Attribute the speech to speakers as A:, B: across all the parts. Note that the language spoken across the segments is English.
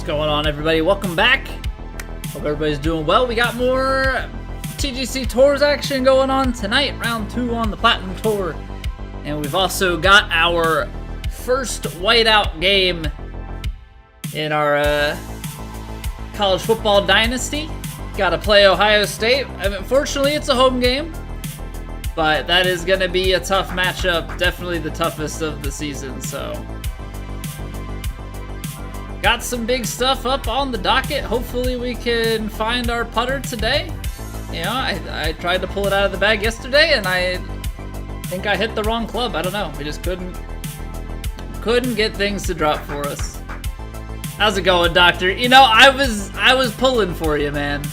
A: going on, everybody? Welcome back. Hope everybody's doing well. We got more TGC Tours action going on tonight, round 2 on the Platinum Tour. And we've also got our first whiteout game in our college football dynasty. Got to play Ohio State. I mean, fortunately, it's a home game, but that is going to be a tough matchup. Definitely the toughest of the season, so... Got some big stuff up on the docket. Hopefully we can find our putter today. You know, I tried to pull it out of the bag yesterday, and I think I hit the wrong club. I don't know. We just couldn't get things to drop for us. How's it going, Doctor? You know, I was pulling for you, man.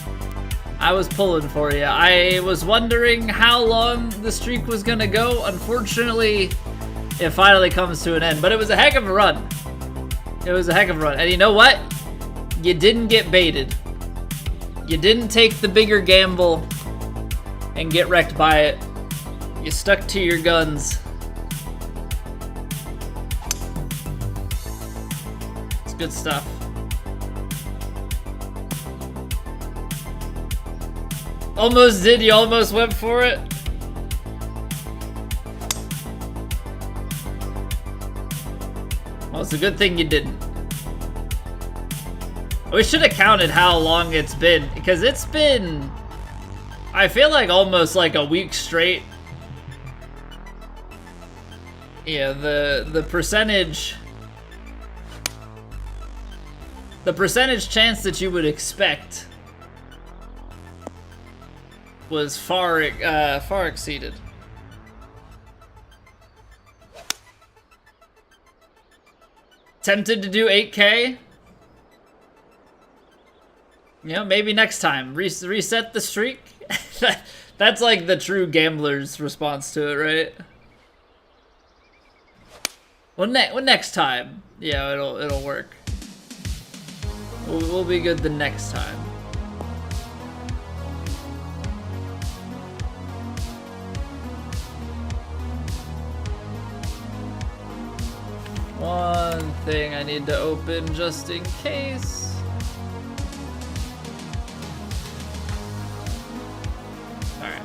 A: I was pulling for you. I was wondering how long the streak was gonna go. Unfortunately, it finally comes to an end, but it was a heck of a run. It was a heck of a run. And you know what? You didn't get baited. You didn't take the bigger gamble and get wrecked by it. You stuck to your guns. It's good stuff. Almost did. You almost went for it. Well, it's a good thing you didn't. We should have counted how long it's been, because it's been, I feel like almost like a week straight. Yeah, the percentage chance that you would expect was far exceeded. Tempted to do 8K? You know, maybe next time. Reset the streak? That's like the true gambler's response to it, right? Well, next time. Yeah, it'll work. We'll be good the next time. One thing I need to open just in case. Alright.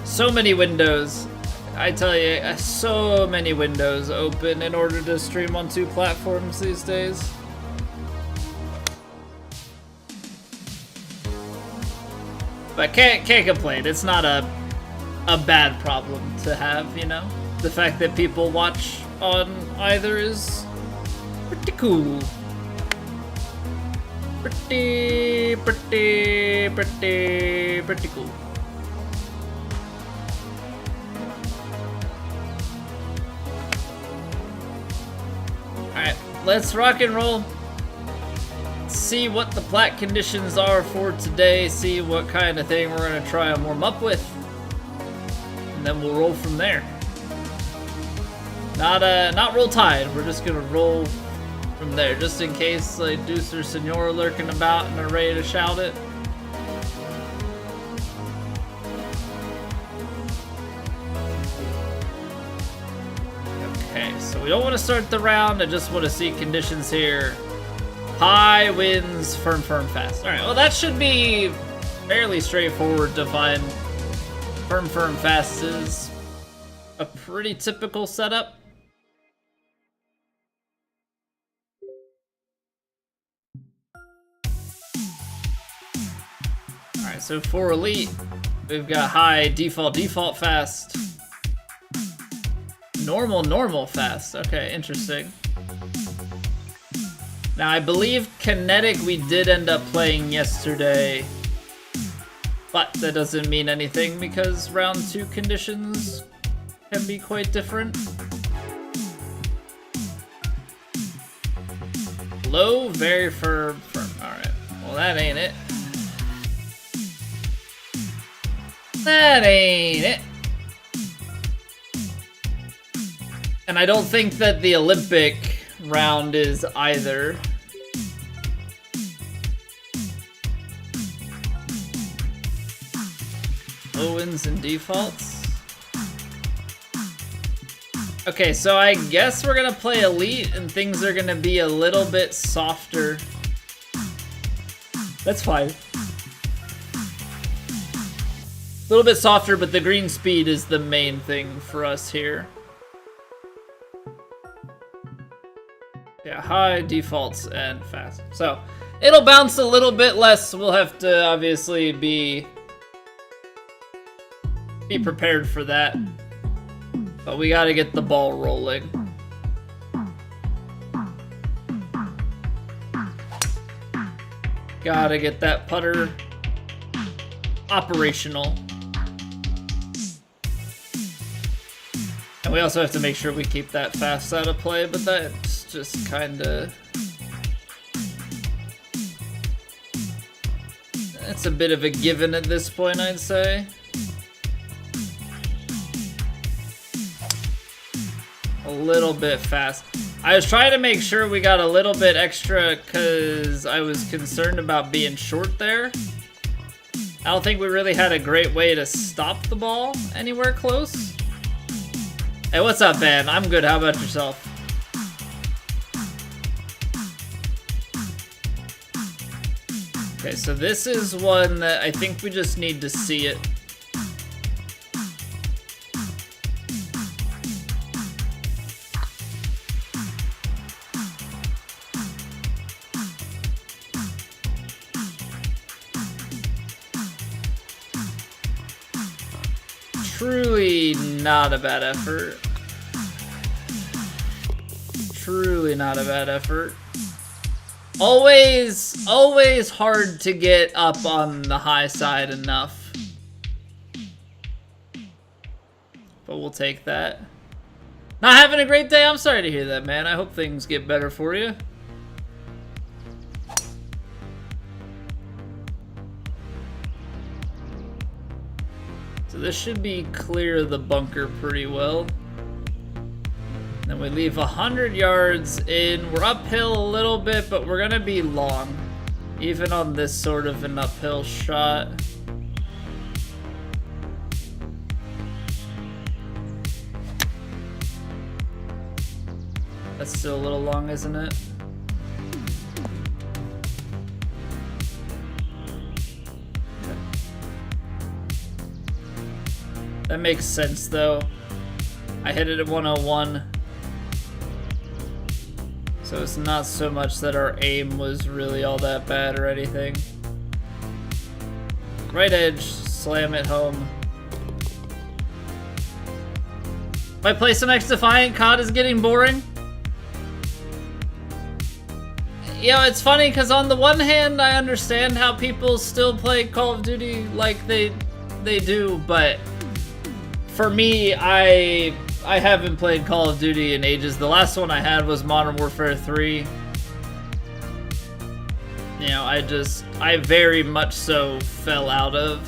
A: So many windows. I tell you, so many windows open in order to stream on 2 platforms these days. But can't complain. It's not a bad problem to have, you know? The fact that people watch on either is pretty cool. Pretty cool. Alright, let's rock and roll. See what the Plat conditions are for today, see what kind of thing we're going to try and warm up with, and then we'll roll from there. Not roll tide, we're just going to roll from there, just in case like Deuce or Senor are lurking about and are ready to shout it. Okay, so we don't want to start the round, I just want to see conditions here. High winds, firm, fast. Alright, well that should be fairly straightforward to find. Firm, fast is a pretty typical setup. Alright, so for elite, we've got high, default, fast. Normal, fast. Okay, interesting. Now, I believe Kinetic we did end up playing yesterday, but that doesn't mean anything because round 2 conditions can be quite different. Low, very firm. Alright, well that ain't it. That ain't it. And I don't think that the Olympic round is either. Low winds and defaults. Okay, so I guess we're gonna play Elite and things are gonna be a little bit softer. That's fine. A little bit softer, but the green speed is the main thing for us here. Yeah, high, defaults, and fast. So, it'll bounce a little bit less. We'll have to obviously be prepared for that. But we gotta get the ball rolling. Gotta get that putter operational. And we also have to make sure we keep that fast out of play, but that's just kinda... That's a bit of a given at this point, I'd say. A little bit fast. I was trying to make sure we got a little bit extra because I was concerned about being short there. I don't think we really had a great way to stop the ball anywhere close. Hey, what's up, Ben? I'm good. How about yourself? Okay, so this is one that I think we just need to see it. Truly not a bad effort. Truly not a bad effort. Always hard to get up on the high side enough. But we'll take that. Not having a great day? I'm sorry to hear that, man. I hope things get better for you. So this should be clear of the bunker pretty well. Then we leave 100 yards in. We're uphill a little bit, but we're gonna be long, even on this sort of an uphill shot. That's still a little long, isn't it? That makes sense, though. I hit it at 101. So it's not so much that our aim was really all that bad or anything. Right edge, slam it home. My play some X Defiant COD is getting boring. You know, it's funny because on the one hand, I understand how people still play Call of Duty like they do, but for me, I haven't played Call of Duty in ages. The last one I had was Modern Warfare 3. You know, I very much so fell out of.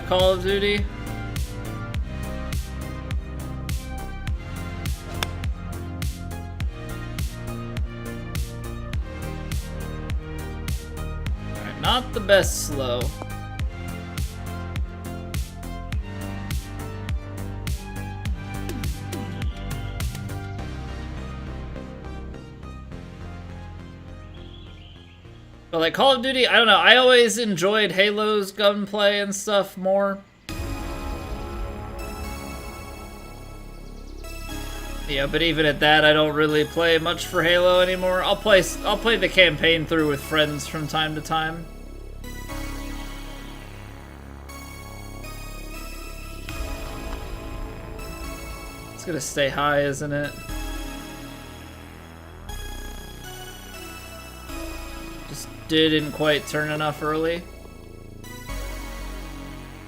A: Call of Duty. Alright, not the best slow. But like Call of Duty, I don't know, I always enjoyed Halo's gunplay and stuff more. Yeah, but even at that, I don't really play much for Halo anymore. I'll play the campaign through with friends from time to time. It's gonna stay high, isn't it? Didn't quite turn enough early.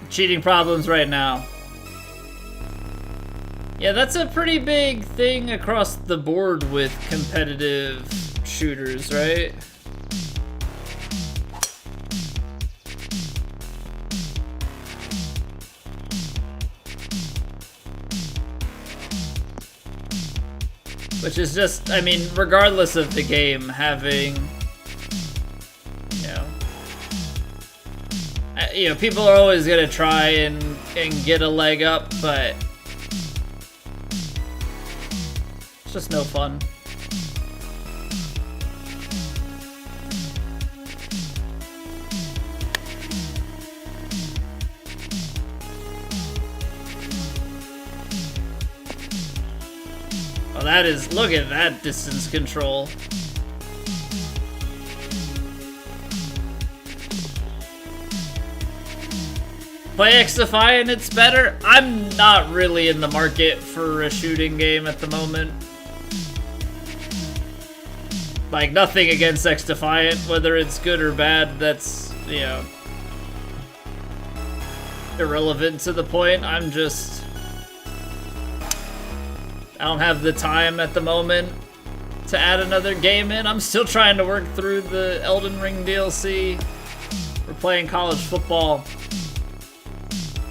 A: Cheating problems right now. Yeah, that's a pretty big thing across the board with competitive shooters, right? Which is just, I mean, regardless of the you know, people are always gonna try and get a leg up, but it's just no fun. Oh, that is, look at that distance control. Play XFI and it's better? I'm not really in the market for a shooting game at the moment. Like, nothing against X-Defiant, whether it's good or bad, that's, you know, irrelevant to the point. I'm just... I don't have the time at the moment to add another game in. I'm still trying to work through the Elden Ring DLC. We're playing college football.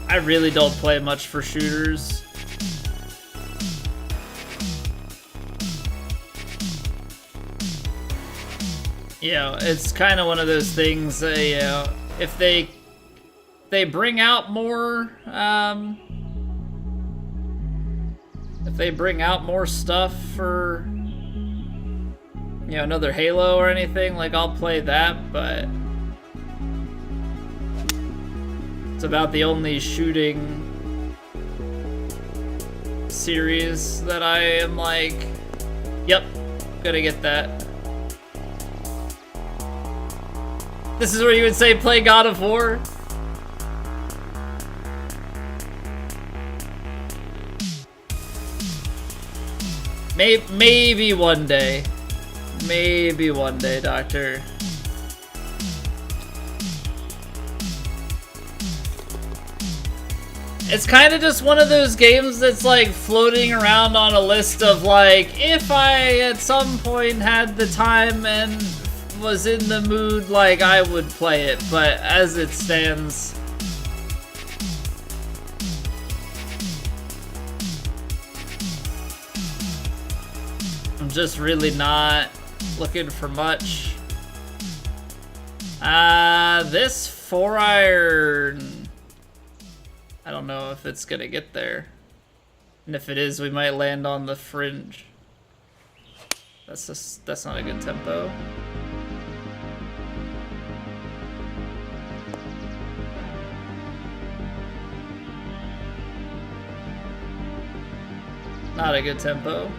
A: I really don't play much for shooters. You know, it's kind of one of those things that, you know, if they bring out more, if they bring out more stuff for, you know, another Halo or anything, like, I'll play that, but it's about the only shooting series that I am like, yep, gonna get that. This is where you would say play God of War? Maybe one day. Maybe one day, Doctor. It's kind of just one of those games that's like floating around on a list of like, if I at some point had the time and was in the mood, like, I would play it, but as it stands, I'm just really not looking for much. This 4-iron, I don't know if it's gonna get there. And if it is, we might land on the fringe. That's not a good tempo. Not a good tempo.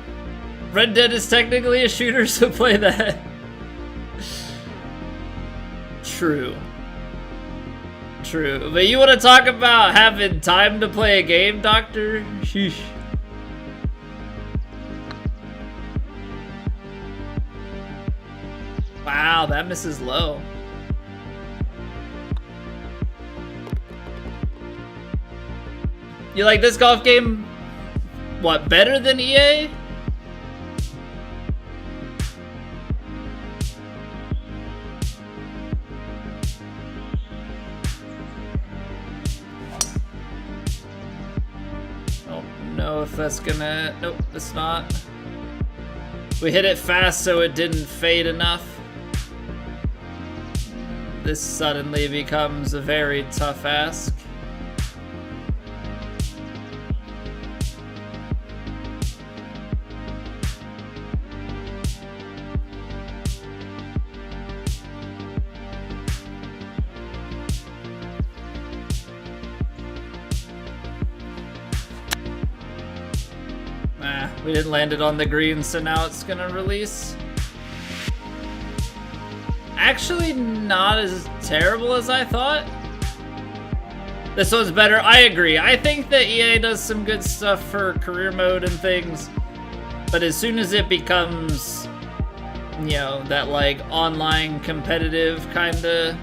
A: Red Dead is technically a shooter, so play that. True. True. But you want to talk about having time to play a game, Doctor? Sheesh. Wow, that misses low. You like this golf game? What, better than EA? Don't know if that's gonna... Nope, it's not. We hit it fast so it didn't fade enough. This suddenly becomes a very tough ask. We didn't land it on the green, so now it's gonna release. Actually, not as terrible as I thought. This one's better. I agree. I think that EA does some good stuff for career mode and things, but as soon as it becomes, you know, that like online competitive kind of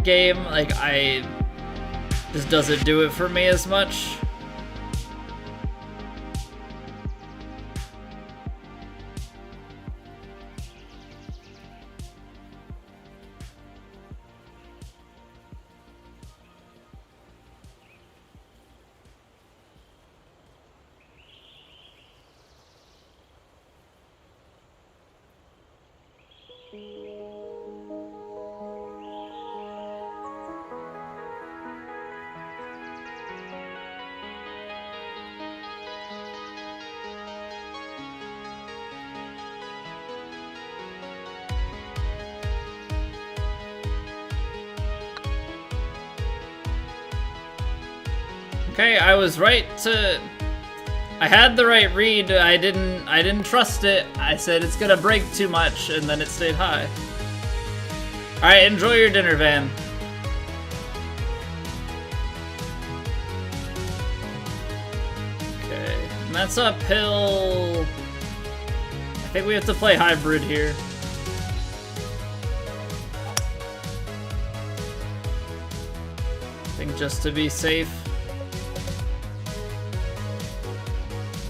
A: game, like, I just doesn't do it for me as much. Okay, I was right to... I had the right read. I didn't trust it. I said it's gonna break too much, and then it stayed high. Alright, enjoy your dinner, Van. Okay, and that's uphill. I think we have to play hybrid here. I think just to be safe.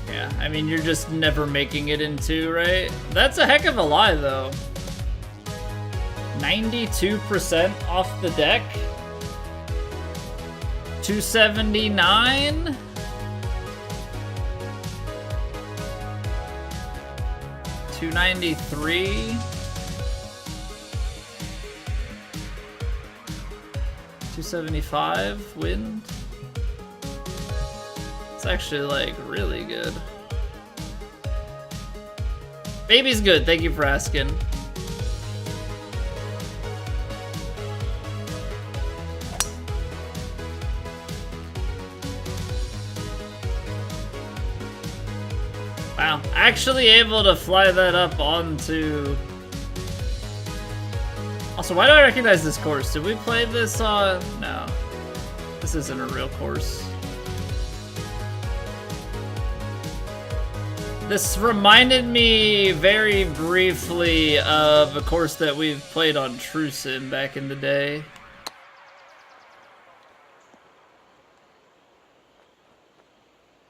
A: Yeah, I mean, you're just never making it in two, right? That's a heck of a lie, though. 92% off the deck. 279. $293. 275 wind. It's actually like really good. Baby's good, thank you for asking. Wow, actually able to fly that up onto... Also, why do I recognize this course? Did we play this on... No. This isn't a real course. This reminded me very briefly of a course that we've played on TrueSim back in the day.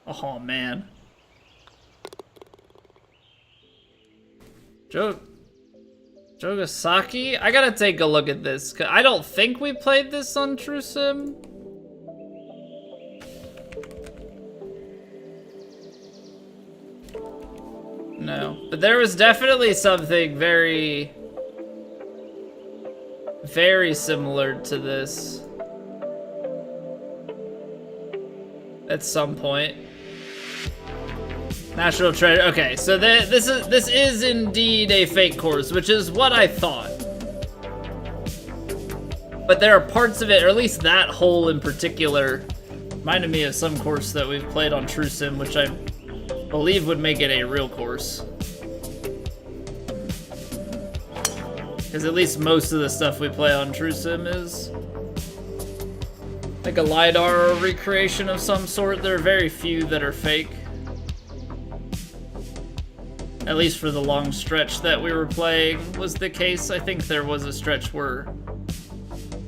A: Oh, man. Jogasaki? I gotta take a look at this. I don't think we played this on TrueSim. No, but there was definitely something very, very similar to this at some point. National Treasure. Okay, so this is indeed a fake course, which is what I thought. But there are parts of it, or at least that hole in particular, reminded me of some course that we've played on TrueSim, which I believe would make it a real course. Because at least most of the stuff we play on TrueSim is like a LiDAR recreation of some sort. There are very few that are fake. At least for the long stretch that we were playing was the case. I think there was a stretch where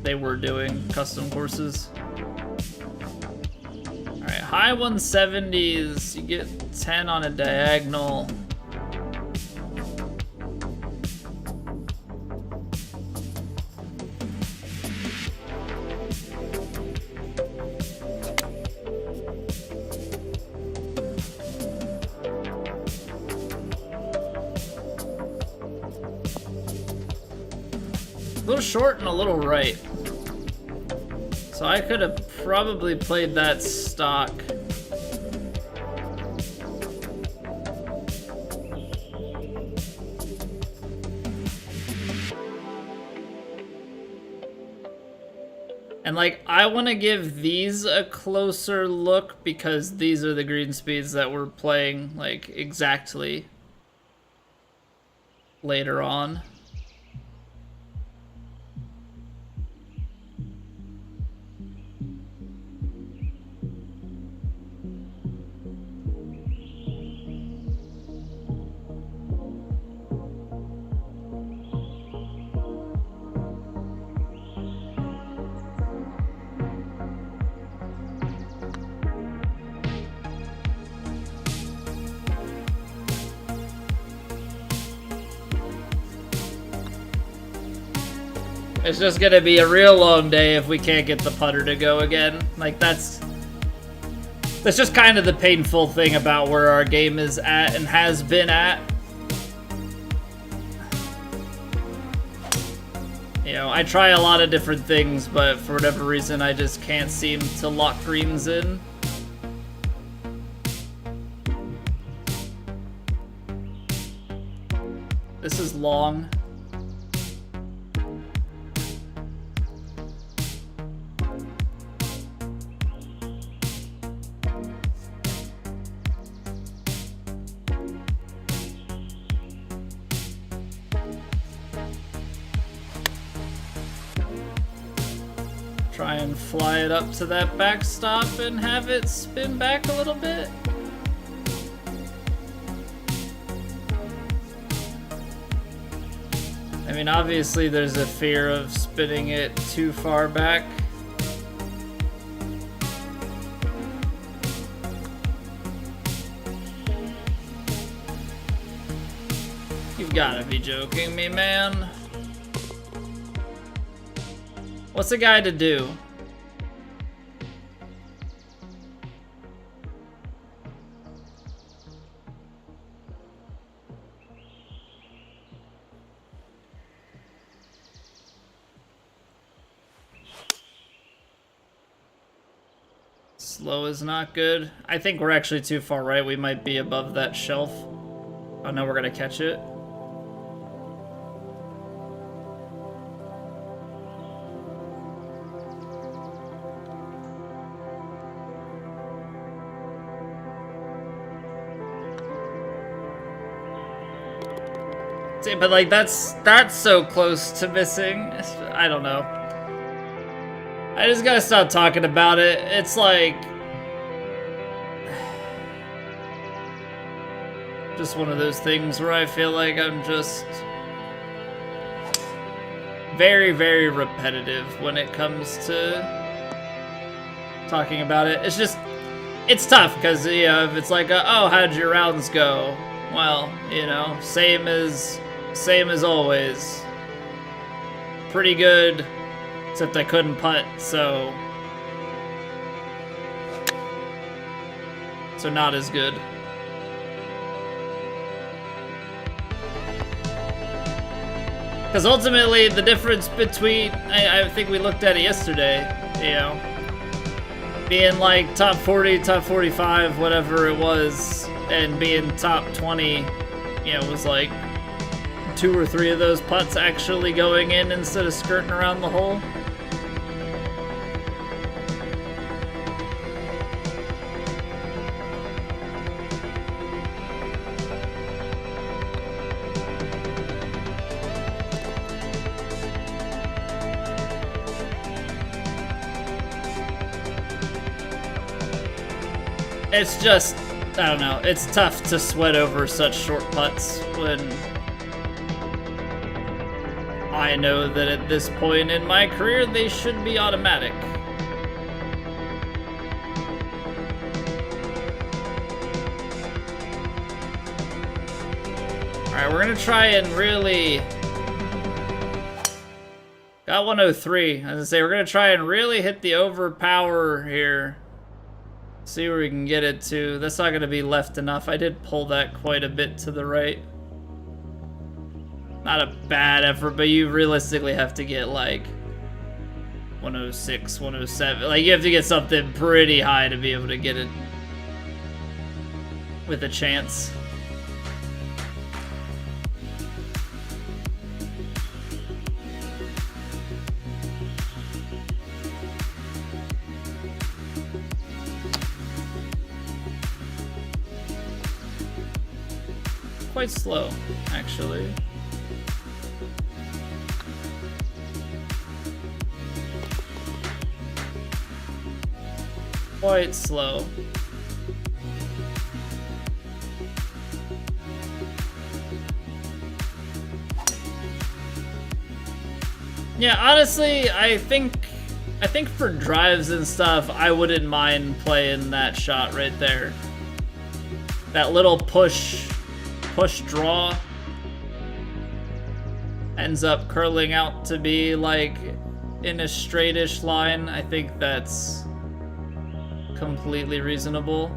A: they were doing custom courses. Alright, high 170s, you get 10 on a diagonal. A little short and a little right. So I could have probably played that stock. And like, I want to give these a closer look because these are the green speeds that we're playing like exactly later on. It's just gonna be a real long day if we can't get the putter to go again. Like, that's just kind of the painful thing about where our game is at and has been at. You know, I try a lot of different things, but for whatever reason, I just can't seem to lock greens in. This is long. Try and fly it up to that backstop and have it spin back a little bit. I mean, obviously there's a fear of spinning it too far back. You've gotta be joking me, man. What's a guy to do? Slow is not good. I think we're actually too far right. We might be above that shelf. Oh no, we're gonna catch it. But like that's so close to missing. I don't know. I just gotta stop talking about it. It's like just one of those things where I feel like I'm just very, very repetitive when it comes to talking about it. It's just, it's tough because, you know, if it's like, oh, how'd your rounds go? Well, you know, same as always. Pretty good, except I couldn't putt, so not as good. Because ultimately, the difference between, I think we looked at it yesterday, you know, being like top 40, top 45, whatever it was, and being top 20, you know, was like 2 or 3 of those putts actually going in instead of skirting around the hole. It's just, I don't know, it's tough to sweat over such short putts when I know that at this point in my career they should be automatic. Alright, we're gonna try and really... Got 103. As I say, we're gonna try and really hit the overpower here. See where we can get it to. That's not gonna be left enough. I did pull that quite a bit to the right. Not a bad effort, but you realistically have to get like 106, 107. Like you have to get something pretty high to be able to get it with a chance. Quite slow, actually. Quite slow. Yeah, honestly, I think for drives and stuff, I wouldn't mind playing that shot right there. That little push draw ends up curling out to be like in a straightish line. I think that's completely reasonable.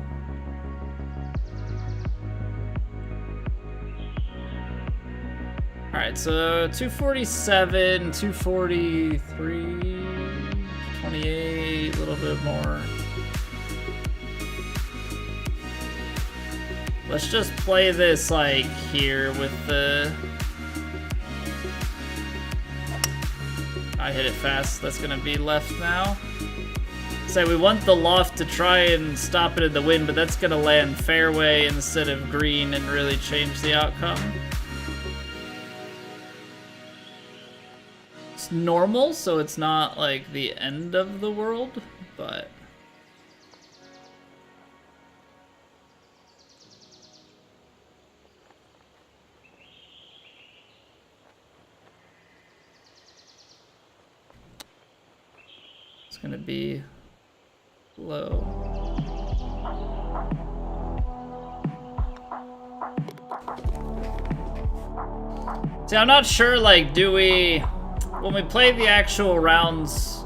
A: Alright, so 247, 243, 28, a little bit more. Let's just play this like here with the... I hit it fast. That's gonna be left now. So we want the loft to try and stop it in the wind, but that's gonna land fairway instead of green and really change the outcome. It's normal, so it's not like the end of the world, but... It's gonna be low. See, I'm not sure, like, do we... When we play the actual rounds...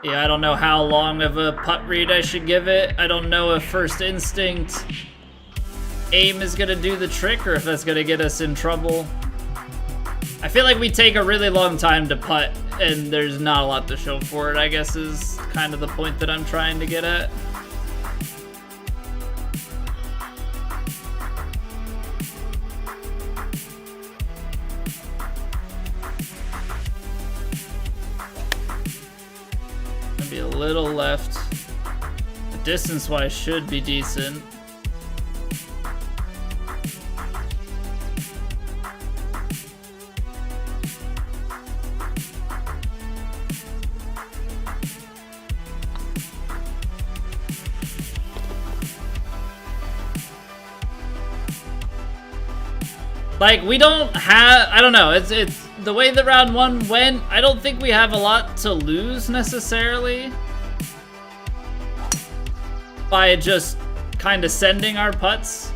A: Yeah, I don't know how long of a putt read I should give it. I don't know if First Instinct aim is gonna do the trick or if that's gonna get us in trouble. I feel like we take a really long time to putt and there's not a lot to show for it, I guess, is kind of the point that I'm trying to get at. Maybe a little left. The distance-wise should be decent. Like, we don't have, I don't know, it's the way that round one went, I don't think we have a lot to lose necessarily by just kind of sending our putts.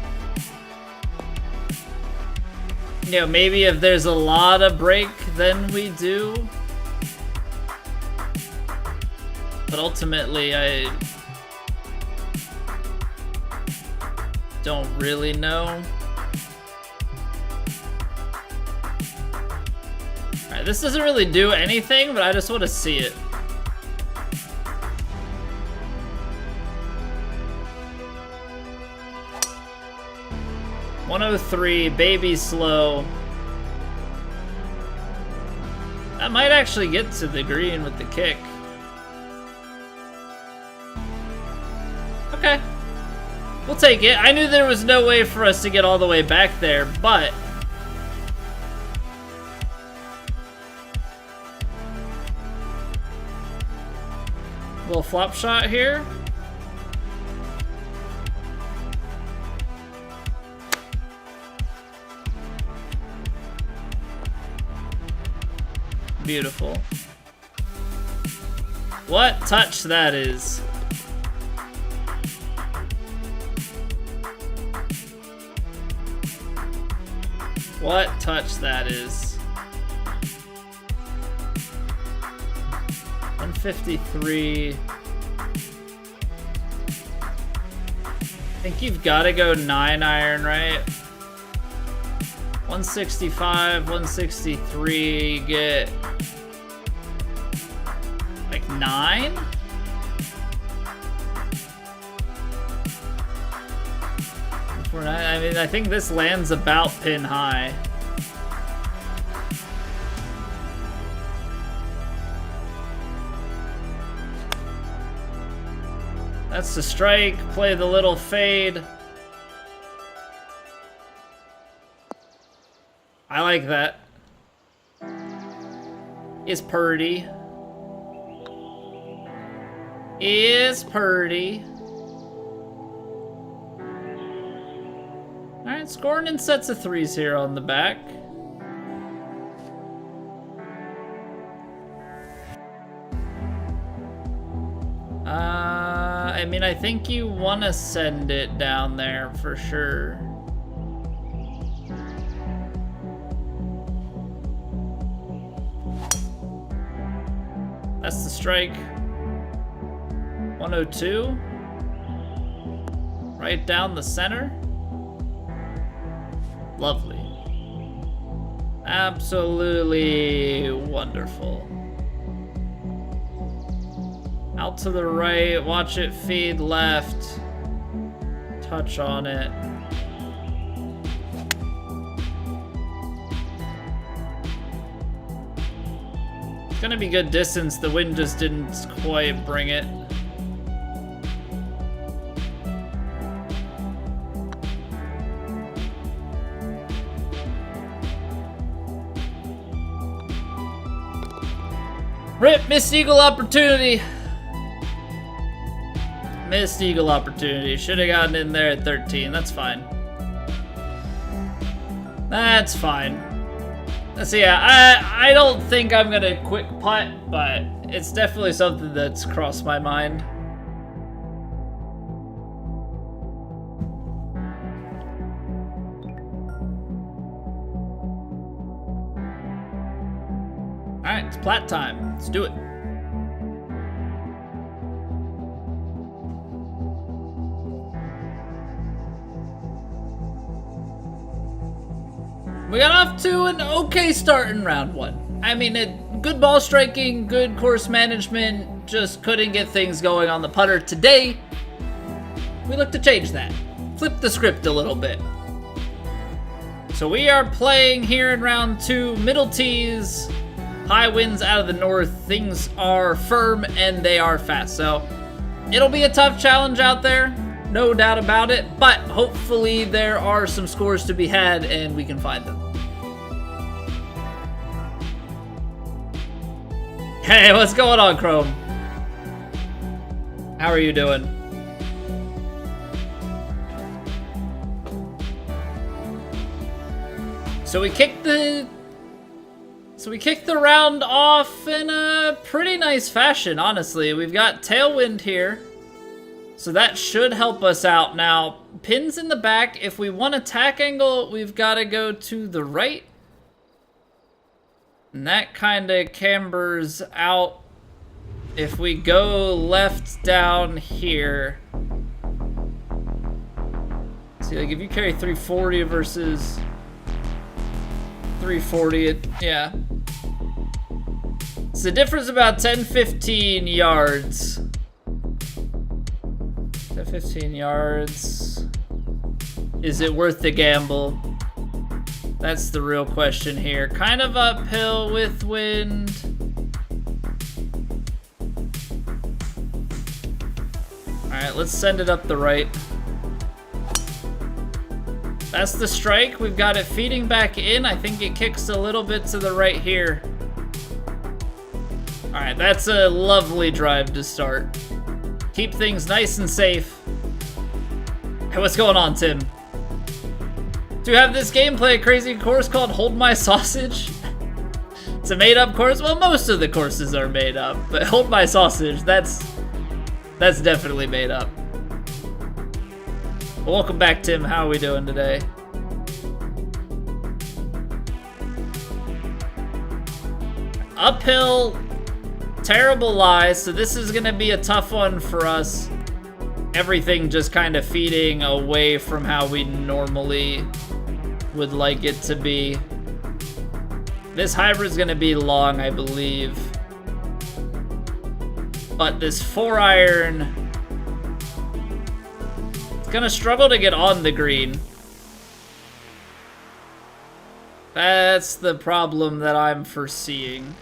A: You know, maybe if there's a lot of break, then we do. But ultimately, I don't really know. Alright, this doesn't really do anything, but I just want to see it. .103, baby slow. That might actually get to the green with the kick. Okay. We'll take it. I knew there was no way for us to get all the way back there, but... little flop shot here. Beautiful. What touch that is. What touch that is. 153. I think you've got to go 9-iron, right? 165, 163, you get like 9? I mean, I think this lands about pin high. That's the strike, play the little fade. I like that. Is purty. Is purty. Alright, scoring in sets of threes here on the back. I mean, I think you want to send it down there for sure. That's the strike. 102. Right down the center. Lovely. Absolutely wonderful. Out to the right, watch it feed left. Touch on it. It's gonna be good distance, the wind just didn't quite bring it. Rip, missed eagle opportunity. Missed eagle opportunity. Should have gotten in there at 13. That's fine. That's fine. So yeah, I don't think I'm gonna quick putt, but it's definitely something that's crossed my mind. Alright, it's Plat time. Let's do it. We got off to an okay start in round one. I mean, good ball striking, good course management, just couldn't get things going on the putter. Today, we look to change that. Flip the script a little bit. So we are playing here in round two, middle tees, high winds out of the north. Things are firm and they are fast. So it'll be a tough challenge out there. No doubt about it, but hopefully there are some scores to be had and we can find them. Hey, what's going on, Chrome? How are you doing? So we kicked the round off in a pretty nice fashion, honestly. We've got tailwind here. So that should help us out. Now, pins in the back. If we want a tack angle, we've got to go to the right. And that kind of cambers out. If we go left down here. See, like if you carry 340 versus 340, yeah. It's a difference about 10-15 yards. 15 yards. Is it worth the gamble? That's the real question here. Kind of uphill with wind. Alright, let's send it up the right. That's the strike. We've got it feeding back in. I think it kicks a little bit to the right here. Alright, that's a lovely drive to start. Keep things nice and safe. Hey, what's going on, Tim? Do you have this game play a crazy course called Hold My Sausage? It's a made-up course? Well, most of the courses are made up, but Hold My Sausage, that's definitely made up. Well, welcome back, Tim. How are we doing today? Uphill. Terrible lie, so this is gonna be a tough one for us. Everything just kind of feeding away from how we normally would like it to be. This hybrid's gonna be long, I believe. But this 4-iron, it's gonna struggle to get on the green. That's the problem that I'm foreseeing.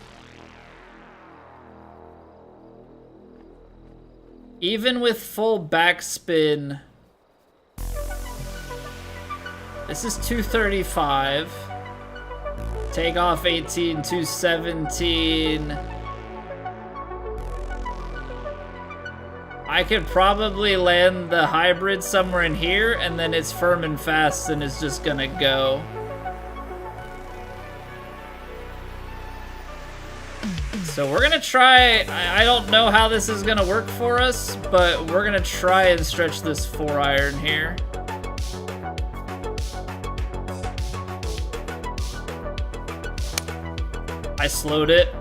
A: Even with full backspin, this is 235. Take off 18, 217. I could probably land the hybrid somewhere in here, and then it's firm and fast and it's just gonna go. So we're gonna try, I don't know how this is gonna work for us, but we're gonna try and stretch this 4-iron here. I slowed it.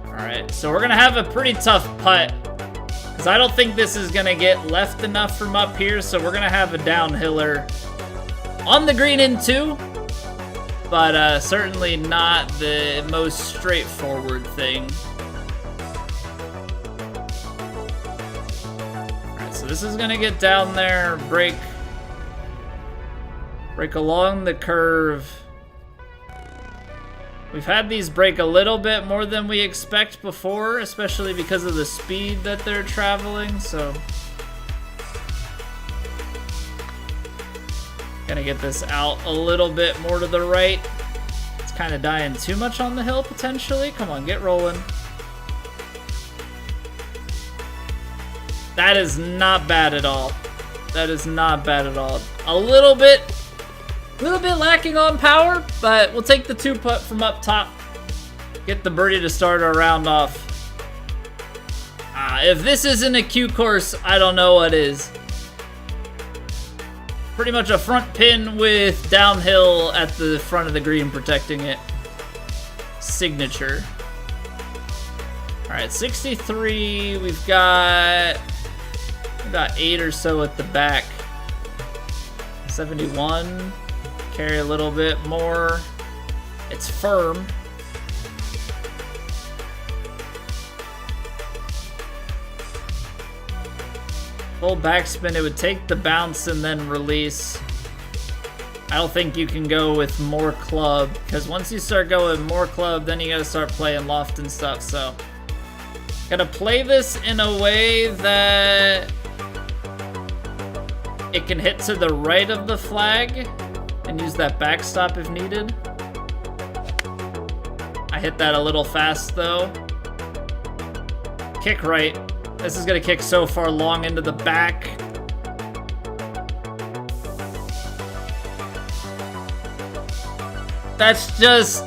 A: Alright, so we're gonna have a pretty tough putt, because I don't think this is gonna get left enough from up here, so we're gonna have a downhiller on the green in 2. But certainly not the most straightforward thing. Alright, so this is gonna get down there, break along the curve. We've had these break a little bit more than we expect before, especially because of the speed that they're traveling, so. Gonna get this out a little bit more to the right. It's kind of dying too much on the hill, potentially. Come on, get rolling. That is not bad at all. That is not bad at all. A little bit lacking on power, but we'll take the 2-putt from up top. Get the birdie to start our round off. If this isn't a Q course, I don't know what is. Pretty much a front pin with downhill at the front of the green protecting it. Signature. Alright, 63. We've got 8 or so at the back. 71. Carry a little bit more. It's firm. Full backspin, it would take the bounce and then release. I don't think you can go with more club, because once you start going more club, then you gotta start playing loft and stuff, so. Gotta play this in a way that it can hit to the right of the flag and use that backstop if needed. I hit that a little fast though. Kick right. This is gonna kick so far long into the back. That's just,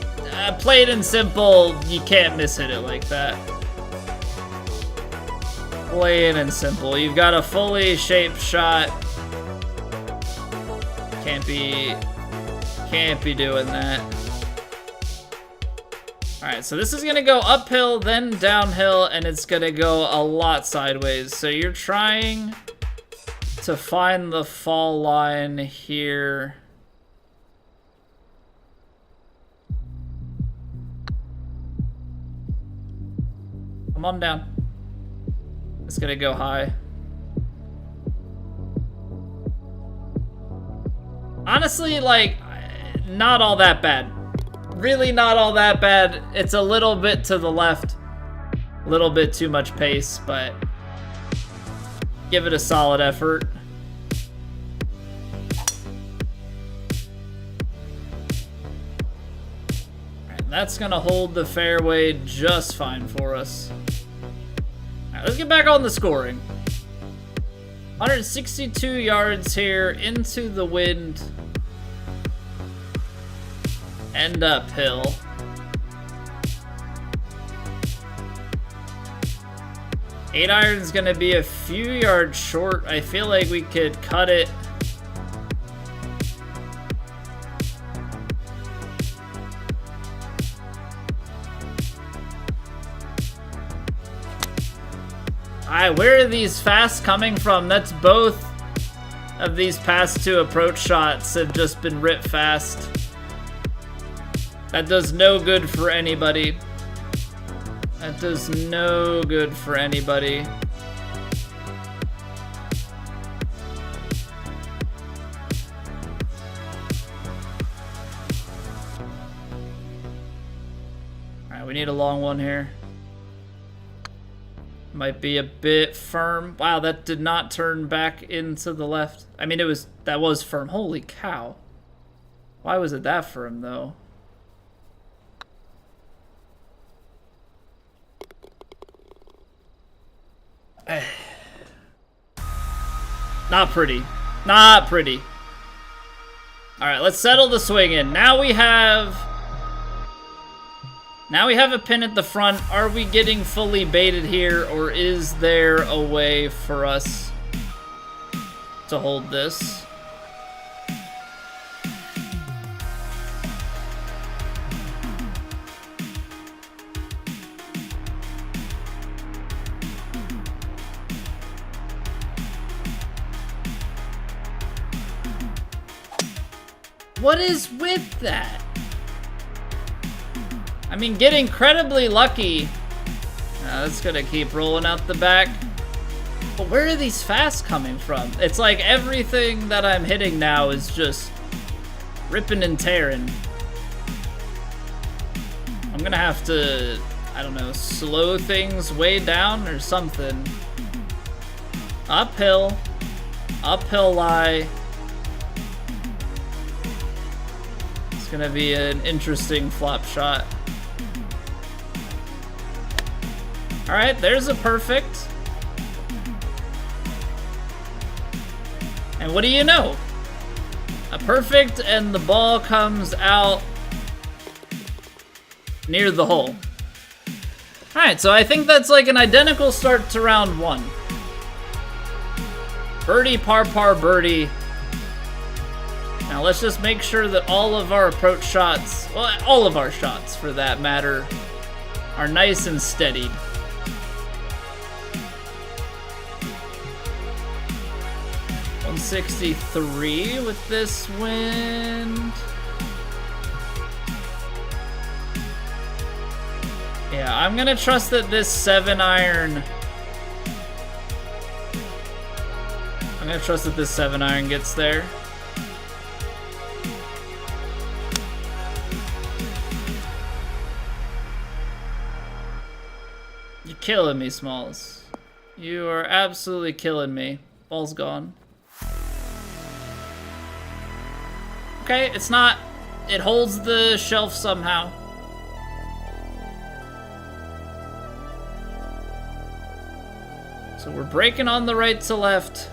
A: plain and simple, you can't miss it like that. Plain and simple. You've got a fully shaped shot. Can't be doing that. Alright, so this is gonna go uphill, then downhill, and it's gonna go a lot sideways. So you're trying to find the fall line here. Come on down. It's gonna go high. Honestly, like, not all that bad. Really not all that bad. It's a little bit to the left. A little bit too much pace, but give it a solid effort. And that's gonna hold the fairway just fine for us. Alright, let's get back on the scoring. 162 yards here into the wind. And uphill. Eight iron's gonna be a few yards short. I feel like we could cut it. Where are these fasts coming from? That's both of these past two approach shots have just been ripped fast. That does no good for anybody. That does no good for anybody. Alright, we need a long one here. Might be a bit firm. Wow, that did not turn back into the left. I mean, that was firm. Holy cow. Why was it that firm, though? Not pretty. Not pretty. Alright, let's settle the swing in. Now we have a pin at the front. Are we getting fully baited here, or is there a way for us to hold this? What is with that? I mean, getting incredibly lucky. That's gonna keep rolling out the back. But where are these fasts coming from? It's like everything that I'm hitting now is just ripping and tearing. I'm gonna have to, I don't know, slow things way down or something. Uphill. Uphill lie. gonna be an interesting flop shot. All right, there's a perfect. And what do you know? A perfect and the ball comes out near the hole. All right, so I think that's like an identical start to round one. Birdie, par, par, birdie. Now let's just make sure that all of our approach shots, well, all of our shots for that matter, are nice and steadied. .163 with this wind. Yeah, I'm gonna trust that this 7-iron. I'm gonna trust that this 7-iron gets there. You're killing me, Smalls. You are absolutely killing me. Ball's gone. Okay, it's not. It holds the shelf somehow. So we're breaking on the right to left.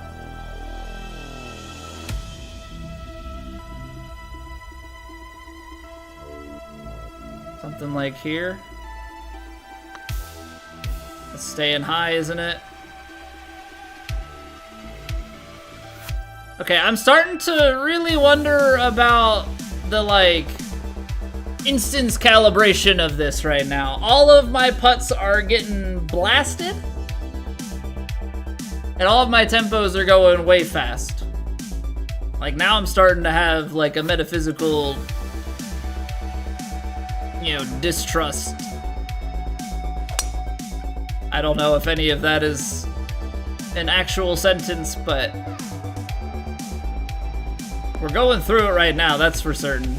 A: Something like here. It's staying high, isn't it? Okay, I'm starting to really wonder about the, like, instance calibration of this right now. All of my putts are getting blasted. And all of my tempos are going way fast. Like, now I'm starting to have, like, a metaphysical, you know, distrust. I don't know if any of that is an actual sentence, but we're going through it right now, that's for certain.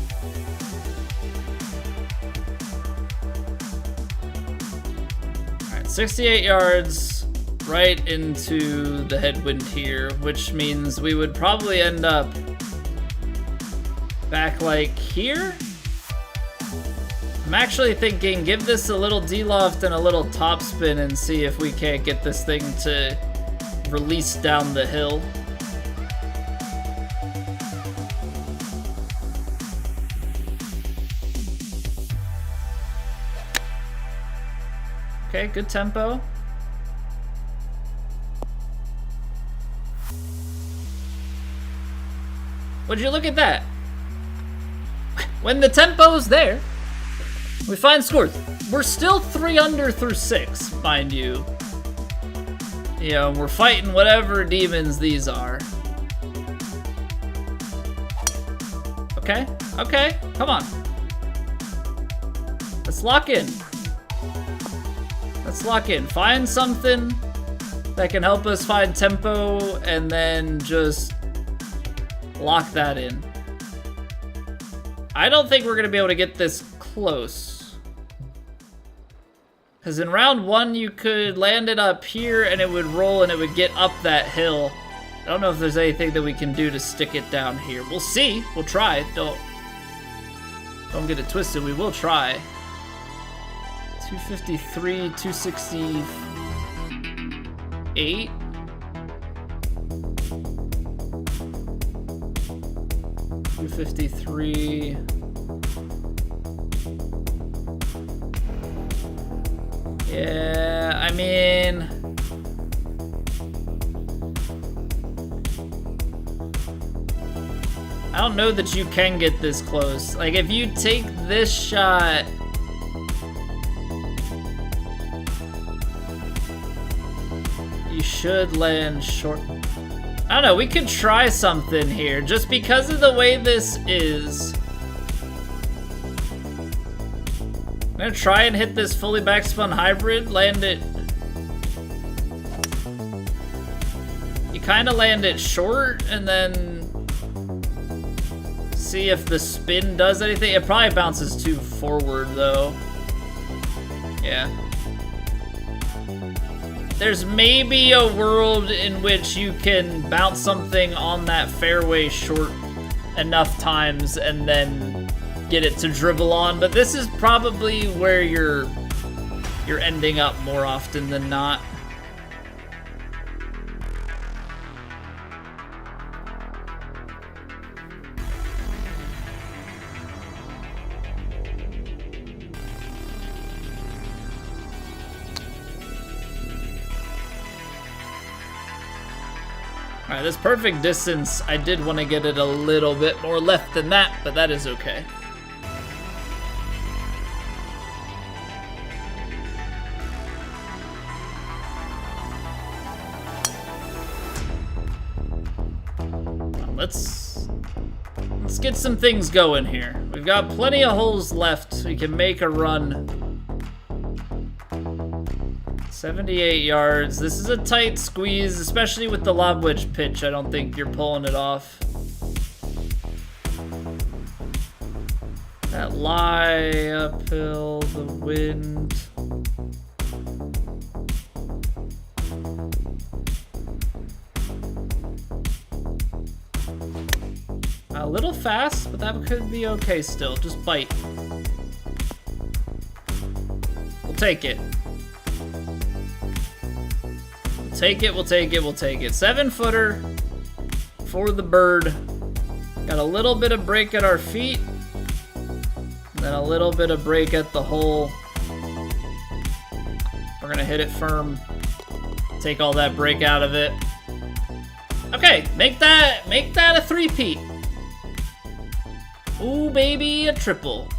A: All right, 68 yards right into the headwind here, which means we would probably end up back like here. I'm actually thinking give this a little D-loft and a little topspin and see if we can't get this thing to release down the hill. Okay, good tempo. Would you look at that? When the tempo's there, we find scores. We're still 3 under through 6, mind you. You know, we're fighting whatever demons these are. Okay, okay, come on. Let's lock in. Let's lock in. Find something that can help us find tempo and then just lock that in. I don't think we're gonna be able to get this close. Because in round 1, you could land it up here and it would roll and it would get up that hill. I don't know if there's anything that we can do to stick it down here. We'll see. We'll try. Don't get it twisted. We will try. 253, 268. $253. Yeah, I mean, I don't know that you can get this close. Like, if you take this shot, you should land short. I don't know, we could try something here. Just because of the way this is, I'm gonna try and hit this fully backspun hybrid, land it. You kind of land it short and then see if the spin does anything. It probably bounces too forward though. Yeah. There's maybe a world in which you can bounce something on that fairway short enough times and then get it to dribble on, but this is probably where you're ending up more often than not. Alright, this perfect distance, I did want to get it a little bit more left than that, but that is okay. Let's get some things going here. We've got plenty of holes left. We can make a run. 78 yards. This is a tight squeeze, especially with the lob wedge pitch. I don't think you're pulling it off. That lie uphill, the wind. A little fast, but that could be okay still. Just bite. We'll take it. We'll take it. 7-footer for the bird. Got a little bit of break at our feet. And then a little bit of break at the hole. We're gonna hit it firm. Take all that break out of it. Okay, make that a three-peat. Ooh, baby, a triple.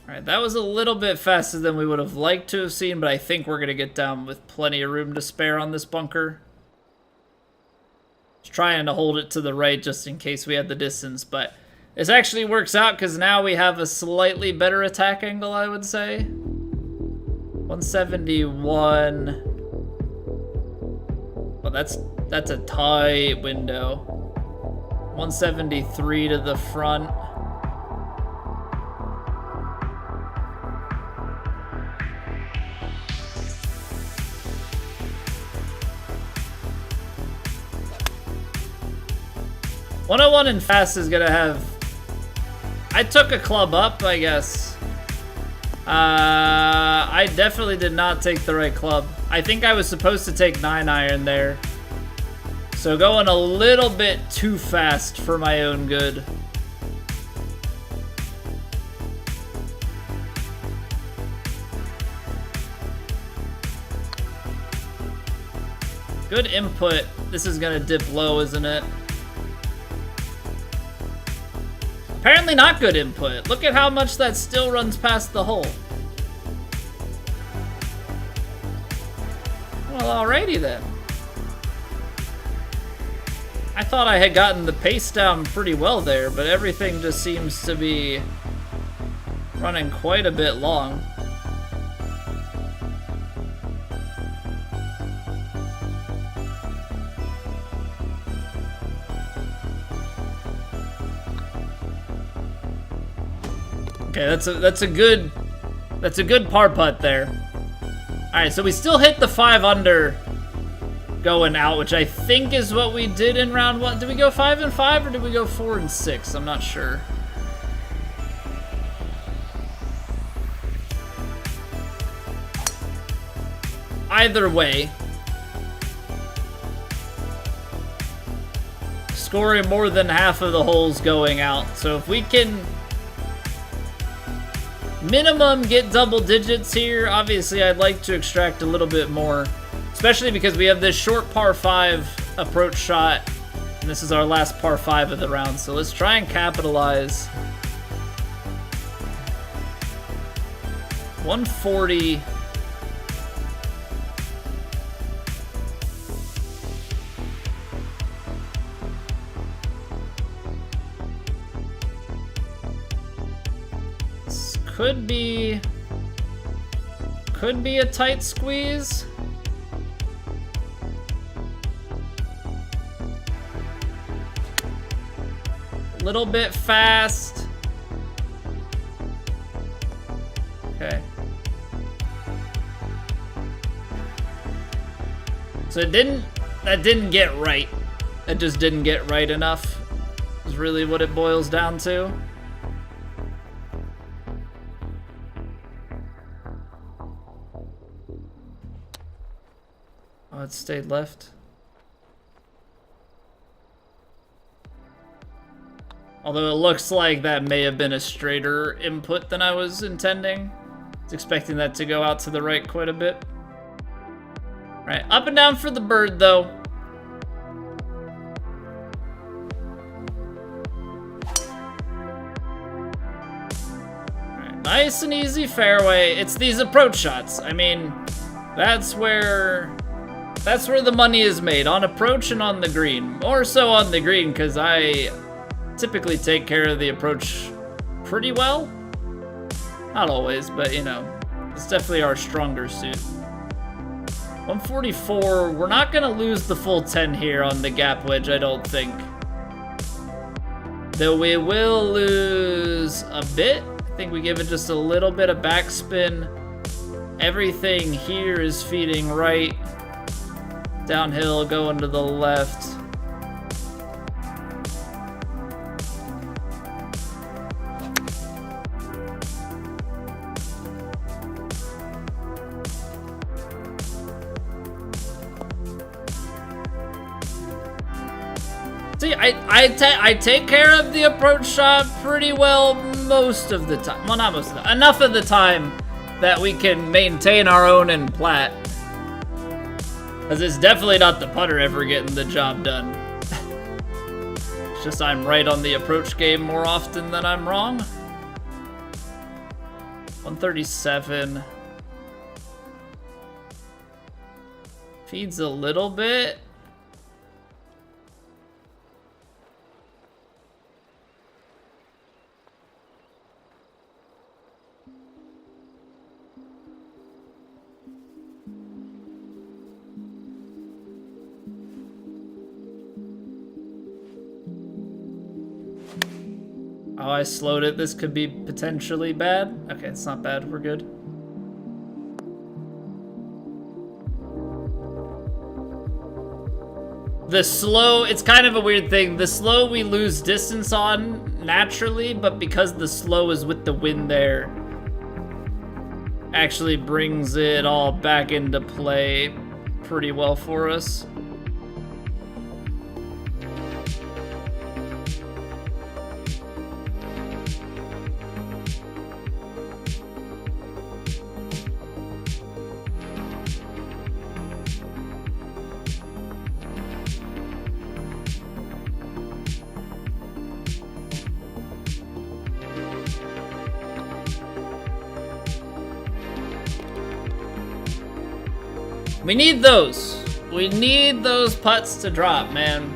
A: Alright, that was a little bit faster than we would have liked to have seen, but I think we're going to get down with plenty of room to spare on this bunker. Just trying to hold it to the right just in case we had the distance, but this actually works out because now we have a slightly better attack angle, I would say. 171. Well, that's a tight window. 173 to the front. .101 and fast is gonna have. I took a club up, I guess. I definitely did not take the right club. I think I was supposed to take 9-iron there. So going a little bit too fast for my own good. Good input. This is gonna dip low, isn't it? Apparently not good input. Look at how much that still runs past the hole. Well, alrighty then. I thought I had gotten the pace down pretty well there, but everything just seems to be running quite a bit long. Okay, that's a good par putt there. All right, so we still hit the 5 under going out, which I think is what we did in round 1. Did we go 5 and 5 or did we go 4 and 6? I'm not sure. Either way, scoring more than half of the holes going out. So if we can minimum get double digits here, obviously I'd like to extract a little bit more, especially because we have this short par 5 approach shot, and this is our last par 5 of the round, so let's try and capitalize. 140. Could be a tight squeeze. A little bit fast. So that didn't get right. It just didn't get right enough. Is really what it boils down to. Oh, it stayed left. Although it looks like that may have been a straighter input than I was intending. I was expecting that to go out to the right quite a bit. Right, up and down for the bird, though. Right, nice and easy fairway. It's these approach shots. I mean, that's where the money is made, on approach and on the green. More so on the green, because I typically take care of the approach pretty well. Not always, but you know, it's definitely our stronger suit. 144, we're not gonna lose the full 10 here on the gap wedge, I don't think. Though we will lose a bit. I think we give it just a little bit of backspin. Everything here is feeding right. Downhill, going to the left. See, I take care of the approach shot pretty well most of the time. Well, not most of the time. Enough of the time that we can maintain our own in Plat. Because it's definitely not the putter ever getting the job done. It's just I'm right on the approach game more often than I'm wrong. 137. Feeds a little bit. Oh, I slowed it. This could be potentially bad. Okay, it's not bad. We're good. The slow, it's kind of a weird thing. The slow we lose distance on naturally, but because the slow is with the wind there, actually brings it all back into play pretty well for us. We need those. We need those putts to drop, man.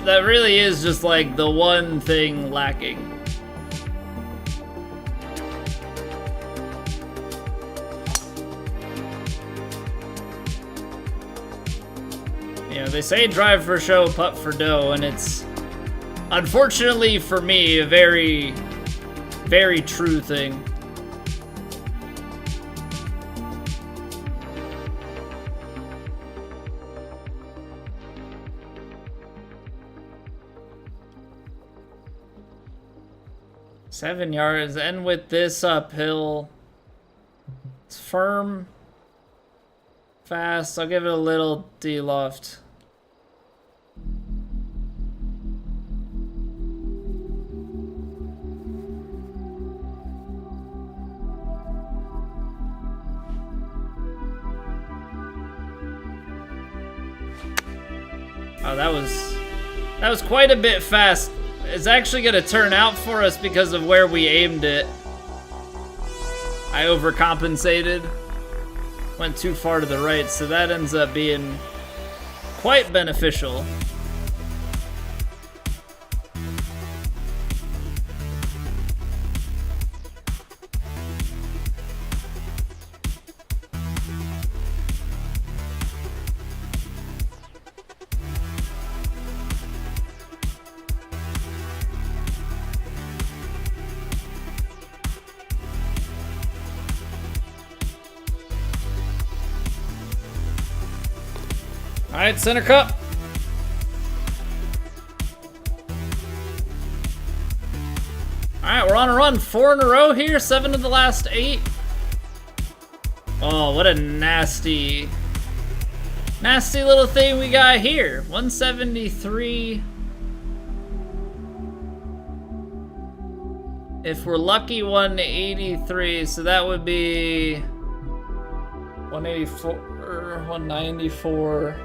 A: That really is just like the one thing lacking. You know, they say drive for show, putt for dough, and it's unfortunately for me a very, very true thing. Seven yards, and with this uphill, it's firm, fast. I'll give it a little D-loft. Oh, that was quite a bit fast. It's actually going to turn out for us because of where we aimed it. I overcompensated. Went too far to the right, so that ends up being quite beneficial. All right, center cup. All right, we're on a run. 4 in a row here, 7 of the last 8. Oh, what a nasty little thing we got here. 173. If we're lucky, 183, so that would be 184, 194.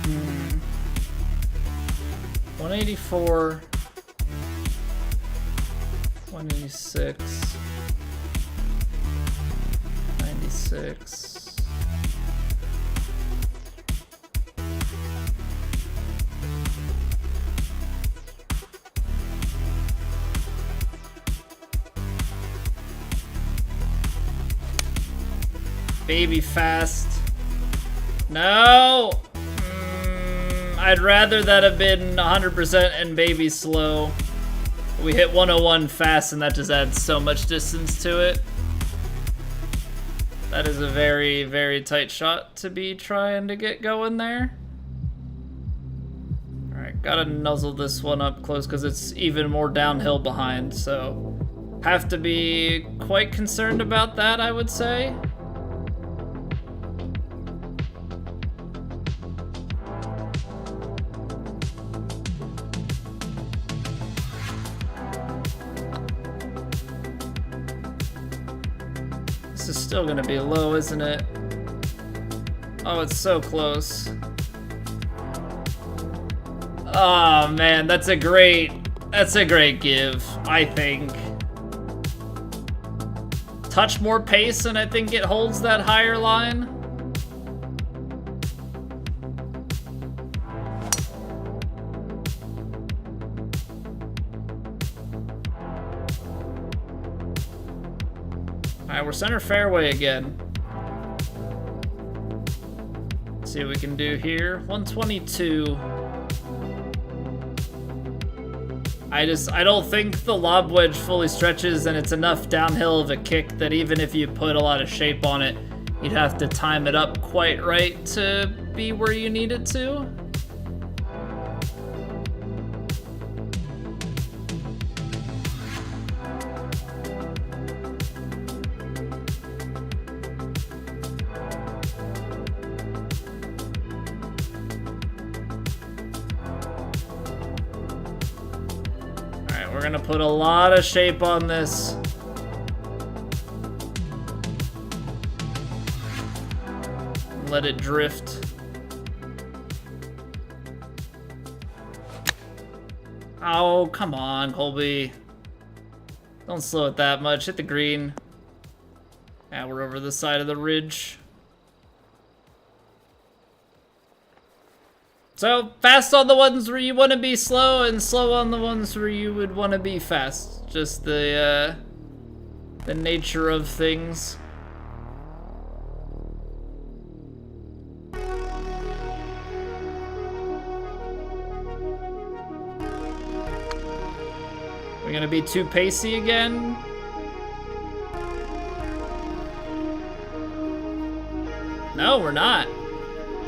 A: Hmm. 184. 186. 96. Baby fast. No! I'd rather that have been 100% and baby slow. We hit 101 fast and that just adds so much distance to it. That is a very, very tight shot to be trying to get going there. Alright, gotta nuzzle this one up close because it's even more downhill behind, so have to be quite concerned about that, I would say. This is still gonna be low, isn't it? Oh, it's so close. Oh man, that's a great give, I think. Touch more pace and I think it holds that higher line. Alright, we're center fairway again. Let's see what we can do here. 122. I don't think the lob wedge fully stretches, and it's enough downhill of a kick that even if you put a lot of shape on it, you'd have to time it up quite right to be where you need it to. We're gonna put a lot of shape on this. Let it drift. Oh, come on, Colby. Don't slow it that much. Hit the green. Yeah, we're over the side of the ridge. So, fast on the ones where you want to be slow, and slow on the ones where you would want to be fast. Just the nature of things. We're gonna be too pacey again. No, we're not.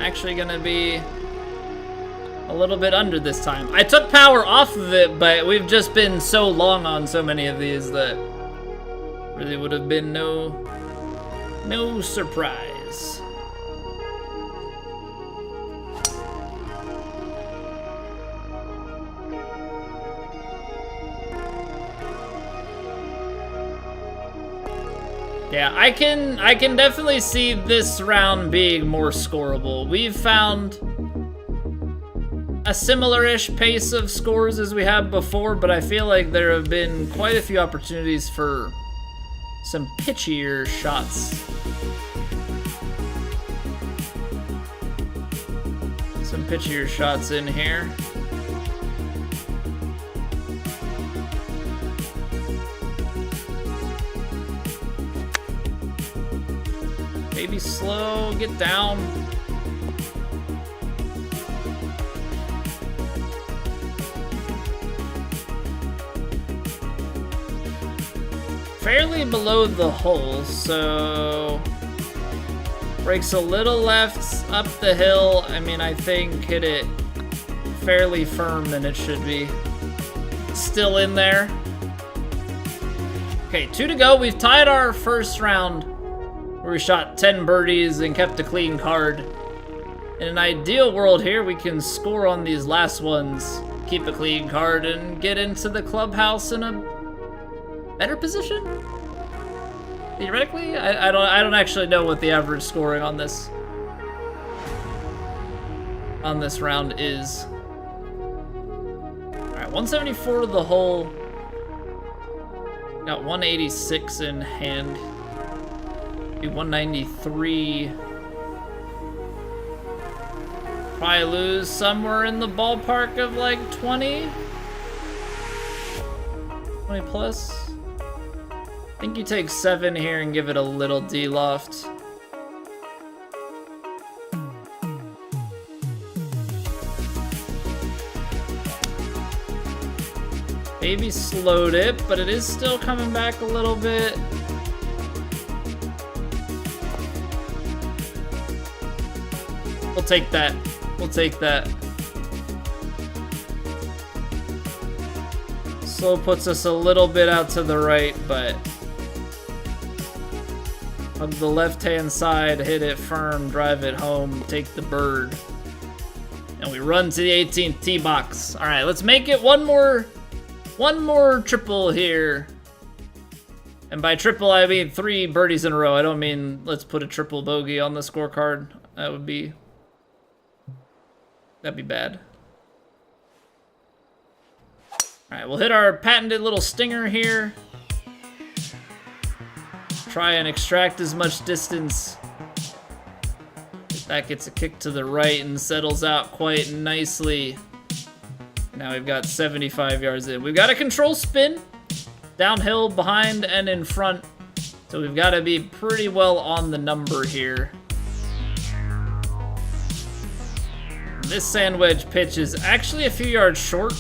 A: Actually gonna be a little bit under this time. I took power off of it, but we've just been so long on so many of these that really would have been no surprise. Yeah, I can definitely see this round being more scoreable. We've found a similar-ish pace of scores as we have before, but I feel like there have been quite a few opportunities for some pitchier shots. Some pitchier shots in here. Baby slow, get down. Fairly below the hole, so breaks a little left up the hill. I mean, I think hit it fairly firm and it should be still in there. Okay, 2 to go. We've tied our first round where we shot 10 birdies and kept a clean card. In an ideal world here, we can score on these last ones, keep a clean card, and get into the clubhouse in a better position? Theoretically? I don't actually know what the average scoring on this round is. Alright, 174 to the hole. Got 186 in hand. Be 193. Probably lose somewhere in the ballpark of like 20 plus. I think you take 7 here and give it a little D-loft. Maybe slowed it, but it is still coming back a little bit. We'll take that. We'll take that. Slow puts us a little bit out to the right, but on the left-hand side, hit it firm, drive it home, take the bird. And we run to the 18th tee box. All right, let's make it one more triple here. And by triple, I mean 3 birdies in a row. I don't mean let's put a triple bogey on the scorecard. That'd be bad. All right, we'll hit our patented little stinger here. Try and extract as much distance. That gets a kick to the right and settles out quite nicely. Now we've got 75 yards in. We've got a control spin. Downhill, behind, and in front. So we've got to be pretty well on the number here. This sand wedge pitch is actually a few yards short.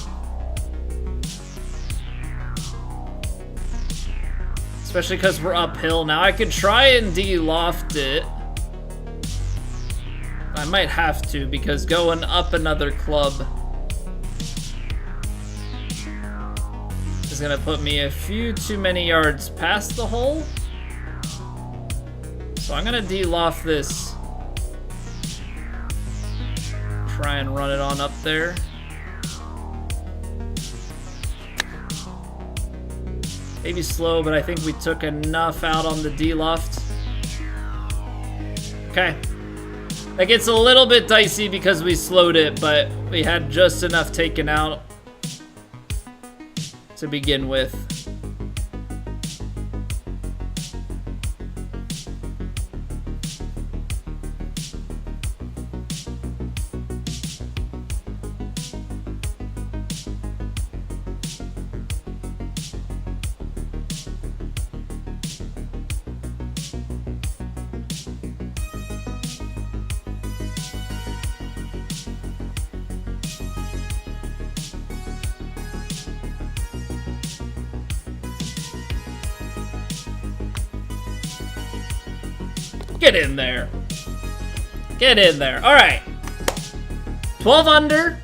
A: Especially because we're uphill. Now I could try and de-loft it. I might have to because going up another club is gonna put me a few too many yards past the hole. So I'm gonna de-loft this. Try and run it on up there. Maybe slow, but I think we took enough out on the D-loft. Okay. That gets a little bit dicey because we slowed it, but we had just enough taken out to begin with. Get in there. Get in there. All right. 12 under.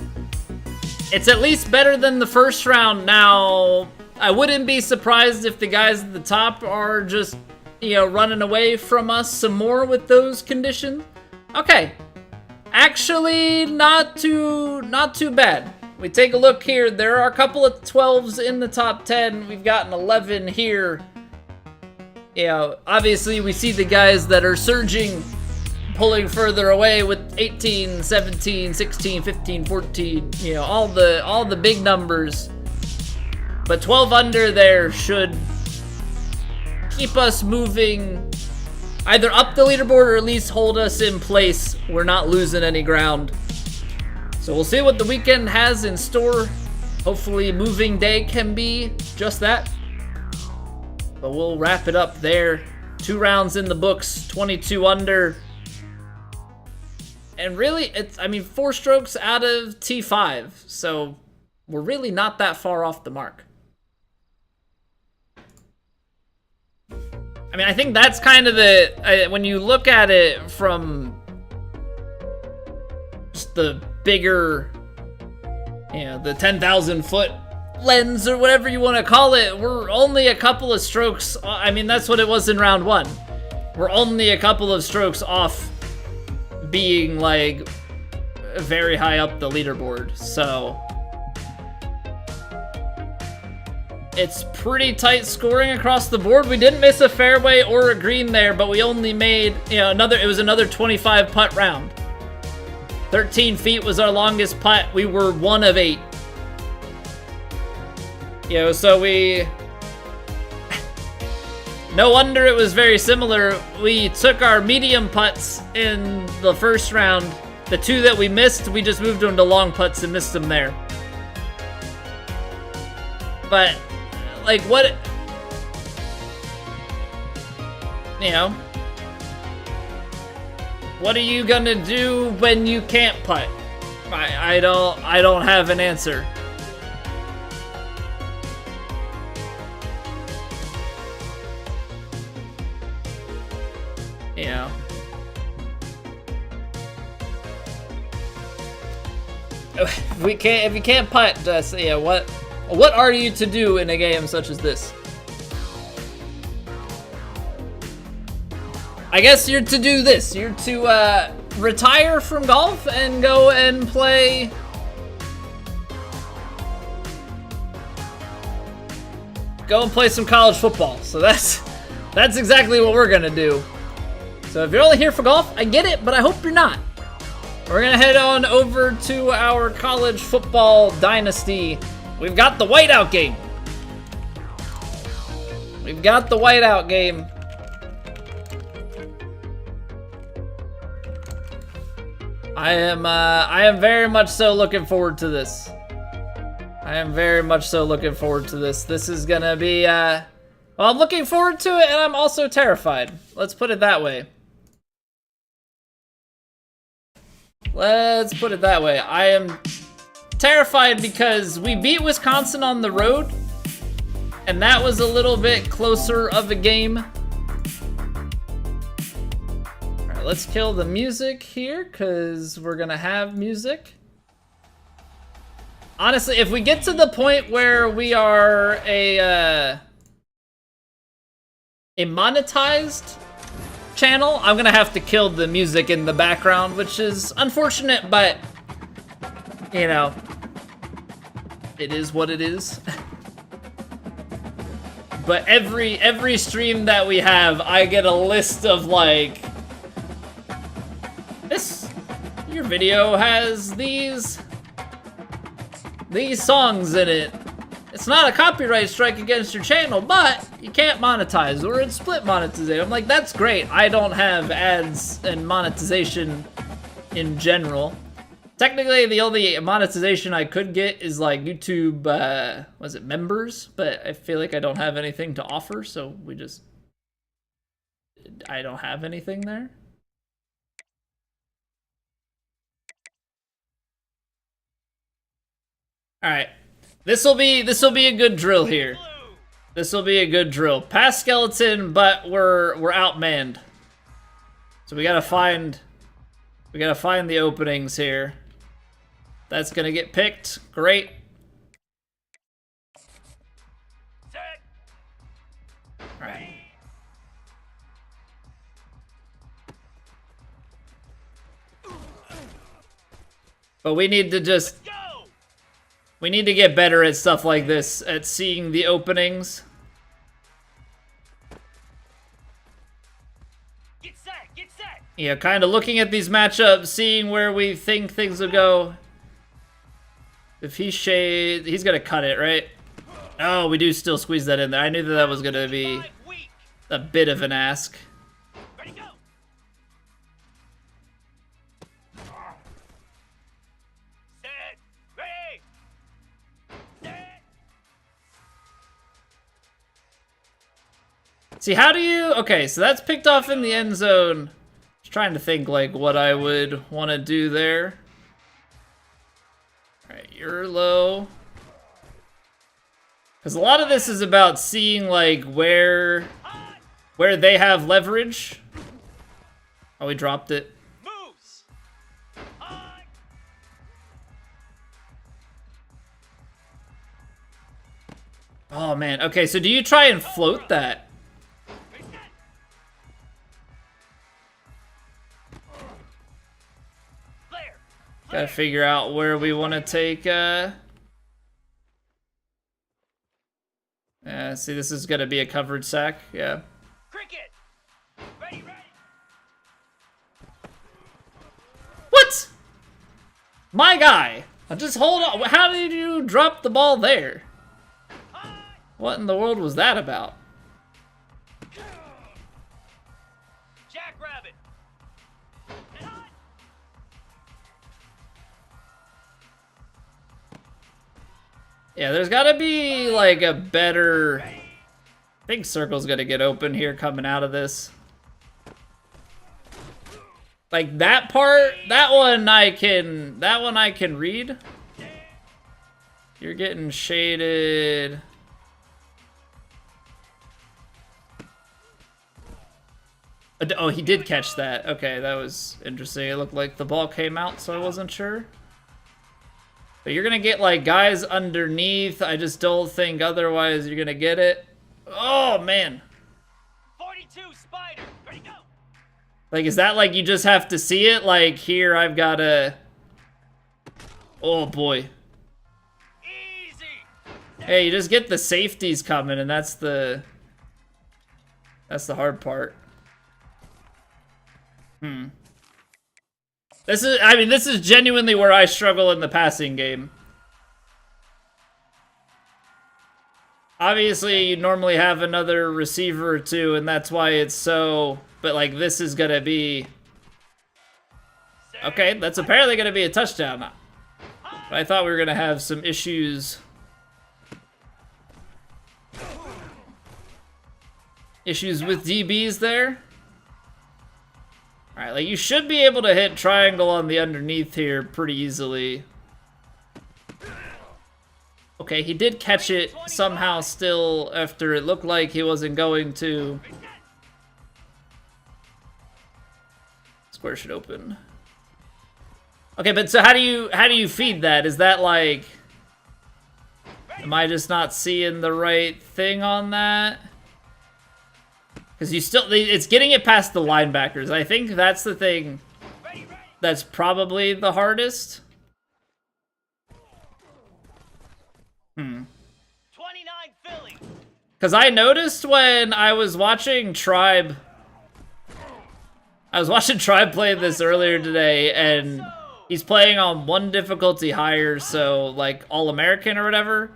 A: It's at least better than the first round. Now, I wouldn't be surprised if the guys at the top are just, running away from us some more with those conditions. Okay. Actually, not too bad. We take a look here. There are a couple of 12s in the top 10. We've got an 11 here. Obviously we see the guys that are surging, pulling further away with 18, 17, 16, 15, 14, all the big numbers. But 12 under there should keep us moving either up the leaderboard or at least hold us in place. We're not losing any ground. So we'll see what the weekend has in store. Hopefully moving day can be just that. But we'll wrap it up there. 2 rounds in the books, 22 under. And really, it's, I mean, 4 strokes out of T5, so we're really not that far off the mark. I mean, I think that's kind of the, when you look at it from just the bigger, you know, the 10,000 foot lens or whatever you want to call it, we're only a couple of strokes. I mean, that's what it was in round 1. We're only a couple of strokes off being like very high up the leaderboard, so it's pretty tight scoring across the board. We didn't miss a fairway or a green there, but we only made, you know, it was another 25 putt round. 13 feet was our longest putt. We were 1 of 8. You know, so no wonder it was very similar. We took our medium putts in the first round. The 2 that we missed, we just moved them to long putts and missed them there. But, like, what, you know, what are you gonna do when you can't putt? I don't have an answer. You know, if you can't putt, yeah, what are you to do in a game such as this? I guess you're to do this. You're to retire from golf and go and play some college football. So that's exactly what we're gonna do. So if you're only here for golf, I get it, but I hope you're not. We're gonna head on over to our college football dynasty. We've got the whiteout game. We've got the whiteout game. I am very much so looking forward to this. I am very much so looking forward to this. This is gonna be, well, I'm looking forward to it, and I'm also terrified. Let's put it that way. Let's put it that way. I am terrified because we beat Wisconsin on the road, and that was a little bit closer of a game. All right, let's kill the music here because we're gonna have music. Honestly, if we get to the point where we are a monetized channel, I'm gonna have to kill the music in the background, which is unfortunate, but you know, it is what it is. But every stream that we have, I get a list of like, your video has these songs in it. It's not a copyright strike against your channel, but you can't monetize, or it's split monetization. I'm like, that's great. I don't have ads and monetization in general. Technically, the only monetization I could get is like YouTube, was it members? But I feel like I don't have anything to offer, so I don't have anything there. All right. This will be a good drill here. This will be a good drill. Pass skeleton, but we're outmanned. So we gotta find the openings here. That's gonna get picked. Great. All right. But we need to just. We need to get better at stuff like this, at seeing the openings.
B: Get set, get set.
A: Yeah, kind of looking at these matchups, seeing where we think things will go. If he shades, he's gonna cut it, right? Oh, we do still squeeze that in there. I knew that was gonna be a bit of an ask.
B: Ready, go. Set, ready. Set.
A: See, how do you... Okay, so that's picked off in the end zone. Just trying to think, like, what I would want to do there. Alright, you're low. Because a lot of this is about seeing, like, where they have leverage. Oh, we dropped it.
B: Moves. High.
A: Oh, man. Okay, so do you try and float that?
B: Reset. Flare.
A: Gotta figure out where we want to take, Yeah, see, this is gonna be a covered sack. Yeah.
B: Cricket. Ready, ready.
A: What? My guy. Just hold on. How did you drop the ball there?
B: High.
A: What in the world was that about?
B: Jackrabbit. And high.
A: Yeah, there's gotta be, like, a better... I think circle's gonna get open here coming out of this. Like, that part, that one I can read. You're getting shaded. Oh, he did catch that. Okay, that was interesting. It looked like the ball came out, so I wasn't sure. But you're gonna get, like, guys underneath. I just don't think otherwise you're gonna get it. Oh, man.
B: 42 spider. Ready, go.
A: Like, is that like you just have to see it? Like, here I've got to... Oh, boy.
B: Easy.
A: Hey, you just get the safeties coming, and that's the hard part. This is genuinely where I struggle in the passing game. Obviously, you normally have another receiver or two, and that's why it's so... But, like, this is gonna be... Okay, that's apparently gonna be a touchdown. But I thought we were gonna have some issues. Issues with DBs there. Alright, like, you should be able to hit triangle on the underneath here pretty easily. Okay, he did catch it somehow still after it looked like he wasn't going to. Square should open. Okay, but so how do you feed that? Is that like... Am I just not seeing the right thing on that? Because you still... It's getting it past the linebackers. I think that's the thing that's probably the hardest.
B: 29 Philly.
A: Because I noticed when I was watching Tribe... I was watching Tribe play this earlier today, and he's playing on one difficulty higher, so like All-American or whatever,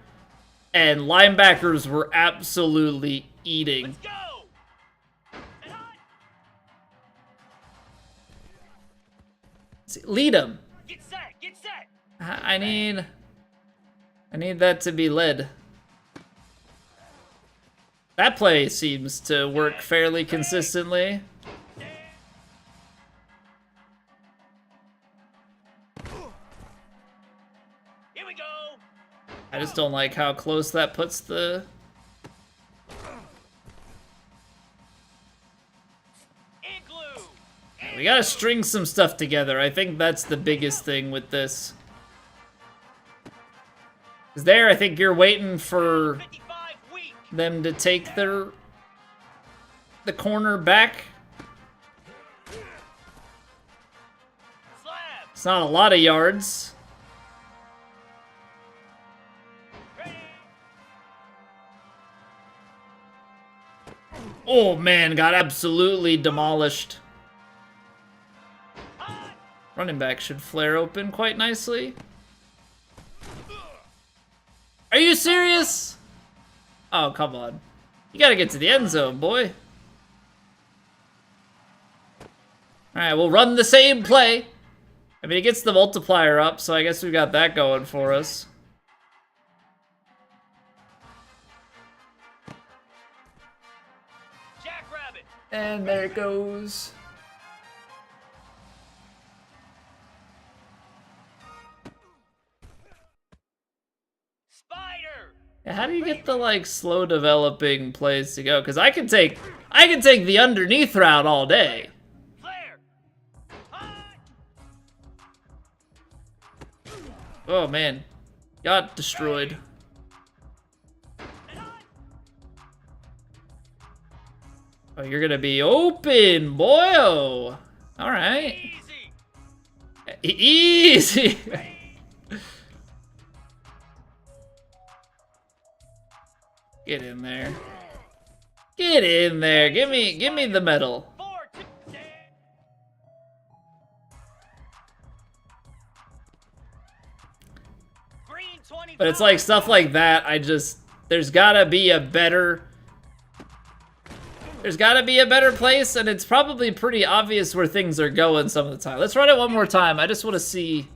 A: and linebackers were absolutely eating.
B: Let's go. And high.
A: See, lead him.
B: Get set. Get set.
A: I need that to be led. That play seems to work fairly consistently.
B: Here we go.
A: I just don't like how close that puts the...
B: Igloo.
A: We gotta string some stuff together. I think that's the biggest thing with this. 'Cause there, I think you're waiting for
B: 55 weak.
A: them to take the corner back.
B: Slab.
A: It's not a lot of yards.
B: Ready.
A: Oh man, got absolutely demolished.
B: High.
A: Running back should flare open quite nicely. Are you serious? Oh, come on. You gotta get to the end zone, boy. Alright, we'll run the same play. I mean, it gets the multiplier up, so I guess we've got that going for us.
B: Jackrabbit.
A: And there it goes.
B: Spider.
A: Yeah, how do you get the like slow developing plays to go? Because I can take the underneath route all day.
B: Flare. High.
A: Oh man, got destroyed.
B: And high.
A: Oh, you're gonna be open, boyo. All right,
B: Easy.
A: easy. Get in there. Get in there. Give me the medal.
B: 4, 2, green 25.
A: But it's like stuff like that. There's gotta be a better place, and it's probably pretty obvious where things are going some of the time. Let's run it one more time. I just want to see,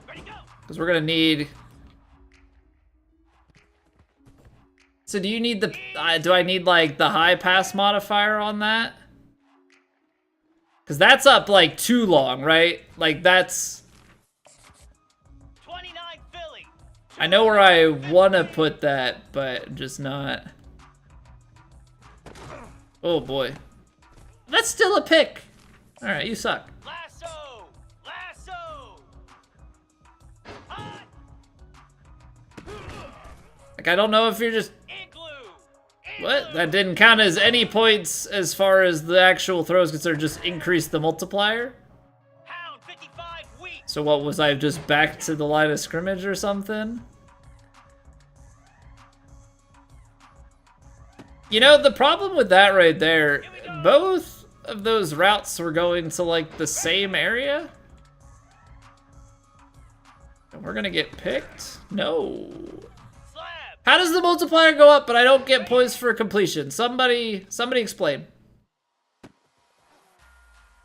B: Ready, go.
A: because we're gonna need. So do you need the? Do I need like the high pass modifier on that? Because that's up like too long, right? Like that's.
B: 29 Philly.
A: I know where I want to put that, but just not. Oh boy. That's still a pick. All right, you suck.
B: Lasso. Lasso. High.
A: Like, I don't know if you're just.
B: Igloo.
A: What? That didn't count as any points as far as the actual throws considered, just increase the multiplier?
B: Hound 55 weak.
A: So what was I just back to the line of scrimmage or something? You know, the problem with that right there, both of those routes were going to like the same area. And we're gonna get picked? No.
B: Slab.
A: How does the multiplier go up but I don't get points for completion? Somebody explain.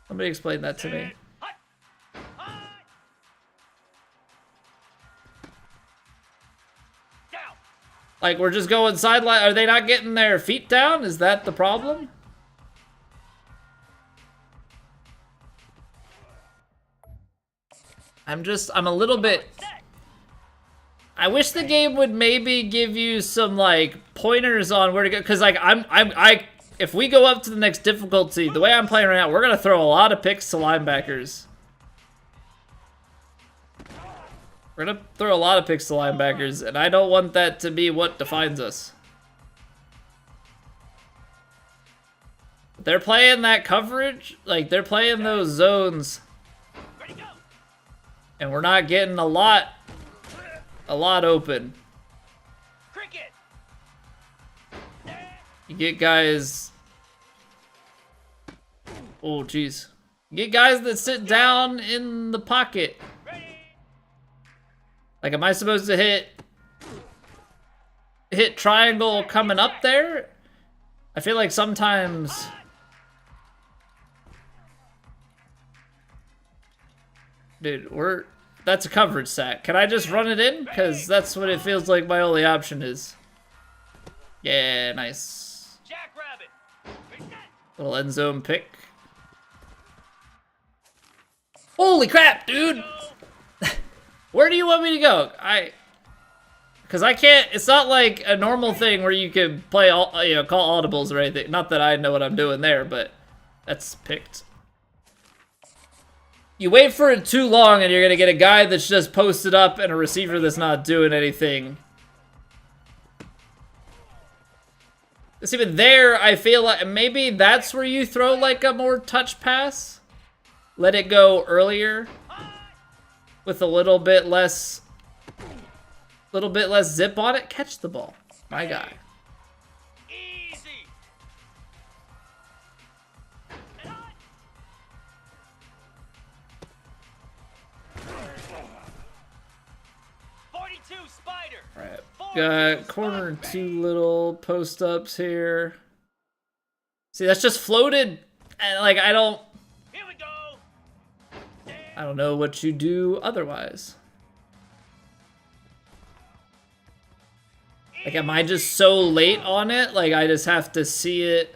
A: Somebody explain that to me.
B: High. High. Down.
A: Like, we're just going sideline. Are they not getting their feet down? Is that the problem? I'm a little bit. I wish the game would maybe give you some like pointers on where to go, because like if we go up to the next difficulty, the way I'm playing right now, we're gonna throw a lot of picks to linebackers. We're gonna throw a lot of picks to linebackers, and I don't want that to be what defines us. They're playing that coverage, like they're playing those zones,
B: Ready, go.
A: and we're not getting a lot open.
B: Cricket.
A: You get guys. Oh, jeez. You get guys that sit down in the pocket.
B: Ready.
A: Like, am I supposed to hit triangle coming up there? I feel like sometimes. Dude, that's a coverage sack. Can I just run it in? Because that's what it feels like my only option is. Yeah, nice.
B: Jackrabbit. Reset.
A: Little end zone pick. Holy crap, dude! Where do you want me to go? Because I can't. It's not like a normal thing where you can play call audibles or anything. Not that I know what I'm doing there, but that's picked. You wait for it too long, and you're gonna get a guy that's just posted up and a receiver that's not doing anything. It's even there. I feel like maybe that's where you throw like a more touch pass. Let it go earlier with a little bit less zip on it. Catch the ball, my guy.
B: Easy. And high. Spider.
A: All right, got corner and two little post ups here. See, that's just floated, and like
B: Here we go.
A: I don't know what you do otherwise. Like, am I just so late on it? Like, I just have to see it.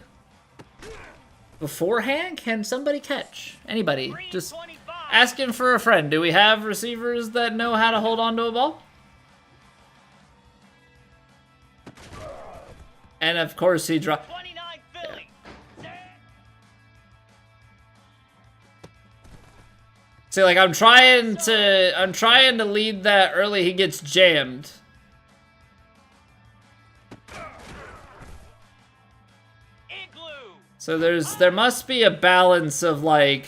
A: beforehand? Can somebody catch? Anybody?
B: Green
A: Just
B: 25.
A: asking for a friend. Do we have receivers that know how to hold on to a ball? And of course he dropped.
B: 29 Philly.
A: See, like I'm trying to lead that early. He gets jammed.
B: Igloo.
A: So there must be a balance of like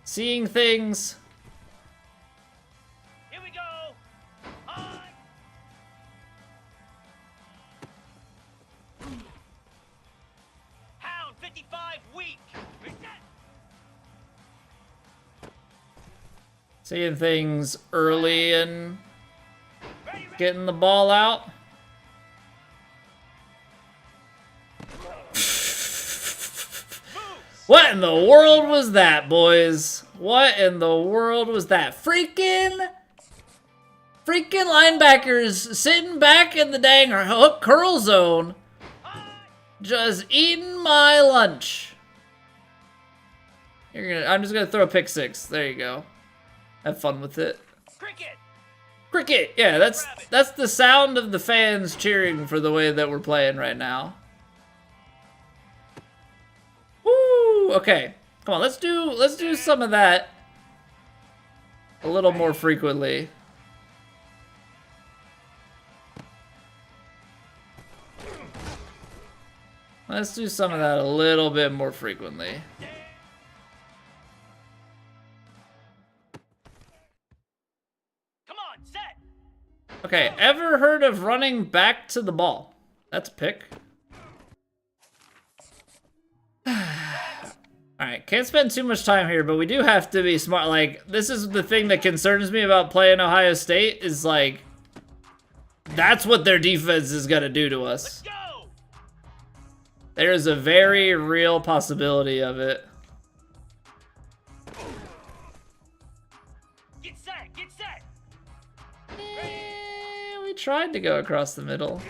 A: seeing things.
B: Here we go. On. Hound 55 weak. Reset.
A: Seeing things early and
B: Ready, ready.
A: getting the ball out.
B: Moves.
A: What in the world was that, boys? What in the world was that? Freaking linebackers sitting back in the dang hook curl zone, just eating my lunch. I'm just gonna throw a pick six. There you go. Have fun with it.
B: Cricket.
A: Cricket. Yeah, that's the sound of the fans cheering for the way that we're playing right now. Woo! Okay, come on. Let's do some of that a little more frequently. Let's do some of that a little bit more frequently.
B: Come on, set.
A: Okay, ever heard of running back to the ball? That's a pick. Alright, can't spend too much time here, but we do have to be smart. Like, this is the thing that concerns me about playing Ohio State, is like, that's what their defense is gonna do to us.
B: Go.
A: There's a very real possibility of it.
B: Get set. Get set.
A: We tried to go across the middle.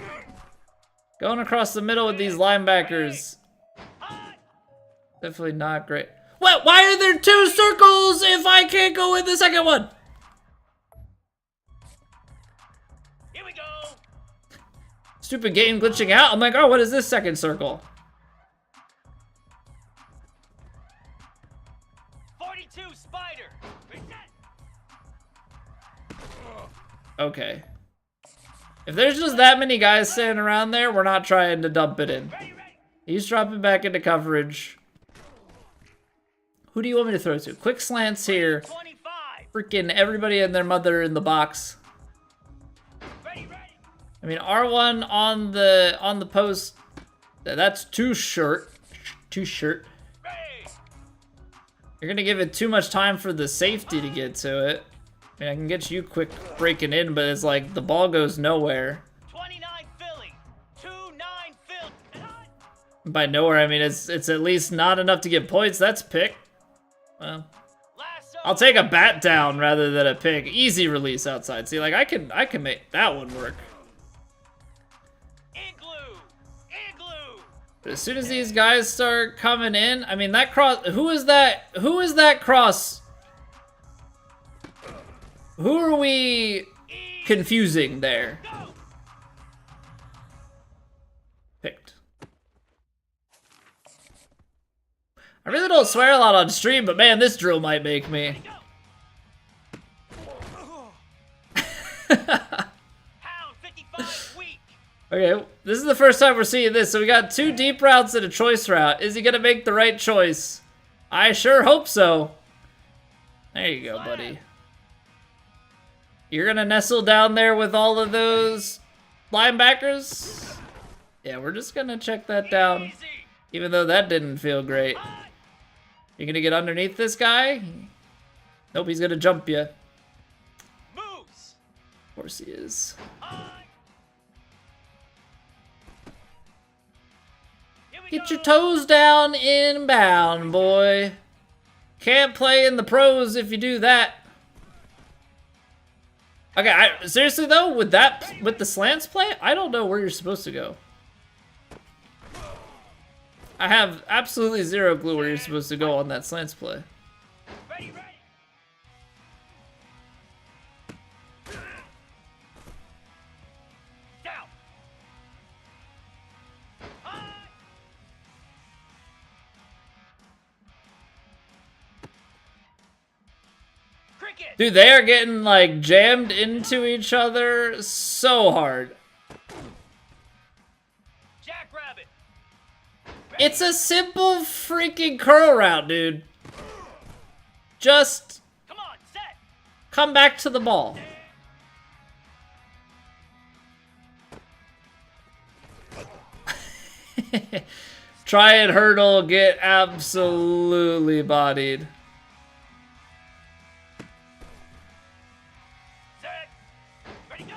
A: Going across the middle with these linebackers,
B: On.
A: definitely not great. What? Why are there two circles if I can't go in the second one?
B: Here we go.
A: Stupid game glitching out. I'm like, oh, what is this second circle?
B: 42 Spider. Reset.
A: Okay. If there's just that many guys standing around there, we're not trying to dump it in.
B: Ready, ready.
A: He's dropping back into coverage. Who do you want me to throw to? Quick slants here.
B: 25.
A: Freaking everybody and their mother in the box.
B: Ready, ready.
A: I mean, R1 on the post. That's too short. Too short.
B: Ready.
A: You're gonna give it too much time for the safety to get to it. I mean, I can get you quick breaking in, but it's like the ball goes nowhere.
B: 29 Philly. 29 Philly. And on.
A: By nowhere, I mean it's at least not enough to get points. That's a pick. Well,
B: Lasso.
A: I'll take a bat down rather than a pick. Easy release outside. See, like I can make that one work.
B: Igloo. Igloo.
A: But as soon as these guys start coming in, I mean that cross. Who is that? Who is that cross? Who are we confusing there?
B: Go.
A: Picked. I really don't swear a lot on stream, but man, this drill might make me.
B: Hound 55 weak.
A: Okay, this is the first time we're seeing this, so we got two deep routes and a choice route. Is he gonna make the right choice? I sure hope so. There you go, buddy. You're gonna nestle down there with all of those linebackers? Yeah, we're just gonna check that down,
B: Easy.
A: even though that didn't feel great.
B: On.
A: You're gonna get underneath this guy? Nope, he's gonna jump you. Of
B: Moves.
A: course he is.
B: On. Here we
A: Get
B: go.
A: your toes down inbound, boy. Can't play in the pros if you do that. Okay, seriously though, with the slants play, I don't know where you're supposed to go. I have absolutely zero clue where you're supposed to go on that slants play.
B: Ready, ready. Down. High. Cricket.
A: Dude, they are getting like jammed into each other so hard.
B: Jackrabbit.
A: It's a simple freaking curl route, dude. Just
B: Come on, set.
A: come back to the ball. Try and hurdle, get absolutely bodied.
B: Set. Ready, go.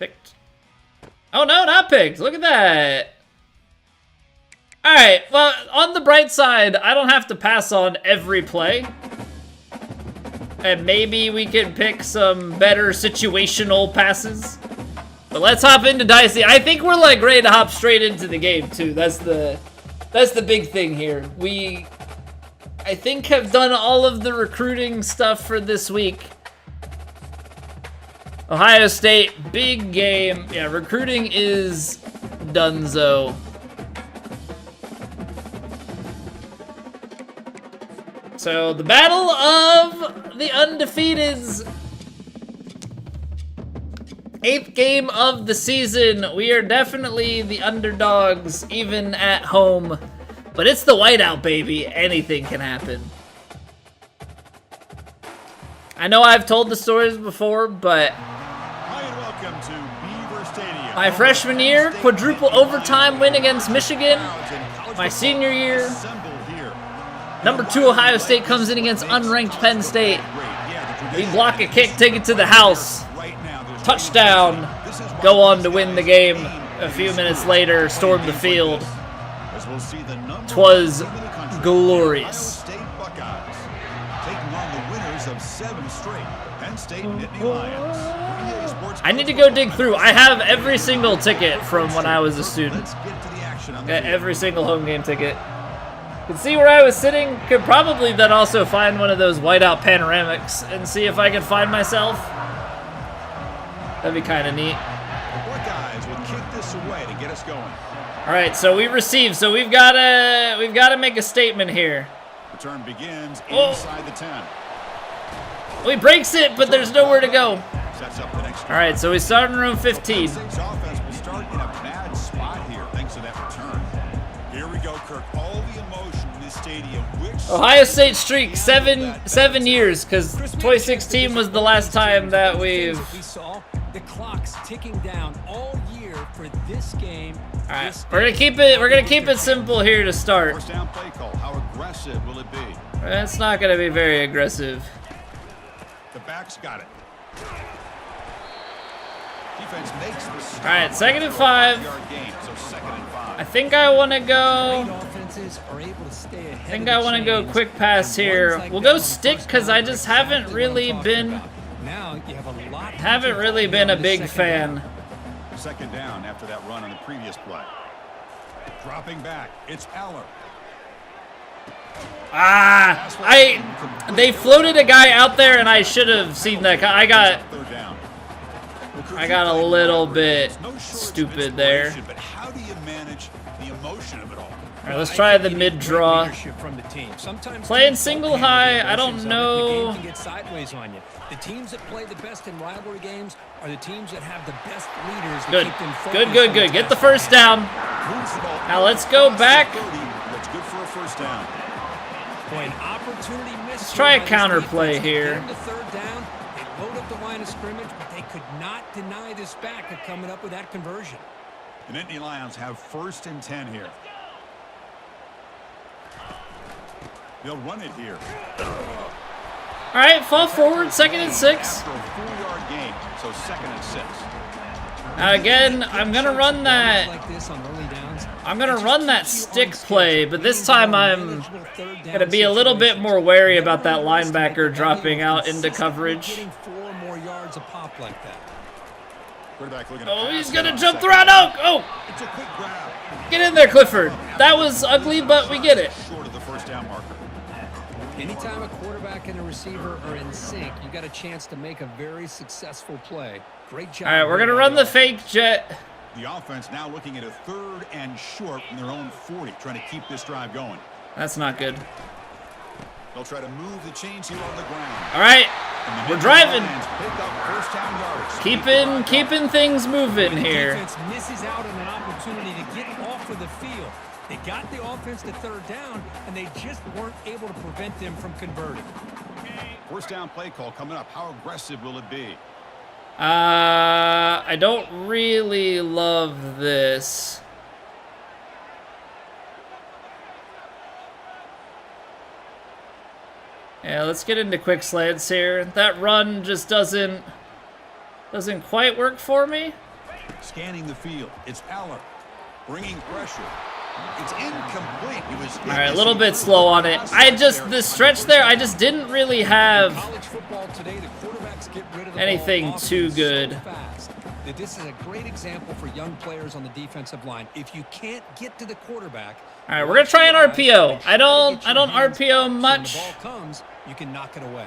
A: Picked. Oh no, not picked. Look at that. Alright, well, on the bright side, I don't have to pass on every play. And maybe we can pick some better situational passes. But let's hop into Dynasty. I think we're like ready to hop straight into the game too. That's the big thing here. We, I think, have done all of the recruiting stuff for this week. Ohio State, big game. Yeah, recruiting is donezo. So, the battle of the undefeateds. 8th game of the season. We are definitely the underdogs, even at home. But it's the whiteout, baby. Anything can happen. I know I've told the stories before, but
C: Welcome to Beaver Stadium.
A: my freshman year, quadruple overtime win against Michigan. My senior year, number 2 Ohio State comes in against unranked Penn State. We block a kick, take it to the house. Touchdown. Go on to win the game. A few minutes later, storm the field. 'Twas glorious. I need to go dig through. I have every single ticket from when I was a student. Every single home game ticket. Could see where I was sitting. Could probably then also find one of those whiteout panoramics and see if I could find myself. That'd be kind of neat. All right, so we receive. So we've got to make a statement here.
C: Return begins inside the 10.
A: Well, he breaks it, but there's nowhere to go.
C: Sets up the next.
A: All right, so we start in room 15.
C: Offense will start in a bad spot here, thanks to that return. Here we go, Kirk. All the emotion in this stadium.
A: Ohio State streak, seven years, because 2016 was the last time that we've.
D: We saw the clock's ticking down all year for this game.
A: All right, we're gonna keep it simple here to start.
C: First down play call. How aggressive will it be?
A: It's not gonna be very aggressive.
C: The back's got it. Defense makes the stop.
A: All right, 2nd and 5.
C: Yard gain, so 2nd and 5.
A: I think I want to go.
D: Offenses are able to stay ahead.
A: I think I want to go quick pass here. We'll go stick because I just haven't really been a big fan.
C: 2nd down after that run on the previous play. Dropping back, it's Aller.
A: They floated a guy out there and I should have seen that. I got a little bit stupid there.
C: But how do you manage the emotion of it all?
A: All right, let's try the mid draw. Playing single high, I don't know.
D: The get sideways on you. The teams that play the best in rivalry games are the teams that have the best leaders.
A: Good,
D: keep them focused
A: good.
D: on
A: Get the first down. Now let's go back.
C: That's good for a first down.
D: Boy, an opportunity missed.
A: Let's try a counter play here.
D: The 3rd down, they load up the line of scrimmage, but they could not deny this back of coming up with that conversion.
C: The Nittany Lions have 1st and 10 here. They'll run it here.
A: All right, fall forward, 2nd and 6.
C: After a 4-yard gain, so 2nd and 6.
A: Now again, I'm gonna run that.
D: Like this on early downs,
A: I'm gonna run that stick play, but this time I'm gonna be a little bit more wary about that linebacker dropping out into coverage.
D: Getting 4 more yards a pop like that.
C: Quarterback looking to
A: Oh,
C: pass
A: he's
C: it
A: gonna
C: on
A: jump
C: second
A: through. No! Oh!
C: It's a quick grab.
A: Get in there, Clifford. That was ugly, but we get it.
C: Short of the first down marker.
D: Anytime a quarterback and a receiver are in sync, you got a chance to make a very successful play. Great job.
A: All right, we're gonna run the fake jet.
C: The offense now looking at a 3rd and short from their own 40, trying to keep this drive going.
A: That's not good.
C: They'll try to move the chains here on the ground.
A: All right,
C: And the
A: we're driving.
C: Lions pick up first down yards.
A: Keeping things moving
D: The
A: here.
D: defense misses out on an opportunity to get off of the field. They got the offense to 3rd down, and they just weren't able to prevent them from converting.
C: First down play call coming up. How aggressive will it be?
A: I don't really love this. Yeah, let's get into quick slants here. That run just doesn't quite work for me.
C: Scanning the field. It's Aller bringing pressure. It's incomplete. He was
A: All right, a little bit slow on it. The stretch there, I just didn't really have
D: College football today, the quarterbacks get rid of the
A: anything
D: ball
A: too
D: often
A: good.
D: so fast that this is a great example for young players on the defensive line. If you can't get to the quarterback,
A: All right, we're gonna try an RPO. I don't RPO much.
D: So when the ball comes, you can knock it away.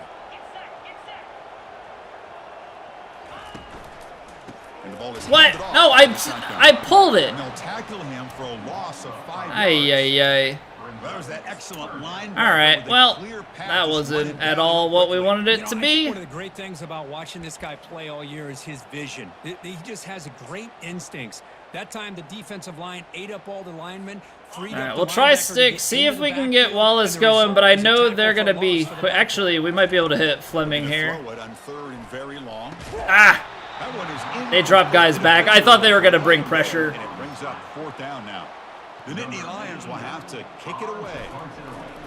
C: And the ball is
A: What?
C: handed off
A: No,
C: to the shotgun.
A: I pulled it.
C: And they'll tackle him for a loss of 5
A: Ay,
C: yards.
A: ay, ay.
C: That was that excellent line.
A: All right,
C: with a
A: well,
C: clear path
A: that
C: to
A: wasn't
C: split it
A: at
C: down
A: all what we
C: quickly.
A: wanted it to
D: I think
A: be.
D: one of the great things about watching this guy play all year is his vision. He just has a great instincts. That time, the defensive line ate up all the linemen.
A: All right, we'll try stick, see if we can get Wallace going, but I know they're going to be... Actually, we might be able to hit Fleming here.
C: Throw it on 3rd and very long.
A: Ah!
C: That one is
A: They dropped guys back. I thought they were going to bring pressure.
C: And it brings up 4th down now. The Nittany Lions will have to kick it away.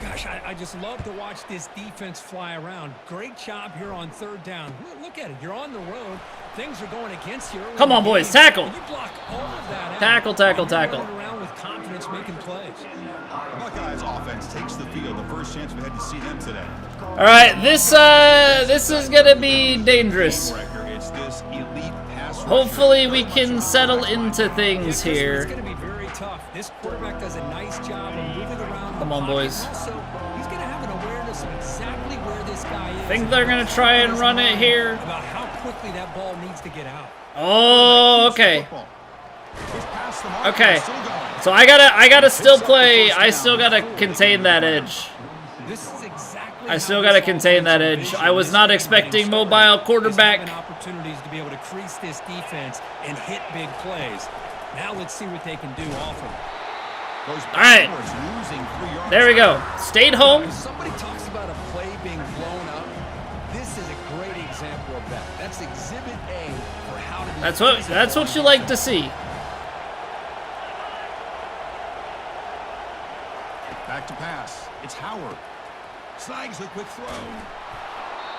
D: Gosh, I just love to watch this defense fly around. Great job here on 3rd down. Look at it. You're on the road. Things are going against you.
A: Come on, boys. Tackle.
D: You block all of that out.
A: Tackle, tackle,
D: And you're
A: tackle.
D: running around with confidence making plays.
C: The Buckeyes offense takes the field. The first chance we had to see them today.
A: All right, this is going to be dangerous.
C: Record, it's this elite pass rusher.
A: Hopefully we can settle into things
D: It's
A: here.
D: going to be very tough. This quarterback does a nice job of moving around.
A: Come
D: the
A: on,
D: pocket.
A: boys.
D: Also, he's going to have an awareness of exactly where this guy is.
A: Think they're going to try and run it here.
D: About how quickly that ball needs to get out.
A: Oh, okay.
C: He's past the mark,
A: Okay.
C: still going.
A: So I gotta still play. I still gotta contain that edge.
D: This is exactly
A: I still gotta contain that edge. I was not expecting mobile quarterback.
D: Opportunities to be able to crease this defense and hit big plays. Now let's see what they can do off of it.
C: Goes
A: All right.
C: backwards, losing 3 yards.
A: There we go. Stayed home.
D: If somebody talks about a play being blown up, this is a great example of that. That's exhibit A for how to be
A: That's what you like to see.
C: Back to pass. It's Howard. Snags the quick throw.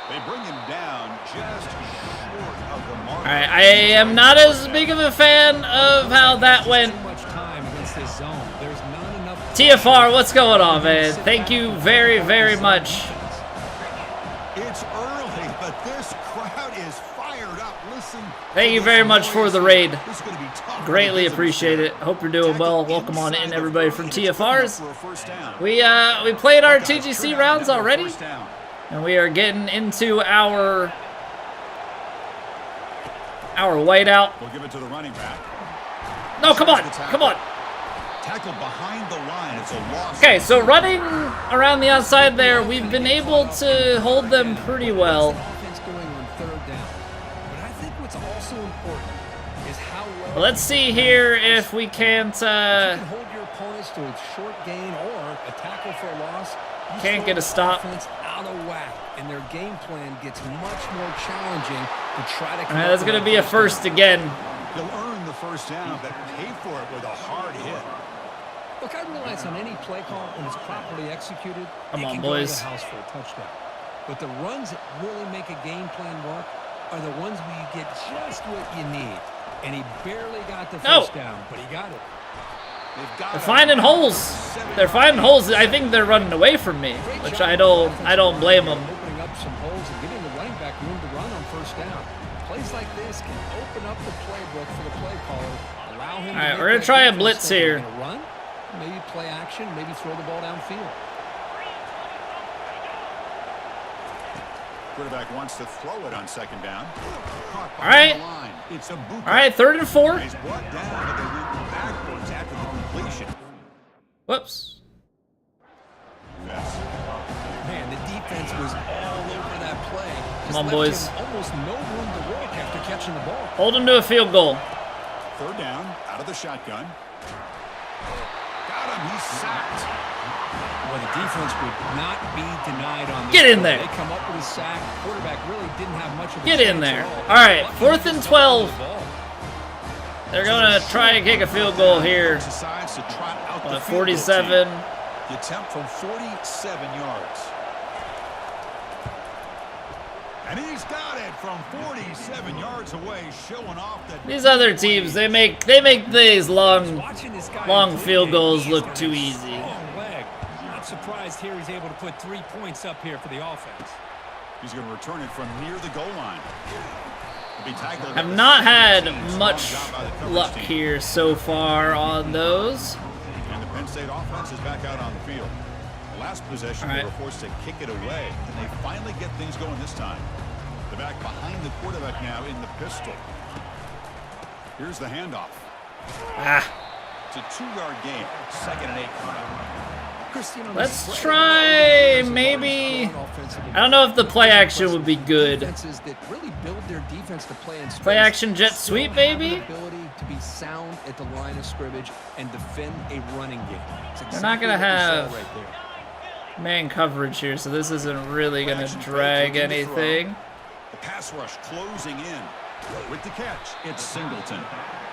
C: They bring him down just short of the mark.
A: All right, I am not as big of a fan of how that went.
D: too much time against this zone. There's not enough
A: TFR, what's going on, man? Thank you very, very much.
C: It's early, but this crowd is fired up. Listen.
A: Thank you very much for the raid.
C: This is going to be tough.
A: Greatly appreciate it. Hope you're doing well. Welcome on in, everybody from TFRs. We played our TGC rounds already, and we are getting into our whiteout.
C: We'll give it to the running back.
A: No, come on, come on.
C: Tackle behind the line. It's a loss.
A: Okay, so running around the outside there, we've been able to hold them pretty well.
D: offense going on 3rd down. But I think what's also important is how well
A: Let's see here if we can't
D: you can hold your opponents to a short gain or a tackle for a loss. You
A: Can't
D: throw
A: get a
D: the
A: stop.
D: offense out of whack, and their game plan gets much more challenging to try to.
A: All right, that's gonna be a first again.
C: He'll earn the first down, but pay for it with a hard hit.
D: Look, I realize on any play call, when it's properly executed,
A: Come
D: it
A: on,
D: can
A: boys.
D: go to the house for a touchdown. But the runs that really make a game plan work are the ones where you get just what you need. And he barely got the first down, but he got it.
A: They're finding holes. They're finding holes. I think they're running away from me,
D: Great
A: which
D: job
A: I
D: on
A: don't
D: offensive
A: blame
D: line,
A: them.
D: Opening up some holes and giving the running back room to run on first down. Plays like this can open up the playbook for the play caller. Allow him.
A: All right, we're gonna try a blitz here.
D: Run, maybe play action, maybe throw the ball downfield.
C: Quarterback wants to throw it on second down.
A: All right.
C: It's a boot.
A: All right, 3rd and 4.
C: He's brought down, but they went backwards after the completion.
A: Whoops.
C: Yes.
D: Man, the defense was all over that play.
A: Come on, boys.
D: Almost no room to work after catching the ball.
A: Hold him to a field goal.
C: 3rd down, out of the shotgun. Got him. He's sacked.
D: Well, the defense would not be denied on this.
A: Get in there.
D: They come up with a sack. Quarterback really didn't have much of a
A: Get in
D: chance
A: there.
D: at
A: All right,
D: Lucky
A: 4th
D: he
A: and
D: was
A: 12.
D: on the ball.
A: They're gonna try and kick a field goal here.
C: Decides to trot out the
A: At
C: field goal
A: 47.
C: team. The attempt from 47 yards. And he's got it from 47 yards away, showing off that
A: These other teams, they make these long
D: Watching this guy
A: long
D: in
A: field
D: pregame,
A: goals
D: he's
A: look
D: got
A: too
D: a
A: easy.
D: strong leg. Not surprised here he's able to put 3 points up here for the offense.
C: he's going to return it from near the goal line.
A: I've not had much luck here so far on those.
C: And the Penn State offense is back out on the field. Last possession, they were forced to kick it away, and they finally get things going this time. The back behind the quarterback now in the pistol. Here's the handoff. It's a 2-yard gain. 2nd and 8 coming up.
A: Let's try maybe. I don't know if the play action would be good. Play action jet sweep, baby.
D: Ability to be sound at the line of scrimmage and defend a running game.
A: They're not gonna have man coverage here, so this isn't really gonna drag anything.
C: The pass rush closing in. With the catch, it's Singleton.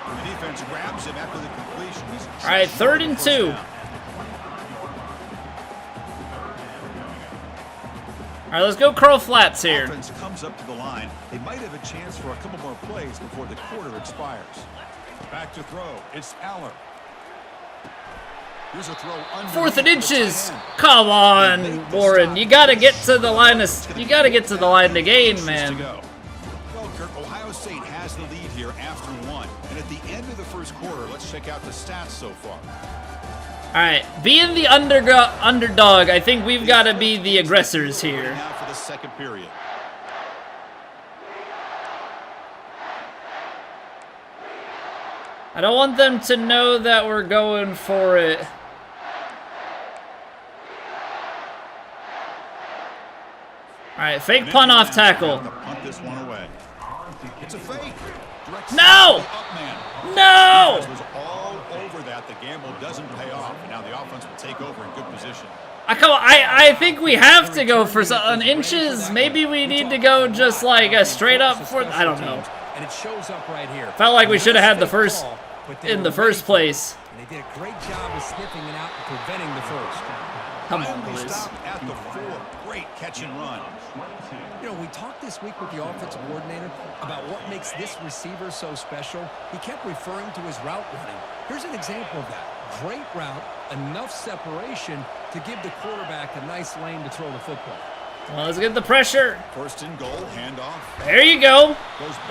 C: The defense grabs him after the completion.
A: All right, 3rd and 2. All right, let's go curl flats here.
C: Offense comes up to the line. They might have a chance for a couple more plays before the quarter expires. Back to throw. It's Aller. Here's a throw under
A: 4th and inches. Come on, Warren. You gotta get to the line of. You gotta get to the line to gain, man.
C: Well, Kirk, Ohio State has the lead here after 1. And at the end of the first quarter, let's check out the stats so far.
A: All right, being the underdog, I think we've got to be the aggressors here.
C: Now for the second period.
A: I don't want them to know that we're going for it. All right, fake punt off tackle.
C: Punt this one away. It's a fake.
A: No! No!
C: Was all over that. The gamble doesn't pay off. And now the offense will take over in good position.
A: I think we have to go for some inches. Maybe we need to go just like a straight up for. I don't know.
D: And it shows up right here.
A: Felt like we should have had the first in the first place.
D: And they did a great job of sniffing it out and preventing the first.
A: Come on, boys.
C: At the 4. Great catch and run.
D: You know, we talked this week with the offensive coordinator about what makes this receiver so special. He kept referring to his route running. Here's an example of that. Great route, enough separation to give the quarterback a nice lane to throw the football.
A: Well, let's get the pressure.
C: 1st and goal, handoff.
A: There you go.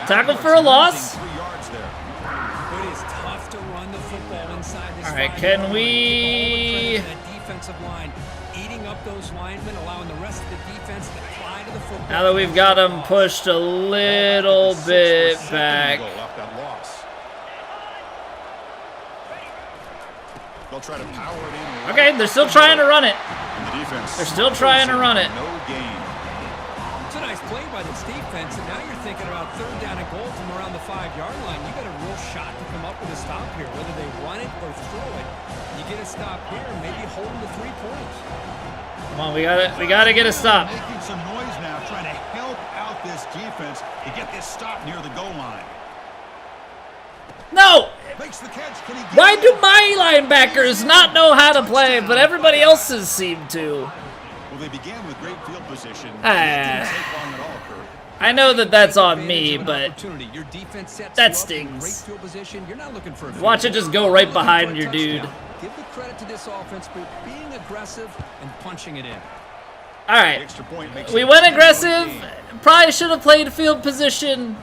A: Tackle for a loss.
C: 3 yards there.
D: It is tough to run the football inside this.
A: All right, can we?
D: Defensive line eating up those linemen, allowing the rest of the defense to fly to the football.
A: Now that we've got them pushed a little bit back.
C: They'll try to power it in.
A: Okay, they're still trying to run it.
C: And the defense.
A: They're still trying to run it.
C: No gain.
D: It's a nice play by this defense, and now you're thinking about 3rd down and goal from around the 5-yard line. You got a real shot to come up with a stop here, whether they run it or throw it. You get a stop here and maybe hold them to 3 points.
A: Come on, we gotta get a stop.
C: Making some noise now, trying to help out this defense to get this stop near the goal line.
A: No!
C: Makes the catch. Can he get
A: Why
C: it?
A: do my linebackers not know how to play, but everybody else's seem to?
C: Well, they began with great field position.
A: Ah.
C: It didn't take long at all, Kurt.
A: I know that that's on me, but
D: Your defense sets
A: that
D: you up in great
A: stings.
D: field position. You're not looking for a
A: Watch it just go right behind your dude.
D: Give the credit to this offense for being aggressive and punching it in.
A: All right,
C: Extra point makes
A: we
C: it
A: went
C: a 10-point
A: aggressive.
C: game.
A: Probably should have played field position.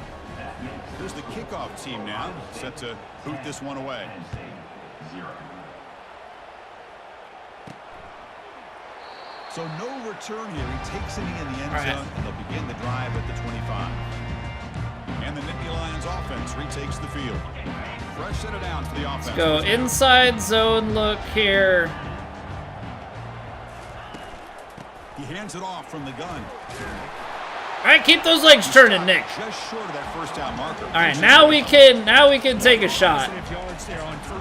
C: kickoff team now set to boot this one away. So no return here. He takes it in the end zone, and they'll begin the drive at the 25. And the Nittany Lions offense retakes the field. Fresh set of downs for the offense.
A: Let's go inside zone look here.
C: He hands it off from the gun.
A: All right, keep those legs turning, Nick.
C: Just short of that first down marker.
A: All right, now we can take a shot.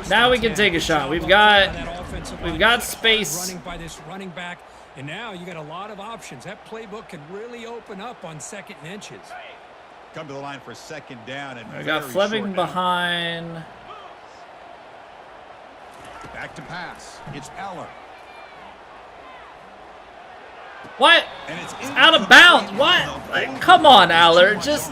A: Now we can take a shot. We've got space.
D: Running by this running back, and now you got a lot of options. That playbook can really open up on 2nd and inches.
C: Come to the line for 2nd down, and
A: We got Fleming behind.
C: Back to pass. It's Eller.
A: What?
C: And it's
A: Out of bounds. What? Like, come on, Aller. Just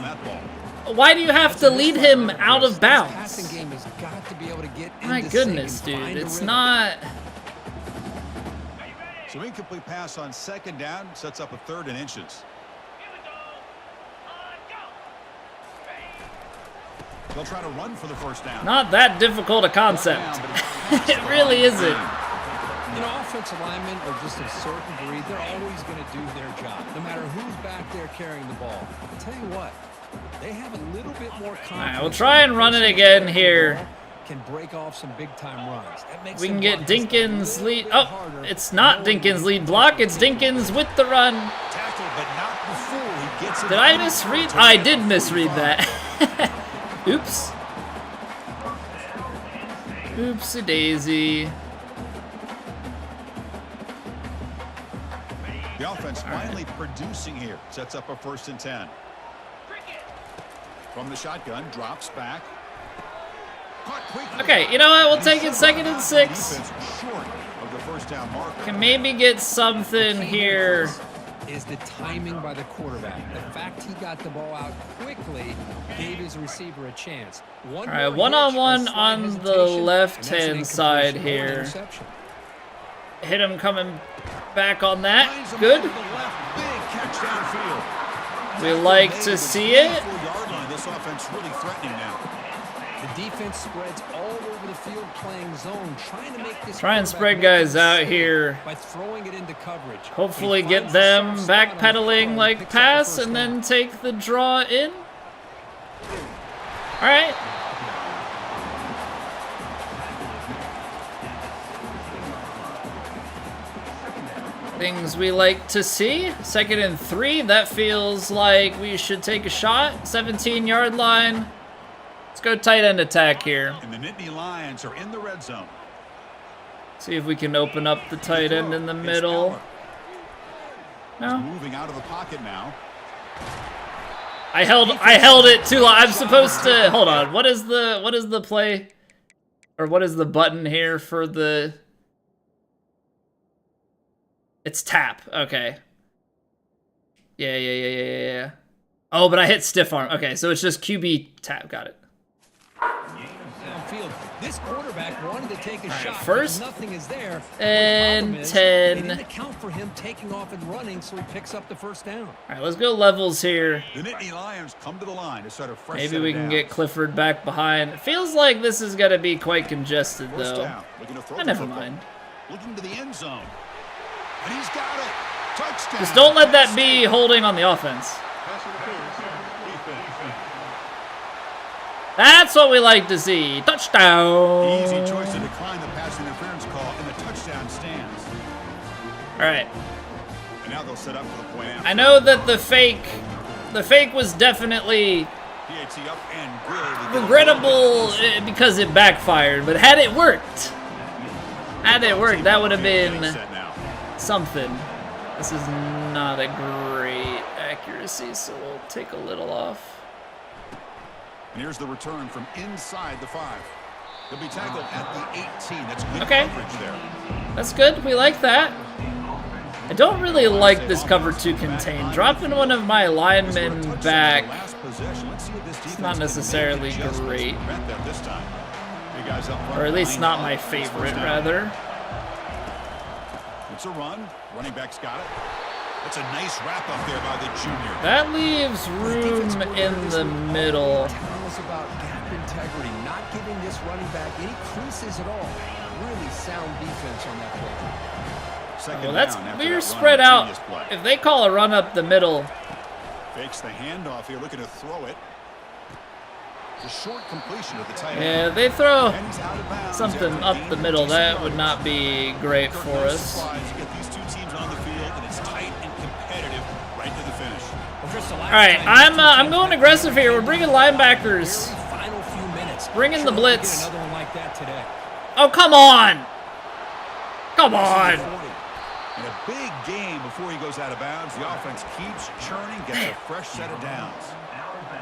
A: why do you have to lead him out of bounds?
D: Passing game has got to be able to get
A: My
D: into
A: goodness,
D: sync and
A: dude.
D: find a
A: It's
D: rhythm.
A: not.
C: So incomplete pass on 2nd down sets up a 3rd and inches. They'll try to run for the first down.
A: Not that difficult a concept. It really isn't.
D: You know, offensive linemen are just a certain breed. They're always going to do their job, no matter who's back there carrying the ball. I'll tell you what, they have a little bit more confidence.
A: All right, we'll try and run it again here.
D: Can break off some big-time runs. That makes
A: We can
D: them
A: get
D: block just a
A: Dinkins
D: little
A: lead.
D: bit
A: Oh,
D: harder.
A: it's not Dinkins lead block. It's Dinkins with the run.
C: Tackled, but not before he gets it.
A: Did I misread? I did misread that. Oops. Oopsie daisy.
C: The offense finally producing here. Sets up a 1st and 10. From the shotgun, drops back. Caught quickly.
A: Okay, you know what? We'll take it 2nd and 6.
C: Defense short of the first down marker.
A: Can maybe get something here.
D: Is the timing by the quarterback. The fact he got the ball out quickly gave his receiver a chance.
A: All right, one-on-one on the left-hand side here. Hit him coming back on that. Good. We like to see it.
C: This offense really threatening now.
D: The defense spreads all over the field playing zone, trying to make this.
A: Try and spread guys out here.
D: By throwing it into coverage.
A: Hopefully get them backpedaling like pass and then take the draw in. All right. Things we like to see. 2nd and 3. That feels like we should take a shot. 17-yard line. Let's go tight end attack here.
C: And the Nittany Lions are in the red zone.
A: See if we can open up the tight end in the middle. No.
C: Moving out of the pocket now.
A: I held it too long. I'm supposed to hold on. What is the play? Or what is the button here for the? It's tap. Okay. Yeah. Oh, but I hit stiff arm. Okay, so it's just QB tap. Got it.
D: Downfield. This quarterback wanted to take a shot.
A: First
D: Nothing is there.
A: and
D: The
A: 10.
D: They didn't account for him taking off and running, so he picks up the 1st down.
A: All right, let's go levels here.
C: The Nittany Lions come to the line to start a fresh
A: Maybe
C: set
A: we
C: of
A: can
C: downs.
A: get Clifford back behind. It feels like this is gonna be quite congested
C: First
A: though.
C: down. Looking to throw the
A: Never
C: football.
A: mind.
C: Looking to the end zone. And he's got it. Touchdown.
A: Just don't let that be holding on the offense. That's what we like to see. Touchdown.
C: Easy choice to decline the pass interference call, and the touchdown stands.
A: All right.
C: And now they'll set up for the point after.
A: I know that the fake was definitely
C: PAT up and good.
A: regrettable because it backfired, but had it worked, that would have been
C: Set now.
A: something. This is not a great accuracy, so we'll take a little off.
C: And here's the return from inside the 5. He'll be tackled at the 18. That's good
A: Okay.
C: coverage there.
A: That's good. We like that. I don't really like this cover 2 contain. Dropping one of my linemen back, it's not necessarily great. Or at least not my favorite, rather.
C: It's a run. Running back's got it. That's a nice wrap up there by the junior.
A: That leaves room in the middle.
D: Telling us about integrity, not giving this running back any creases at all. Really sound defense on that play.
A: Well, we're spread out. If they call a run up the middle.
C: Fakes the handoff here, looking to throw it. The short completion of the tight end.
A: Yeah, they throw something up the middle. That would not be great for us.
C: You get these two teams on the field, and it's tight and competitive right to the finish.
A: All right, I'm going aggressive here. We're bringing linebackers. Bringing the blitz. Oh, come on! Come on!
C: In a big game before he goes out of bounds, the offense keeps churning, gets a fresh set of downs.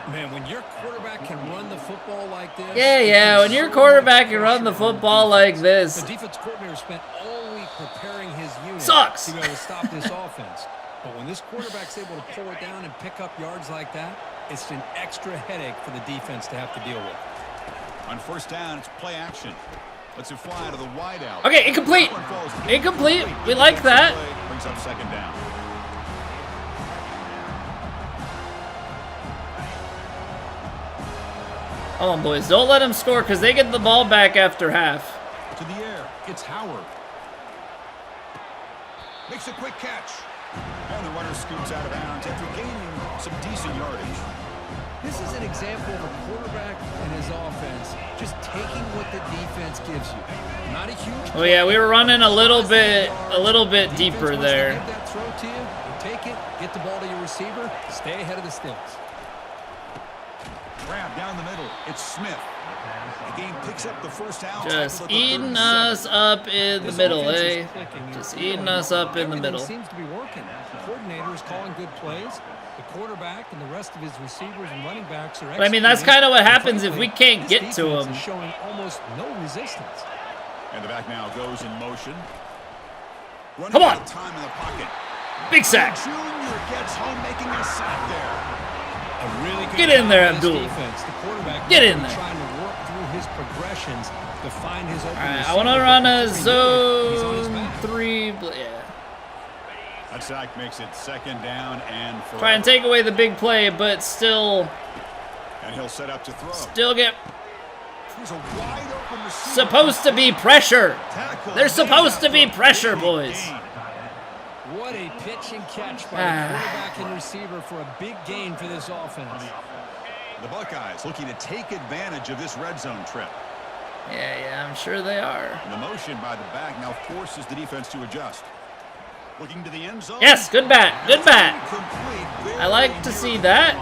D: Man, when your quarterback can run the football like this...
A: Yeah, when your quarterback can run the football like this...
D: The defense coordinator spent all week preparing his unit
A: Sucks!
D: to be able to stop this offense. But when this quarterback's able to pull it down and pick up yards like that, it's an extra headache for the defense to have to deal with.
C: On first down, it's play action. Let's it fly to the wide out.
A: Okay, incomplete. Incomplete. We like that.
C: Brings up second down.
A: Come on, boys. Don't let them score because they get the ball back after half.
C: To the air. It's Howard. Makes a quick catch. And the runner scoots out of bounds after gaining some decent yardage.
D: This is an example of a quarterback and his offense just taking what the defense gives you. Not a huge...
A: Oh yeah, we were running a little bit deeper there.
D: Give that throw to you, you take it, get the ball to your receiver, stay ahead of the sticks.
C: Grab down the middle. It's Smith. The game picks up the first down.
A: Just eating us up in the middle, eh? Just eating us up in the middle.
D: Seems to be working. The coordinator is calling good plays. The quarterback and the rest of his receivers and running backs are.
A: But I mean, that's kind of what happens if we can't get to him.
D: Showing almost no resistance.
C: And the back now goes in motion.
A: Come on.
C: Time in the pocket.
A: Big sack.
C: Junior gets home, making a sack there.
D: A really good
A: Get in there, Abdul.
D: Defense. The quarterback
A: Get in there.
D: Trying to work through his progressions to find his open.
A: All right, I want to run a zone 3. Yeah.
C: That sack makes it second down and forever.
A: Try and take away the big play, but still.
C: And he'll set up to throw.
A: Still get.
C: There's a wide open receiver.
A: Supposed to be pressure. There's supposed to be pressure, boys.
D: What a pitch and catch by the quarterback and receiver for a big gain for this offense.
C: The Buckeyes looking to take advantage of this red zone trip.
A: Yeah, I'm sure they are.
C: And the motion by the back now forces the defense to adjust. Looking to the end zone.
A: Yes, good bat, good bat. I like to see that.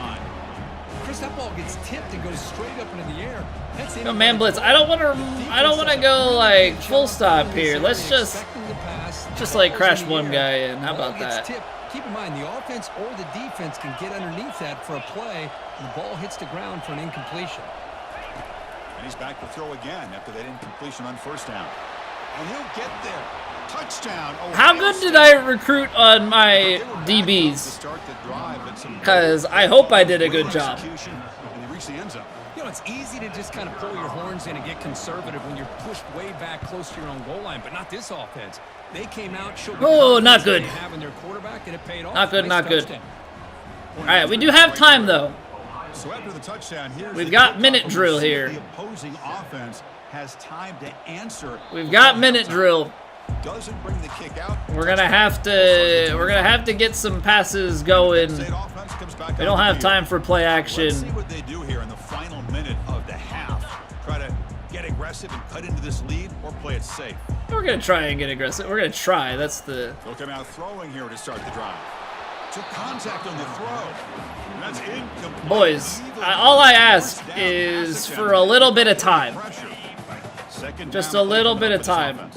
D: Chris, that ball gets tipped and goes straight up into the air.
A: Go man blitz. I don't want to go like full stop here. Let's just like crash one guy in. How about that?
D: Keep in mind, the offense or the defense can get underneath that for a play, and the ball hits the ground for an incompletion.
C: And he's back to throw again after that incompletion on first down. And he'll get there. Touchdown.
A: How good did I recruit on my DBs? Because I hope I did a good job.
D: You know, it's easy to just kind of pull your horns in and get conservative when you're pushed way back close to your own goal line, but not this offense. They came out, showed
A: not good.
D: Having their quarterback, and it paid off.
A: Not good, not good. All right, we do have time though.
C: So after the touchdown,
A: we've got minute drill here.
C: The opposing offense has time to answer.
A: We've got minute drill.
C: Doesn't bring the kick out.
A: We're gonna have to get some passes going. We don't have time for play action.
C: Let's see what they do here in the final minute of the half. Try to get aggressive and cut into this lead, or play it safe.
A: We're gonna try and get aggressive. We're gonna try. That's the.
C: They'll come out throwing here to start the drive. Took contact on the throw. And that's incomplete.
A: Boys, all I ask is for a little bit of time. Just a little bit of time.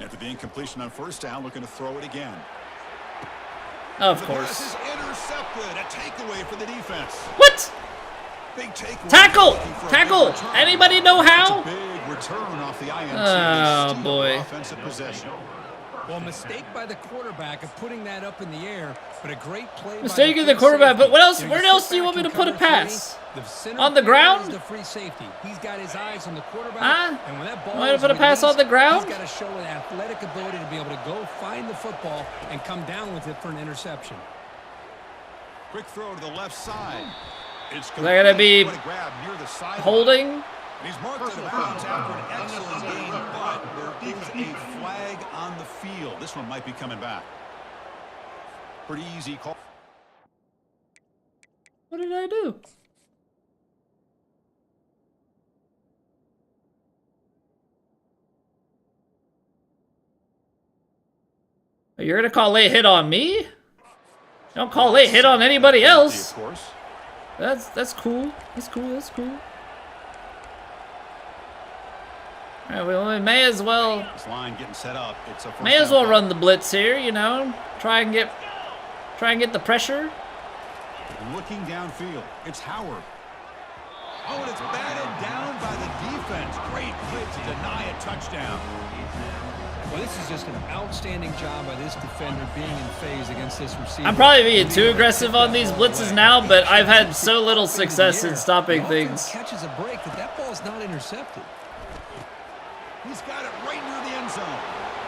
C: After the incompletion on first down, looking to throw it again.
A: Of course.
C: The pass is intercepted. A takeaway for the defense.
A: What?
C: Big takeaway.
A: Tackle! Tackle! Anybody know how?
C: Big return off the INT.
A: Oh boy.
C: Offensive possession.
D: Well, mistake by the quarterback of putting that up in the air, but a great play.
A: Mistake of the quarterback, but what else? Where else do you want me to put a pass? On the ground?
D: The free safety. He's got his eyes on the quarterback.
A: Huh?
D: And when that ball
A: want me to put a pass on the ground?
D: He's got to show an athletic ability to be able to go find the football and come down with it for an interception.
C: Quick throw to the left side. It's
A: Is that gonna be
C: what a grab near the sideline.
A: holding?
C: And he's marked out of bounds after an excellent game, but there is a flag on the field. This one might be coming back. Pretty easy call.
A: What did I do? You're gonna call late hit on me? Don't call late hit on anybody else.
C: Of course.
A: That's cool. That's cool. That's cool. All right, we may as well.
C: This line getting set up. It's a
A: May as well run the blitz here. You know, try and get the pressure.
C: Looking downfield. It's Howard. Oh, and it's batted down by the defense. Great play to deny a touchdown.
D: Well, this is just an outstanding job by this defender being in phase against this receiver.
A: I'm probably being too aggressive on these blitzes now, but I've had so little success in stopping things.
D: Catches a break that ball's not intercepted.
C: He's got it right near the end zone.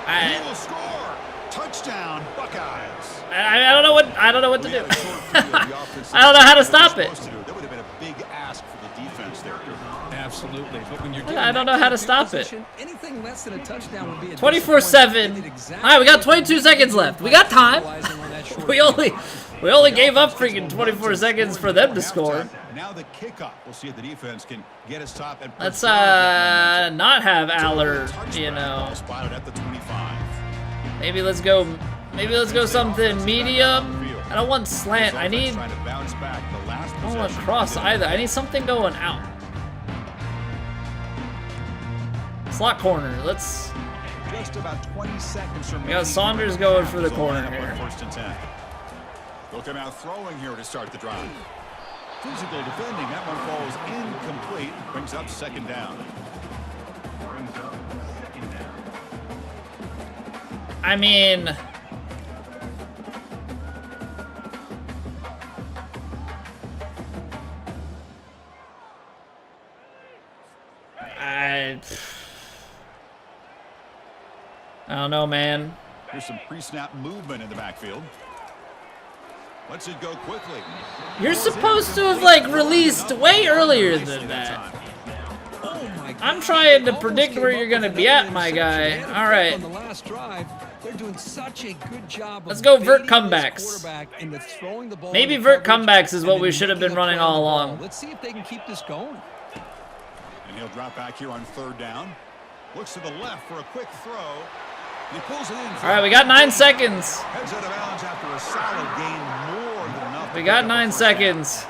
C: He will score. Touchdown, Buckeyes.
A: I don't know what to do. I don't know how to stop it.
C: That would have been a big ask for the defense there.
D: Absolutely, but when you're
A: I don't know how to stop it.
D: Anything less than a touchdown would be a
A: 24-7. All right, we got 22 seconds left. We got time. We only gave up freaking 24 seconds for them to score.
C: Now the kickoff. We'll see if the defense can get a stop and
A: Let's not have Aller, you know.
C: Spotted at the 25.
A: Maybe let's go something medium. I don't want slant. I don't want cross either. I need something going out. Slot corner. Let's.
C: Just about 20 seconds remaining.
A: We got Saunders going for the corner here.
C: First and 10. They'll come out throwing here to start the drive. Physical defending. That one falls incomplete. Brings up second down.
A: I mean, I don't know, man.
C: There's some pre-snap movement in the backfield. Lets it go quickly.
A: You're supposed to have, like, released way earlier than that. I'm trying to predict where you're going to be at, my guy. All right. Let's go vert comebacks. Maybe vert comebacks is what we should have been running all along.
D: Let's see if they can keep this going.
C: And he'll drop back here on third down. Looks to the left for a quick throw. He pulls it in.
A: All right, we got 9 seconds.
C: Heads out of bounds after a solid gain, more than enough.
A: We got 9 seconds.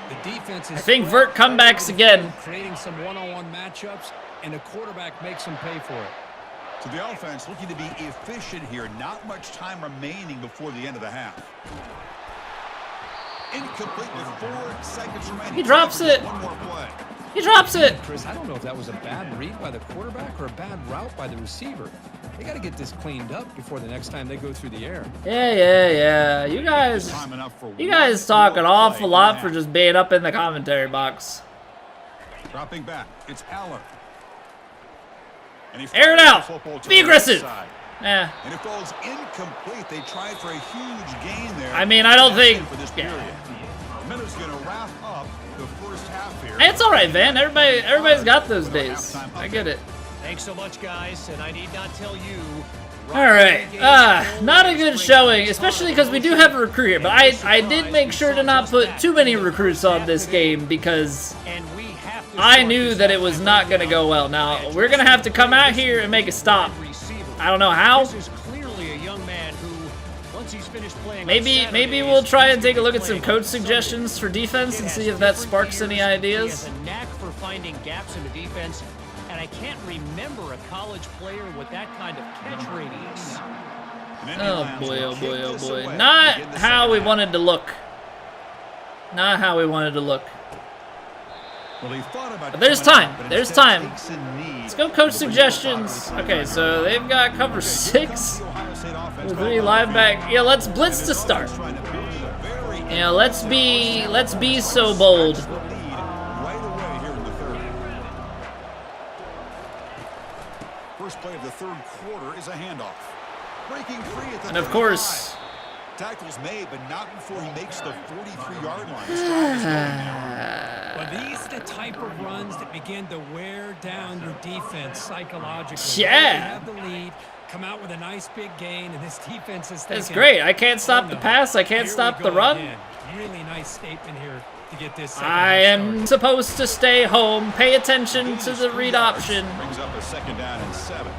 D: The defense is
A: I think vert comebacks again.
D: Creating some one-on-one matchups, and the quarterback makes them pay for it.
C: So the offense looking to be efficient here. Not much time remaining before the end of the half. Incomplete with 4 seconds remaining.
A: He drops it.
C: One more play.
A: He drops it.
D: Chris, I don't know if that was a bad read by the quarterback or a bad route by the receiver. They got to get this cleaned up before the next time they go through the air.
A: Yeah. You guys talk an awful lot for just being up in the commentary box.
C: Dropping back, it's Aller.
A: Air it out. Be aggressive. Yeah.
C: And it falls incomplete. They tried for a huge gain there.
A: I mean, I don't think.
C: Miller's going to wrap up the first half here.
A: It's all right, Van. Everybody's got those days. I get it.
B: Thanks so much, guys, and I need not tell you.
A: All right, not a good showing, especially because we do have a recruit here, but I did make sure to not put too many recruits on this game because I knew that it was not going to go well. Now, we're going to have to come out here and make a stop. I don't know how. Maybe we'll try and take a look at some coach suggestions for defense and see if that sparks any ideas.
B: He has a knack for finding gaps in the defense. And I can't remember a college player with that kind of catch radius.
A: Oh boy. Not how we wanted to look. Not how we wanted to look. But there's time. There's time. Let's go coach suggestions. Okay, so they've got cover 6 with 3 lineback. Yeah, let's blitz to start. Yeah, let's be so bold.
C: First play of the third quarter is a handoff. Breaking free at the
A: And of course,
C: Tackle's made, but not before he makes the 43-yard line. This drive is going now.
D: Well, these are the type of runs that begin to wear down your defense psychologically.
A: Yeah.
D: They have the lead, come out with a nice big gain, and this defense is thinking,
A: That's great. I can't stop the pass. I can't stop the run.
D: Again. Really nice statement here to get this.
A: I am supposed to stay home. Pay attention to the read option.
C: Brings up a 2nd down and 7.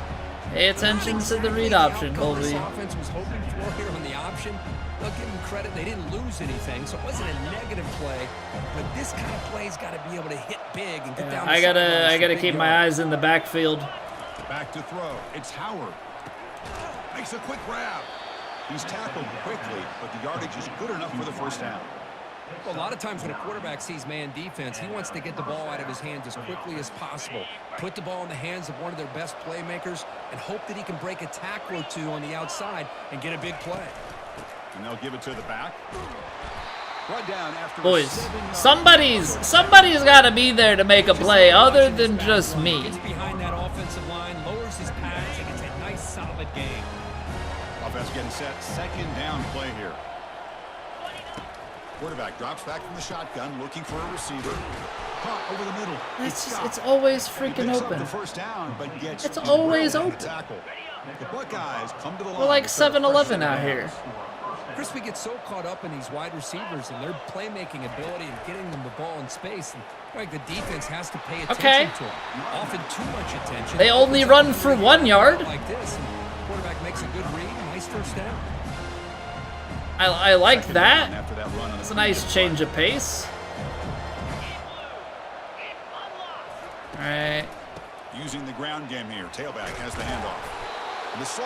A: Pay attention to the read option, Colby.
D: This offense was hoping for here on the option. They'll give them credit. They didn't lose anything, so it wasn't a negative play. But this kind of play's got to be able to hit big and get down.
A: I gotta keep my eyes in the backfield.
C: Back to throw. It's Howard. Makes a quick grab. He's tackled quickly, but the yardage is good enough for the 1st down.
D: Well, a lot of times when a quarterback sees man defense, he wants to get the ball out of his hands as quickly as possible. Put the ball in the hands of one of their best playmakers and hope that he can break a tackle or two on the outside and get a big play.
C: And they'll give it to the back. Run down after
A: Boys, somebody's got to be there to make a play other than just me.
D: Gets behind that offensive line, lowers his pads, and it's a nice solid game.
C: Offense getting set. 2nd down play here. Quarterback drops back from the shotgun, looking for a receiver. Caught over the middle.
A: It's always freaking open.
C: The 1st down, but gets
A: It's always open.
C: Tackle. The Buckeyes come to the line.
A: We're like 7-Eleven out here.
D: Chris, we get so caught up in these wide receivers and their playmaking ability and getting them the ball in space. And like the defense has to pay attention to them. Often too much attention.
A: They only run for 1 yard.
D: Like this. Quarterback makes a good read. Nice 1st down.
A: I like that.
C: After that run on
A: It's a nice change of pace. All right.
C: Using the ground game here. Tailback has the handoff.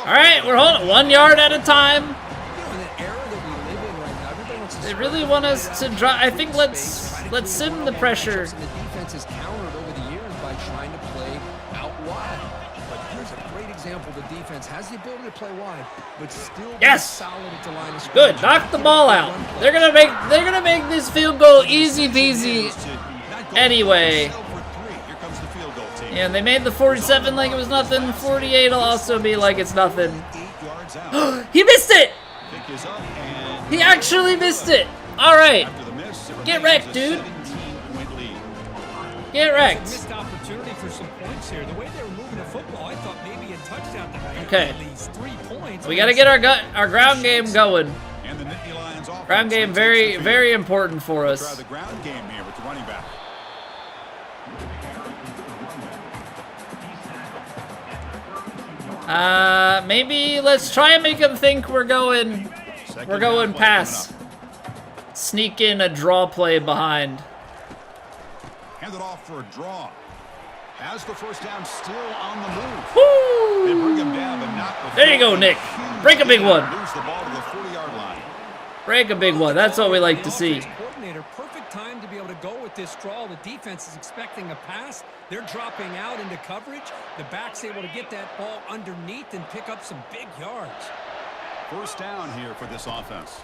A: All right, we're holding 1 yard at a time.
D: You know, in the era that we live in right now, everybody wants to
A: They really want us to drive. I think let's sim the pressure.
D: And the defense has countered over the years by trying to play out wide. But here's a great example. The defense has the ability to play wide, but still be solid at the line of scrimmage.
A: Good. Knock the ball out. They're gonna make this field goal easy peasy. Anyway. And they made the 47 like it was nothing. 48 will also be like it's nothing. He missed it. He actually missed it. All right. Get wrecked, dude. Get wrecked.
D: Missed opportunity for some points here. The way they were moving the football, I thought maybe a touchdown.
A: Okay.
D: At least 3 points.
A: We got to get our ground game going. Ground game very, very important for us.
C: Try the ground game here with the running back.
A: Maybe let's try and make them think we're going pass. Sneak in a draw play behind.
C: Hand it off for a draw. Has the 1st down still on the move.
A: Woo!
C: They bring him down, but not before.
A: There you go, Nick. Break a big one.
C: Lose the ball to the 40-yard line.
A: Break a big one. That's what we like to see.
D: Coordinator, perfect time to be able to go with this draw. The defense is expecting a pass. They're dropping out into coverage. The back's able to get that ball underneath and pick up some big yards.
C: 1st down here for this offense.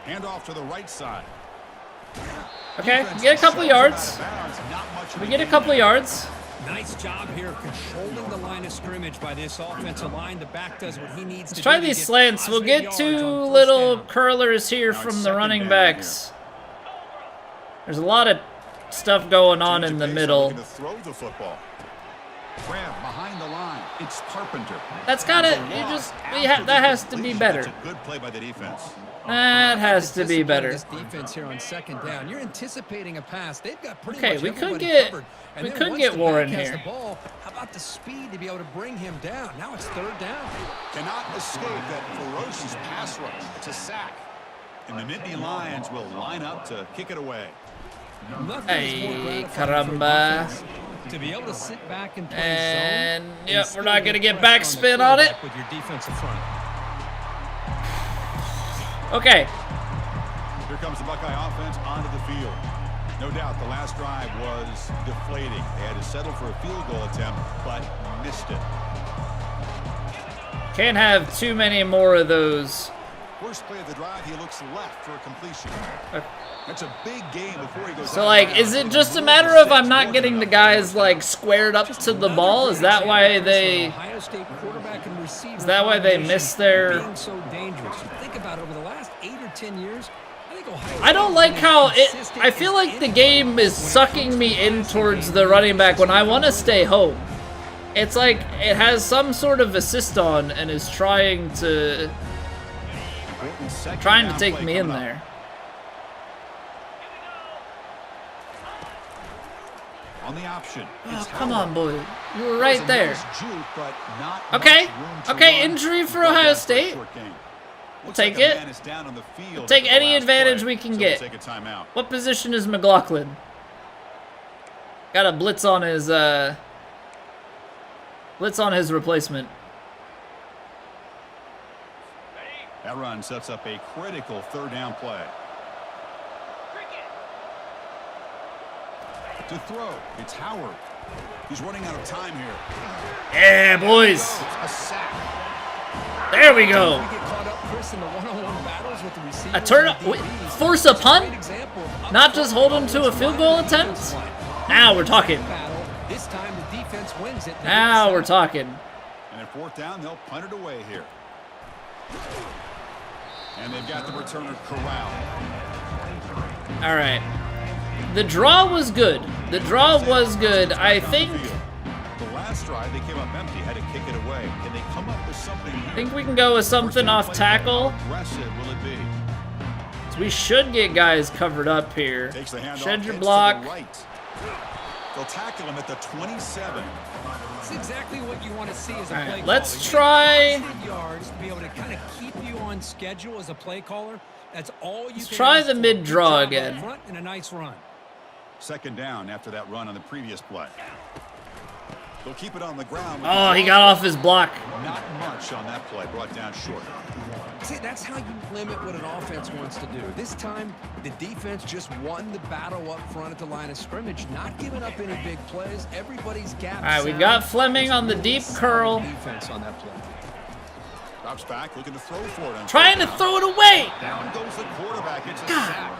C: Hand off to the right side.
A: Okay, we get a couple yards. We get a couple yards.
D: Nice job here of controlling the line of scrimmage by this offensive line. The back does what he needs to do.
A: Let's try these slants. We'll get 2 little curlers here from the running backs. There's a lot of stuff going on in the middle.
C: Throw the football. Grab behind the line. It's Carpenter.
A: That's gotta. That has to be better.
C: That's a good play by the defense.
A: That has to be better.
D: This defense here on 2nd down. You're anticipating a pass. They've got pretty
A: Okay,
D: much
A: we could
D: everybody
A: get
D: covered.
A: we could get Warren here.
D: The ball, how about the speed to be able to bring him down? Now it's 3rd down.
C: Cannot escape that ferocious pass rush. It's a sack. And the Nittany Lions will line up to kick it away.
A: Hey, caramba.
D: To be able to sit back and play
A: And
D: zone,
A: yep, we're not gonna get backspin on it.
D: With your defensive front.
A: Okay.
C: Here comes the Buckeye offense onto the field. No doubt the last drive was deflating. They had to settle for a field goal attempt, but missed it.
A: Can't have too many more of those.
C: First play of the drive, he looks left for a completion. That's a big game before he goes.
A: So, like, is it just a matter of I'm not getting the guys, like, squared up to the ball? Is that why they... Is that why they miss their...
D: Being so dangerous. Think about it, over the last 8 5, 10 years, I think Ohio
A: I don't
D: State's
A: like
D: been
A: how
D: as
A: it.
D: consistent
A: I feel
D: as
A: like the
D: anyone
A: game is
D: when it
A: sucking
D: comes
A: me
D: to
A: in
D: passing
A: towards
D: game.
A: the running back when I want to stay home. It's like it has some sort of assist on and is trying to take me in there.
C: On the option.
A: Oh, come on, boy. You were right there. Okay. Okay, injury for Ohio State. We'll take it. We'll take any advantage we can get. What position is McLaughlin? Got a blitz on his replacement.
C: That run sets up a critical third down play. To throw, it's Howard. He's running out of time here.
A: Yeah, boys.
C: A sack.
A: There we go. A turn, force a punt, not just hold him to a field goal attempt. Now we're talking. Now we're talking.
C: And at fourth down, they'll punt it away here. And they've got the returner corralled.
A: All right. The draw was good. The draw was good. I think.
C: The last drive, they came up empty, had to kick it away. Can they come up with something?
A: I think we can go with something off tackle.
C: How aggressive will it be?
A: So we should get guys covered up here. Shed your block.
C: They'll tackle him at the 27.
D: It's exactly what you want to see as a play caller.
A: Let's try.
D: Yards to be able to kind of keep you on schedule as a play caller. That's all you.
A: Let's try the mid draw again.
D: Front and a nice run.
C: Second down after that run on the previous play. They'll keep it on the ground.
A: Oh, he got off his block.
C: Not much on that play, brought down short.
D: See, that's how you limit what an offense wants to do. This time, the defense just won the battle up front at the line of scrimmage, not giving up any big plays. Everybody's gap.
A: All right, we've got Fleming on the deep curl.
D: Defense on that play.
C: Drops back, looking to throw for it.
A: Trying to throw it away.
C: Down goes the quarterback. It's a sack.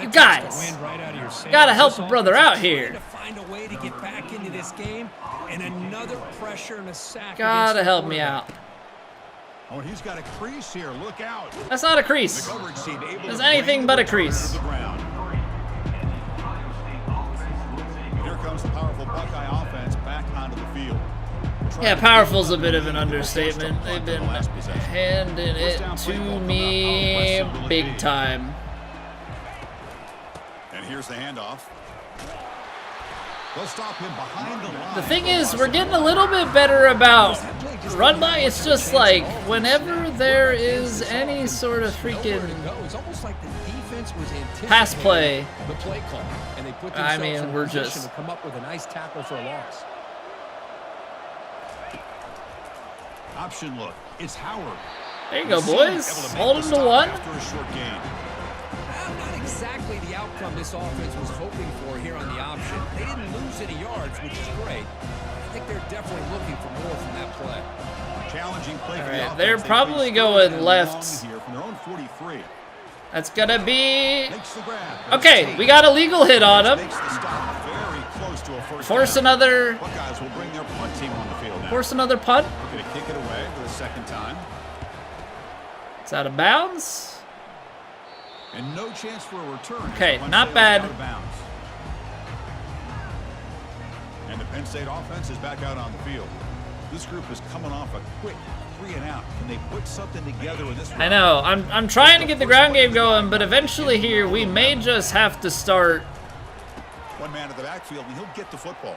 A: You guys gotta help a brother out here.
D: Find a way to get back into this game, and another pressure and a sack.
A: Gotta help me out.
C: Oh, he's got a crease here. Look out.
A: That's not a crease. That's anything but a crease.
C: Here comes the powerful Buckeye offense back onto the field.
A: Yeah, powerful's a bit of an understatement. They've been handing it to me big time.
C: And here's the handoff. They'll stop him behind the line.
A: The thing is, we're getting a little bit better about run by. It's just like whenever there is any sort of freaking pass play, I mean, we're just
D: come up with a nice tackle for a loss.
C: Option look. It's Howard.
A: There you go, boys. Hold him to one.
C: After a short gain.
D: Not exactly the outcome this offense was hoping for here on the option. They didn't lose any yards, which is great. I think they're definitely looking for more from that play.
C: Challenging play for
A: All
C: the
A: right,
C: offense.
A: they're probably going left.
C: Here from their own 43.
A: That's gonna be
C: Makes the grab.
A: okay. We got a legal hit on him.
C: Makes the stop very close to a first
A: Force
C: down.
A: another.
C: Buckeyes will bring their punt team on the field now.
A: Force another punt.
C: They're going to kick it away for the second time.
A: It's out of bounds.
C: And no chance for a return.
A: Okay,
C: Once
A: not
C: they
A: bad.
C: out of bounds. And the Penn State offense is back out on the field. This group is coming off a quick 3 and out. Can they put something together in this
A: I know. I'm trying to get the ground game going, but eventually here we may just have to start.
C: One man at the backfield, and he'll get the football.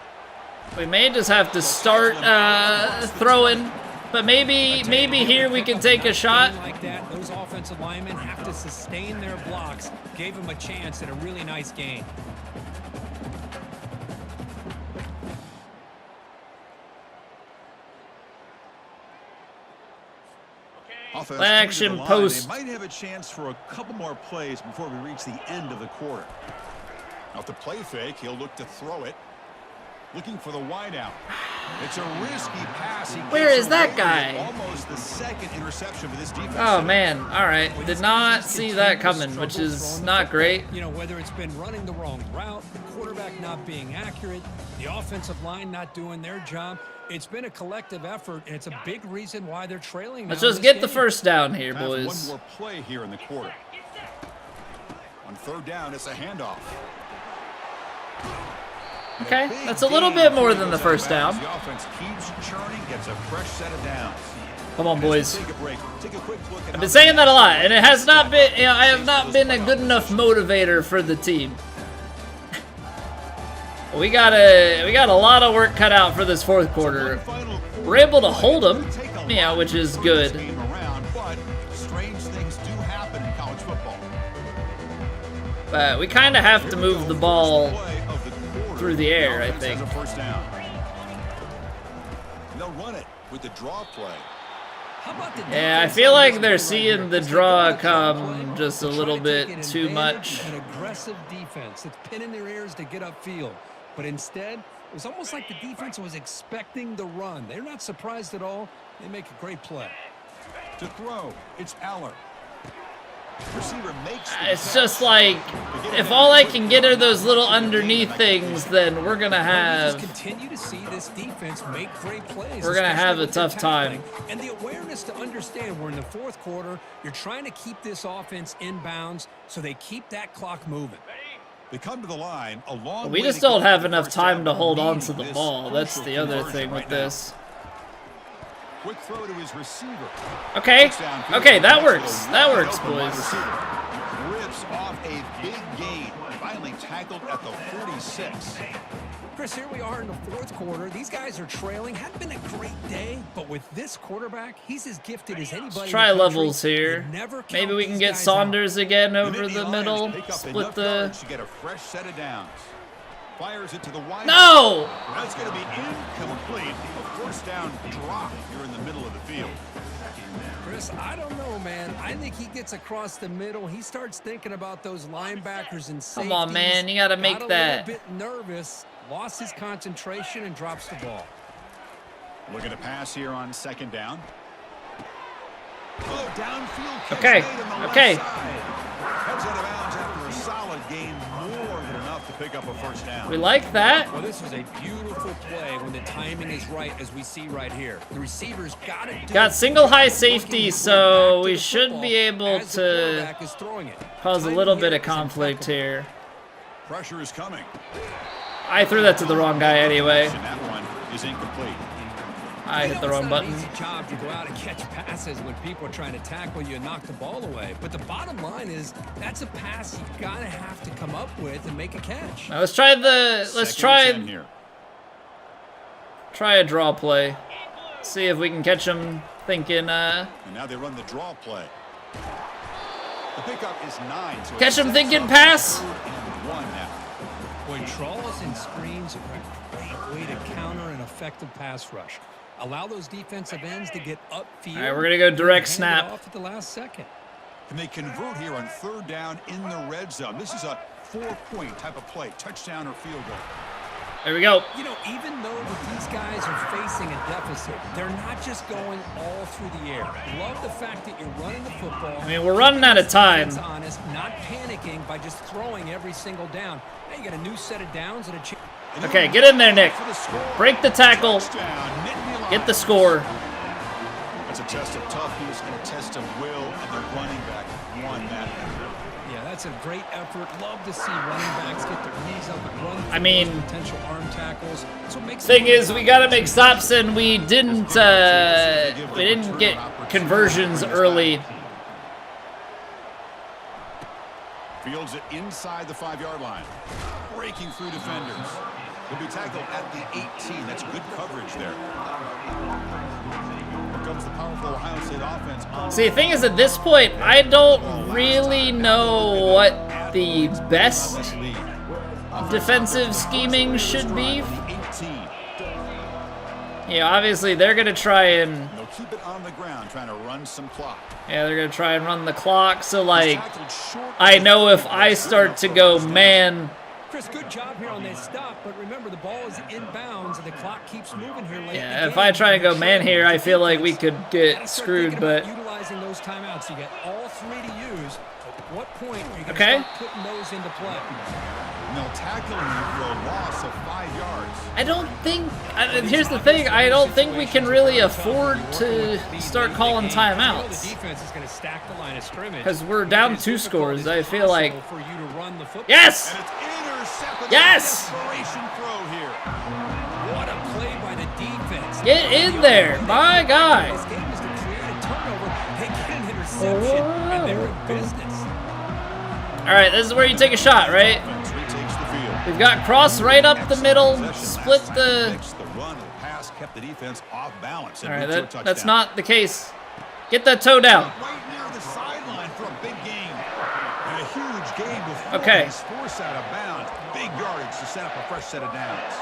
A: We may just have to start throwing. But maybe here we can take a shot.
D: Like that, those offensive linemen have to sustain their blocks. Gave them a chance at a really nice game.
C: Offense
A: Action
C: coming to the line.
A: post.
C: They might have a chance for a couple more plays before we reach the end of the quarter. Now, if the play fake, he'll look to throw it. Looking for the wide out. It's a risky pass.
A: Where is that guy?
C: Almost the second interception for this defense.
A: Oh man, all right. Did not see that coming, which is not great.
D: You know, whether it's been running the wrong route, the quarterback not being accurate, the offensive line not doing their job, it's been a collective effort, and it's a big reason why they're trailing.
A: Let's just get the first down here, boys.
C: One more play here in the quarter. On third down, it's a handoff.
A: Okay, that's a little bit more than the first down.
C: The offense keeps churning, gets a fresh set of downs.
A: Come on, boys.
C: Take a break. Take a quick look at
A: I've been saying that a lot, and it has not been. You know, I have not been a good enough motivator for the team. we got a lot of work cut out for this fourth quarter. We're able to hold them, yeah, which is good.
C: But strange things do happen in college football.
A: But we kind of have to move the ball through the air, I think.
C: First down. They'll run it with the draw play.
A: Yeah, I feel like they're seeing the draw come just a little bit too much.
D: An aggressive defense that's pinning their ears to get upfield. But instead, it was almost like the defense was expecting the run. They're not surprised at all. They make a great play.
C: To throw, it's Aller. Receiver makes
A: it's just like, if all I can get are those little underneath things, then we're gonna have
D: continue to see this defense make great plays.
A: We're gonna have a tough time.
D: And the awareness to understand we're in the fourth quarter, you're trying to keep this offense in bounds so they keep that clock moving.
C: They come to the line a long
A: we just don't have enough time to hold on to the ball. That's the other thing with this.
C: Quick throw to his receiver.
A: Okay, okay, that works. That works, boys.
C: Rips off a big gain. Finally tackled at the 46.
D: Chris, here we are in the fourth quarter. These guys are trailing. Hadn't been a great day, but with this quarterback, he's as gifted as anybody.
A: Let's try levels here. Maybe we can get Saunders again over the middle. Split the.
C: To get a fresh set of downs. Fires it to the wide.
A: No!
C: That's going to be incomplete. A first down drop here in the middle of the field.
D: Chris, I don't know, man. I think he gets across the middle. He starts thinking about those linebackers and safeties.
A: Come on, man. You got to make that.
D: Got a little bit nervous, lost his concentration, and drops the ball.
C: Looking to pass here on second down. Oh, downfield.
A: Okay, okay.
C: Heads out of bounds after a solid gain, more than enough to pick up a first down.
A: We like that.
D: Well, this was a beautiful play when the timing is right, as we see right here. The receivers got
A: single high safety, so we should be able to cause a little bit of conflict here.
C: Pressure is coming.
A: I threw that to the wrong guy anyway.
C: And that one is incomplete.
A: I hit the wrong button.
D: It's an easy job to go out and catch passes when people are trying to tackle you and knock the ball away. But the bottom line is that's a pass you've got to have to come up with and make a catch.
A: Now let's try a draw play. See if we can catch him thinking.
C: And now they run the draw play. The pickup is 9. So
A: catch him thinking pass.
D: Boy, draws and screens are a great way to counter an effective pass rush. Allow those defensive ends to get upfield.
A: All right, we're going to go direct snap.
D: Off at the last second.
C: And they convert here on third down in the red zone. This is a 4-point type of play, touchdown or field goal.
A: There we go.
D: You know, even though these guys are facing a deficit, they're not just going all through the air. Love the fact that you're running the football.
A: I mean, we're running out of time.
D: Honest, not panicking by just throwing every single down. Now you got a new set of downs and a chance.
A: Okay, get in there, Nick. Break the tackle. Get the score.
C: That's a test of toughness and a test of will, and the running back won that.
D: Yeah, that's a great effort. Love to see running backs get their knees up and run.
A: I mean,
D: potential arm tackles.
A: Thing is, we got to make stops, and we didn't get conversions early.
C: Fields it inside the 5-yard line. Breaking through defenders. He'll be tackled at the 18. That's good coverage there. Here comes the powerful Ohio State offense.
A: See, the thing is, at this point, I don't really know what the best defensive scheming should be. Yeah, obviously, they're going to try and...
C: They'll keep it on the ground, trying to run some clock.
A: Yeah, they're going to try and run the clock. So, like, I know if I start to go man,
D: Chris, good job here on this stop, but remember the ball is inbounds and the clock keeps moving here late.
A: Yeah, if I try and go man here, I feel like we could get screwed, but
D: utilizing those timeouts, you get all 3 to use. At what point are you going to
A: okay.
D: start putting those into play?
C: And they'll tackle you for a loss of 5 yards.
A: I don't think. Here's the thing. I don't think we can really afford to start calling timeouts.
D: The defense is going to stack the line of scrimmage
A: Because we're down 2 scores. I feel like. Yes.
C: And it's intercepted.
A: Yes.
C: Desperation throw here.
D: What a play by the defense.
A: Get in there, my guy.
D: This game is to create a turnover. They get an interception, and they're in business.
A: All right, this is where you take a shot, right? We've got cross right up the middle, split the. All right, that's not the case. Get that toe down.
C: Right near the sideline for a big gain. And a huge gain before
A: okay.
C: he's forced out of bounds. Big yardage to set up a fresh set of downs.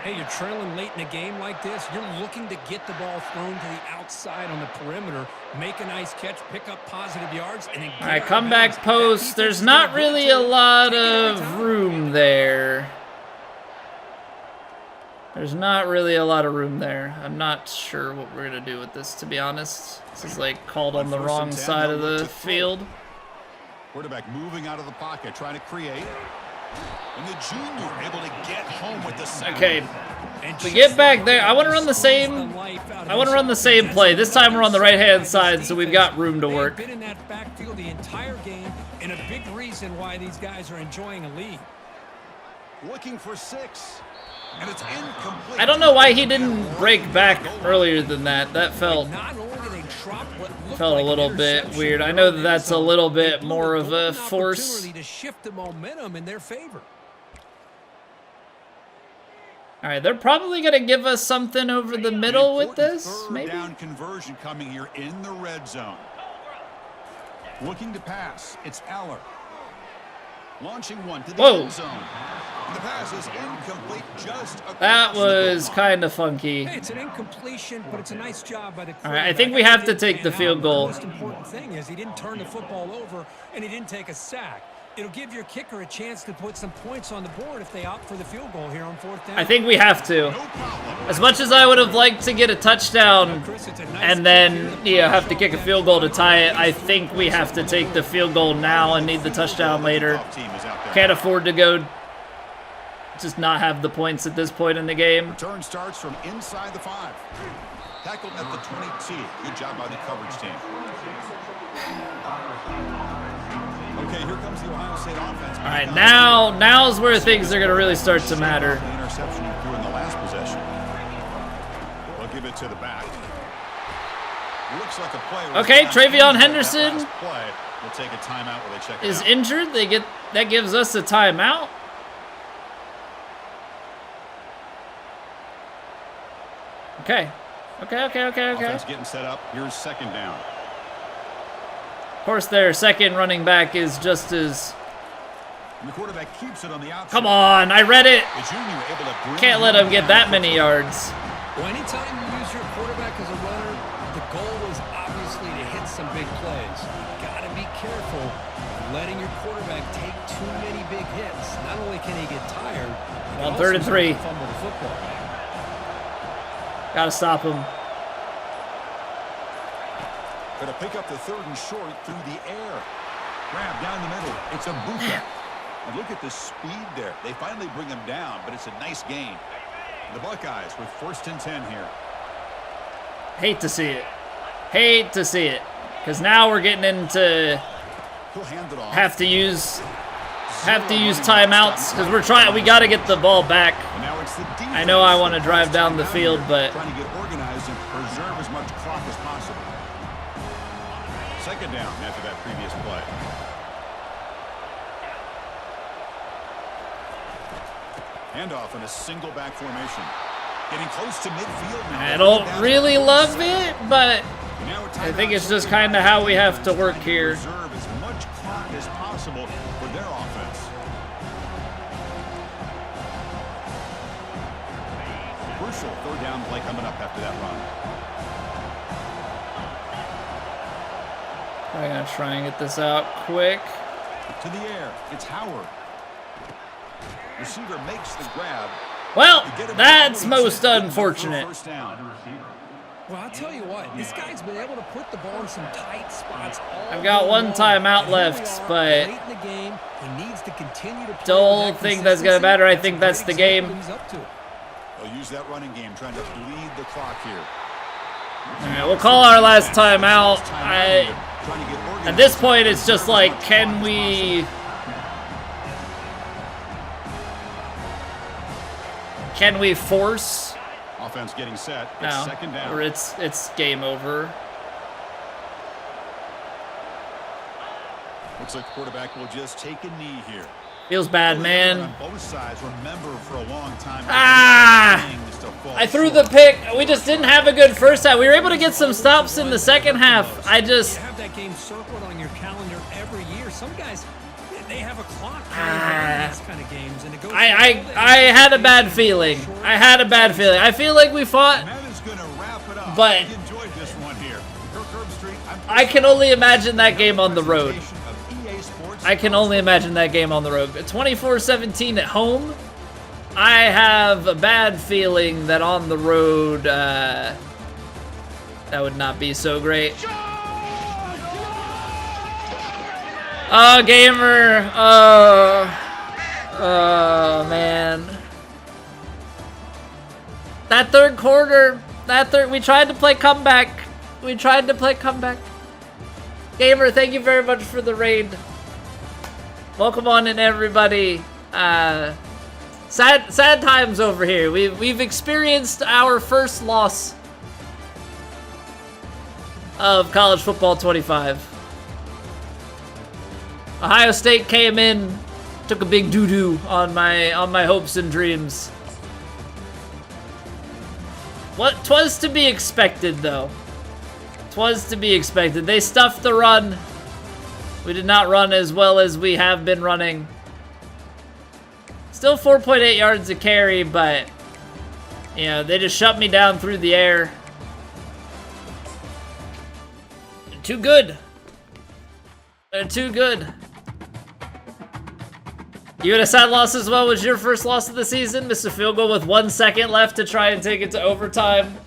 D: Hey, you're trailing late in a game like this. You're looking to get the ball thrown to the outside on the perimeter, make a nice catch, pick up positive yards, and then
A: all right, comeback post. There's not really a lot of room there. There's not really a lot of room there. I'm not sure what we're going to do with this, to be honest. This is like called on the wrong side of the field.
C: Quarterback moving out of the pocket, trying to create. And the junior able to get home with the sack.
A: Okay, we get back there. I want to run the same. I want to run the same play. This time we're on the right-hand side, so we've got room to work.
D: They've been in that backfield the entire game, and a big reason why these guys are enjoying a lead.
C: Looking for 6, and it's incomplete.
A: I don't know why he didn't break back earlier than that. That felt a little bit weird. I know that that's a little bit more of a force.
D: To shift the momentum in their favor.
A: All right, they're probably going to give us something over the middle with this, maybe?
C: Down conversion coming here in the red zone. Looking to pass. It's Aller. Launching one to the end zone. The pass is incomplete just
A: that was kind of funky.
D: Hey, it's an incompletion, but it's a nice job by the quarterback.
A: All right, I think we have to take the field goal.
D: The most important thing is he didn't turn the football over and he didn't take a sack. It'll give your kicker a chance to put some points on the board if they opt for the field goal here on 4th down.
A: I think we have to. As much as I would have liked to get a touchdown and then have to kick a field goal to tie it, I think we have to take the field goal now and need the touchdown later. Can't afford to go just not have the points at this point in the game.
C: Return starts from inside the 5. Tackled at the 22. Good job by the coverage team. Okay, here comes the Ohio State offense.
A: All right, now's where things are going to really start to matter.
C: The interception he threw in the last possession. They'll give it to the back. Looks like a play.
A: Okay, Travion Henderson
C: We'll take a timeout while they check it
A: is
C: out.
A: injured. That gives us a timeout. Okay.
C: Offense getting set up. Here's 2nd down.
A: Of course, their second running back is just as.
C: And the quarterback keeps it on the outside.
A: Come on, I read it.
C: The junior able to bring
A: Can't let him get that many yards.
D: Well, anytime you use your quarterback as a runner, the goal is obviously to hit some big plays. You got to be careful letting your quarterback take too many big hits. Not only can he get tired,
A: On 3rd and 3.
D: fumble the football.
A: Gotta stop him.
C: Going to pick up the 3rd and short through the air. Grab down the middle. It's a Buka. And look at the speed there. They finally bring him down, but it's a nice gain. The Buckeyes with 1st and 10 here.
A: Hate to see it. Hate to see it. Because now we're getting into
C: He'll hand it off.
A: have to use timeouts because we got to get the ball back.
C: And now it's the defense.
A: I know I want to drive down the field, but
C: trying to get organized and preserve as much clock as possible. 2nd down after that previous play. Handoff in a single back formation. Getting close to midfield now.
A: I don't really love it, but I think it's just kind of how we have to work here.
C: Preserve as much clock as possible for their offense. Crucial 3rd down play coming up after that run.
A: I'm gonna try and get this out quick.
C: To the air, it's Howard. receiver makes the grab.
A: Well, that's most unfortunate.
D: Well, I'll tell you what, this guy's been able to put the ball in some tight spots.
A: I've got one timeout left, but don't think that's going to matter. I think that's the game.
C: They'll use that running game, trying to bleed the clock here.
A: All right, we'll call our last timeout. At this point, it's just like, can we force?
C: Offense getting set. It's
A: No,
C: second down.
A: or it's game over.
C: Looks like the quarterback will just take a knee here.
A: Feels bad, man.
C: On both sides, remember for a long time.
A: I threw the pick. We just didn't have a good first half. We were able to get some stops in the second half.
D: You have that game circled on your calendar every year. Some guys, they have a clock in these kind of games, and it goes.
A: I had a bad feeling. I feel like we fought, but I can only imagine that game on the road. 24-17 at home. I have a bad feeling that on the road, that would not be so great. Oh, gamer. Oh, man. That third quarter, we tried to play comeback. Gamer, thank you very much for the raid. Welcome on in, everybody. Sad times over here. We've experienced our first loss of college football 25. Ohio State came in, took a big doo-doo on my hopes and dreams. Twas to be expected, though. Twas to be expected. They stuffed the run. We did not run as well as we have been running. Still 4.8 yards a carry, but, you know, they just shut me down through the air. They're too good. They're too good. You had a sad loss as well. Was your first loss of the season? Missed a field goal with 1 second left to try and take it to overtime.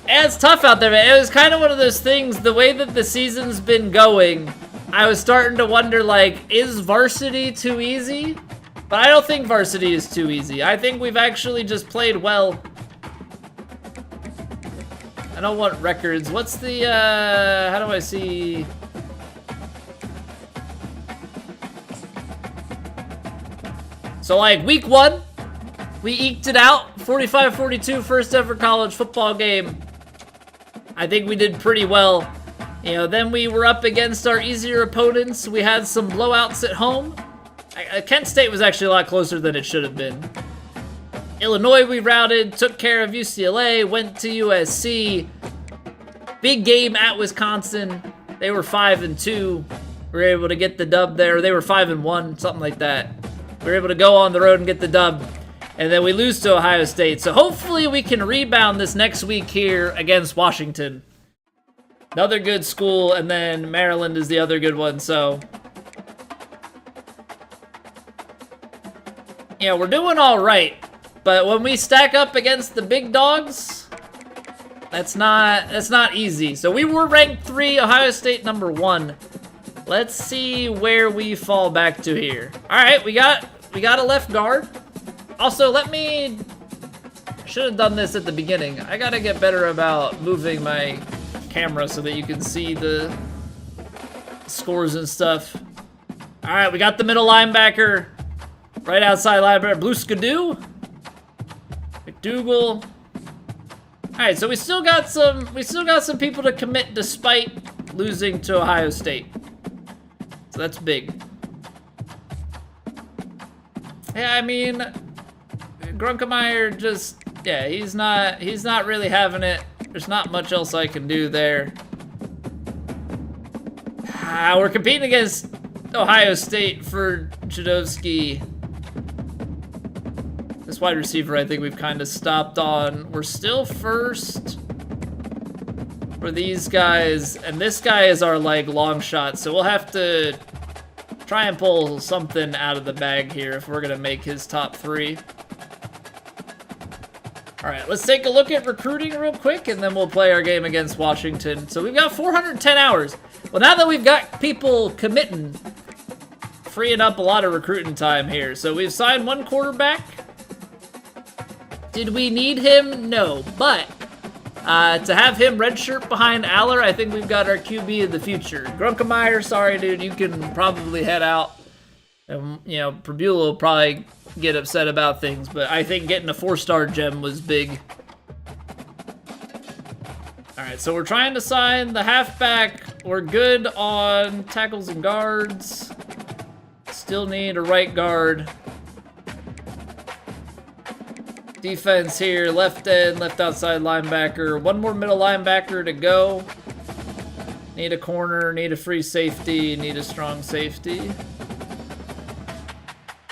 A: And it's tough out there, man. It was kind of one of those things, the way that the season's been going, I was starting to wonder, like, is varsity too easy? But I don't think varsity is too easy. I think we've actually just played well. I don't want records. What's the, how do I see? So, like, week 1, we eked it out. 45-42, first ever college football game. I think we did pretty well. You know, then we were up against our easier opponents. We had some blowouts at home. Kent State was actually a lot closer than it should have been. Illinois we routed, took care of UCLA, went to USC. Big game at Wisconsin. They were 5-2. We were able to get the dub there. They were 5-1, something like that. We were able to go on the road and get the dub. And then we lose to Ohio State. So hopefully we can rebound this next week here against Washington. Another good school, and then Maryland is the other good one, so. Yeah, we're doing all right. But when we stack up against the big dogs, that's not easy. So we were ranked 3, Ohio State number 1. Let's see where we fall back to here. All right, we got a left guard. Also, should have done this at the beginning. I gotta get better about moving my camera so that you can see the scores and stuff. All right, we got the middle linebacker, right outside linebacker, Blue Skidoo, McDougal. All right, so we still got some people to commit despite losing to Ohio State. So that's big. Yeah, I mean, Grunkemeyer just, yeah, he's not really having it. There's not much else I can do there. We're competing against Ohio State for Jadowski. This wide receiver, I think we've kind of stopped on. We're still first for these guys, and this guy is our, like, long shot, so we'll have to Try and pull something out of the bag here if we're gonna make his top 3. All right, let's take a look at recruiting real quick, and then we'll play our game against Washington. So we've got 410 hours. Well, now that we've got people committing, freeing up a lot of recruiting time here. So we've signed 1 quarterback. Did we need him? No, but to have him redshirt behind Aller, I think we've got our QB of the future. Grunkemeyer, sorry, dude, you can probably head out. And, you know, Prebula will probably get upset about things, but I think getting a 4-star gem was big. All right, so we're trying to sign the halfback. We're good on tackles and guards. Still need a right guard. Defense here, left end, left outside linebacker. 1 more middle linebacker to go. Need a corner, need a free safety, need a strong safety.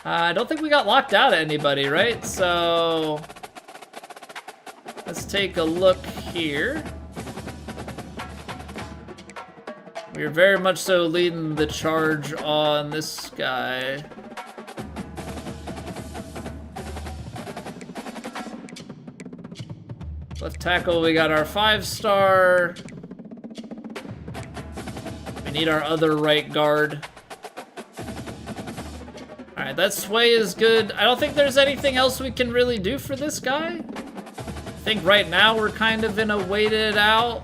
A: I don't think we got locked out of anybody, right? So let's take a look here. We're very much so leading the charge on this guy. Left tackle, we got our 5-star. We need our other right guard. Alright, that sway is good. I don't think there's anything else we can really do for this guy. I think right now we're kind of in a waited out.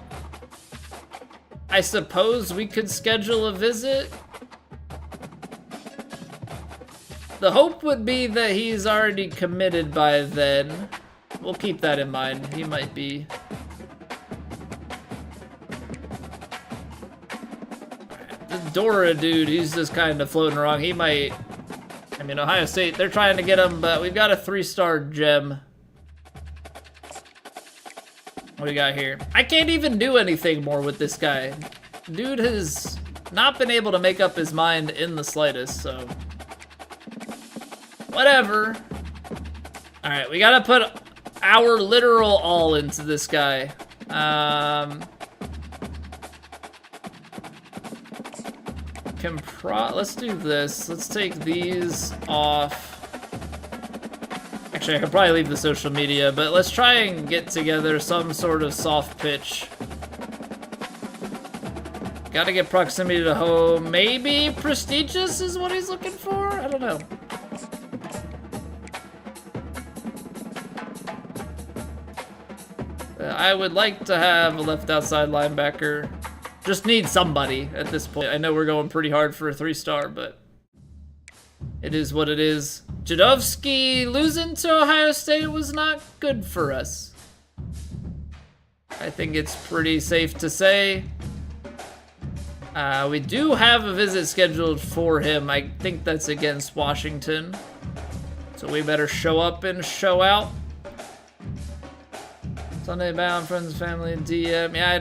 A: I suppose we could schedule a visit. The hope would be that he's already committed by then. We'll keep that in mind. He might be. The Dora dude, he's just kind of floating around. He might... I mean, Ohio State, they're trying to get him, but we've got a 3-star gem. What do we got here? I can't even do anything more with this guy. Dude has not been able to make up his mind in the slightest, so... Whatever. Alright, we gotta put our literal all into this guy. Let's do this. Let's take these off. Actually, I could probably leave the social media, but let's try and get together some sort of soft pitch. Gotta get proximity to home. Maybe prestigious is what he's looking for? I don't know. I would like to have a left outside linebacker. Just need somebody at this point. I know we're going pretty hard for a 3-star, but it is what it is. Jadovsky losing to Ohio State was not good for us. I think it's pretty safe to say. We do have a visit scheduled for him. I think that's against Washington. So we better show up and show out. Sunday bound, friends, family, DM. Yeah, I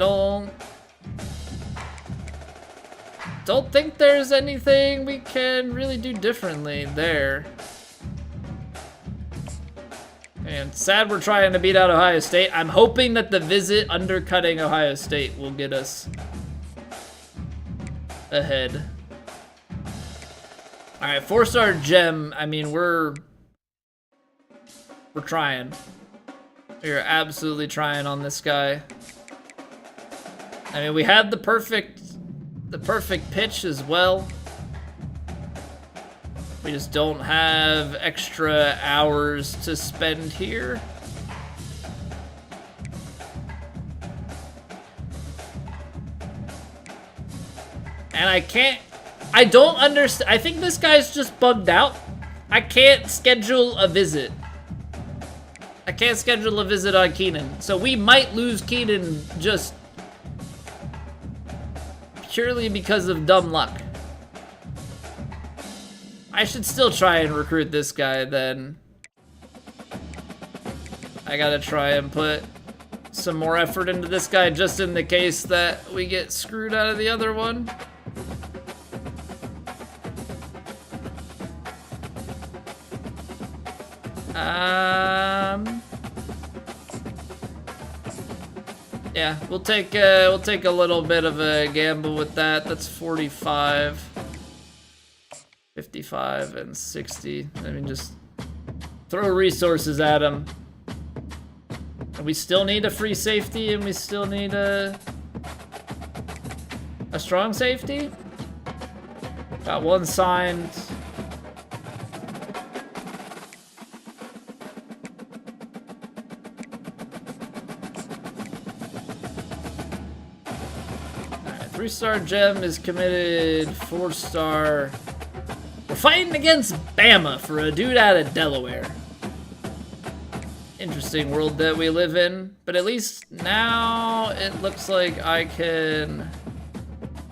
A: don't think there's anything we can really do differently there. And sad we're trying to beat out Ohio State. I'm hoping that the visit undercutting Ohio State will get us ahead. All right, 4-star gem. I mean, we're trying. We're absolutely trying on this guy. I mean, we had the perfect pitch as well. We just don't have extra hours to spend here. And I don't understand. I think this guy's just bugged out. I can't schedule a visit. I can't schedule a visit on Keenan. So we might lose Keenan just purely because of dumb luck. I should still try and recruit this guy then. I gotta try and put some more effort into this guy just in the case that we get screwed out of the other one. Yeah, we'll take a little bit of a gamble with that. That's 45. 55 and 60. I mean, just throw resources at him. And we still need a free safety, and we still need a strong safety. Got one signed. Alright, 3-star gem is committed. 4-star. We're fighting against Bama for a dude out of Delaware. Interesting world that we live in, but at least now it looks like I can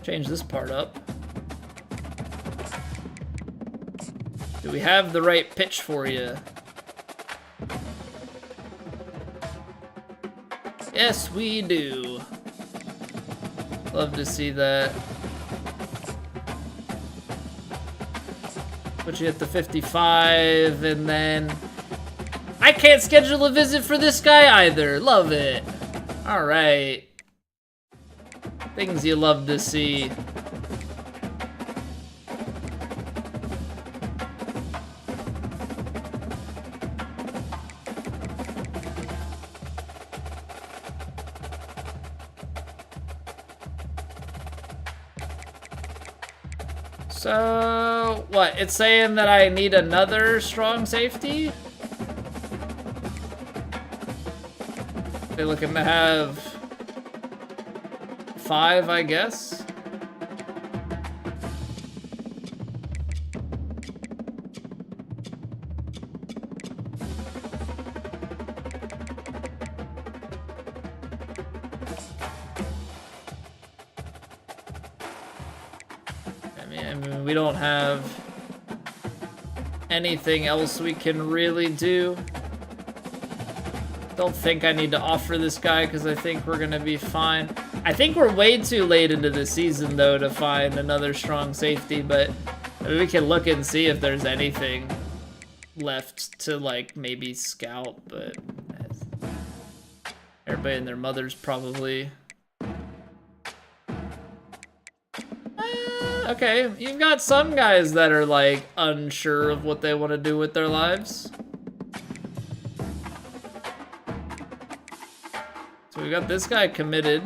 A: change this part up. Do we have the right pitch for you? Yes, we do. Love to see that. Put you at the 55, and then I can't schedule a visit for this guy either. Love it. All right. Things you love to see. So, what? It's saying that I need another strong safety? They're looking to have 5, I guess. I mean, we don't have anything else we can really do. Don't think I need to offer this guy because I think we're gonna be fine. I think we're way too late into the season though to find another strong safety, but we can look and see if there's anything left to like maybe scout, but everybody and their mother's probably okay, you've got some guys that are like unsure of what they want to do with their lives. So we got this guy committed.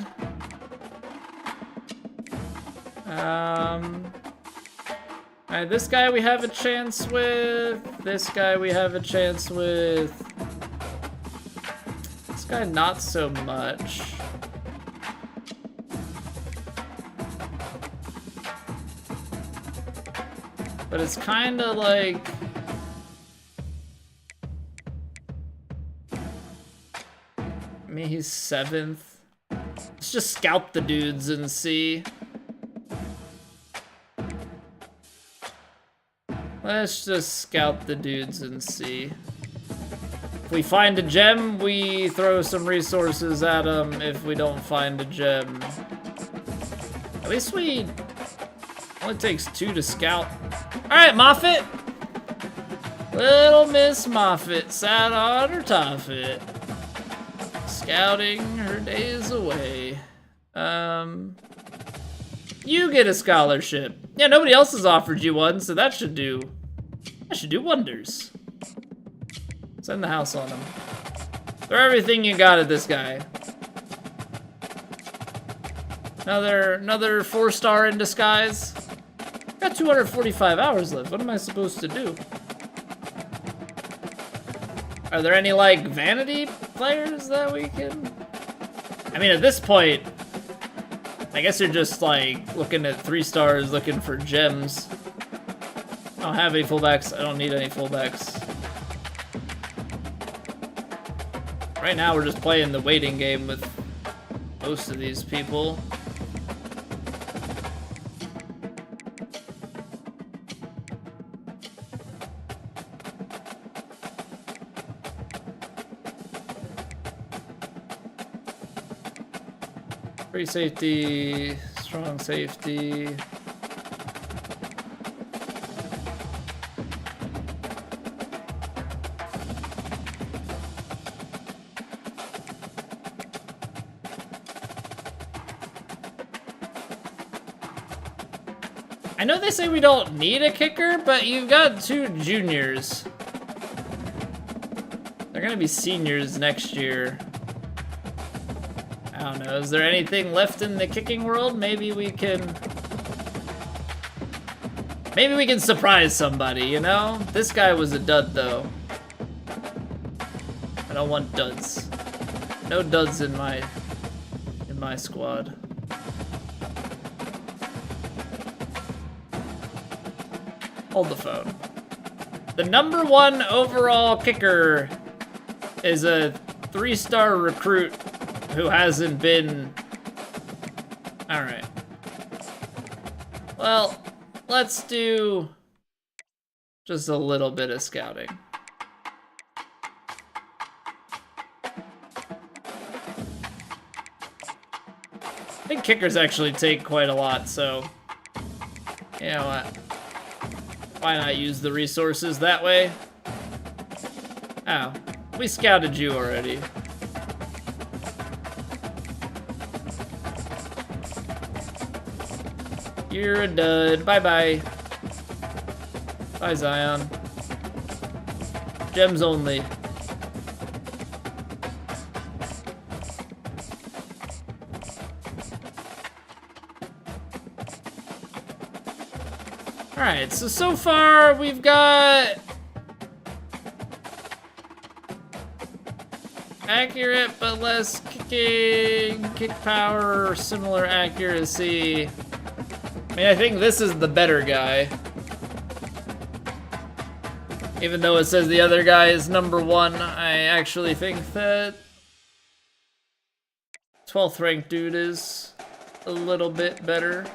A: Alright, this guy we have a chance with. This guy we have a chance with. This guy not so much. But it's kind of like I mean, he's 7th. Let's just scout the dudes and see. Let's just scout the dudes and see. If we find a gem, we throw some resources at them. If we don't find a gem, at least we only takes 2 to scout. All right, Moffat. Little Miss Moffat sat on her Toffet, scouting her days away. You get a scholarship. Yeah, nobody else has offered you one, so that should do wonders. Send the house on him. Throw everything you got at this guy. Another 4-star in disguise. Got 245 hours left. What am I supposed to do? Are there any like vanity players that we can? I mean, at this point, I guess you're just like looking at 3 stars, looking for gems. I don't have any fullbacks. I don't need any fullbacks. Right now, we're just playing the waiting game with most of these people. Free safety, strong safety. I know they say we don't need a kicker, but you've got 2 juniors. They're gonna be seniors next year. I don't know, is there anything left in the kicking world? Maybe we can surprise somebody, you know? This guy was a dud, though. I don't want duds. No duds in my squad. Hold the phone. The #1 overall kicker is a 3-star recruit who hasn't been... Alright. Well, let's do just a little bit of scouting. I think kickers actually take quite a lot, so you know what? Why not use the resources that way? Oh, we scouted you already. You're a dud. Bye-bye. Bye, Zion. Gems only. Alright, so far we've got accurate but less kicking, kick power, similar accuracy. I mean, I think this is the better guy. Even though it says the other guy is #1, I actually think that 12th ranked dude is a little bit better.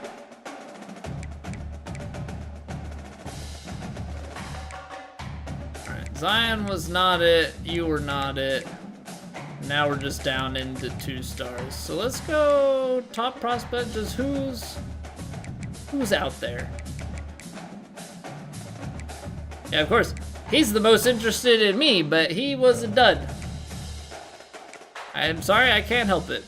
A: Alright, Zion was not it, you were not it. Now we're just down into 2 stars. So let's go top prospect, just who's out there? Yeah, of course, he's the most interested in me, but he was a dud. I'm sorry, I can't help it.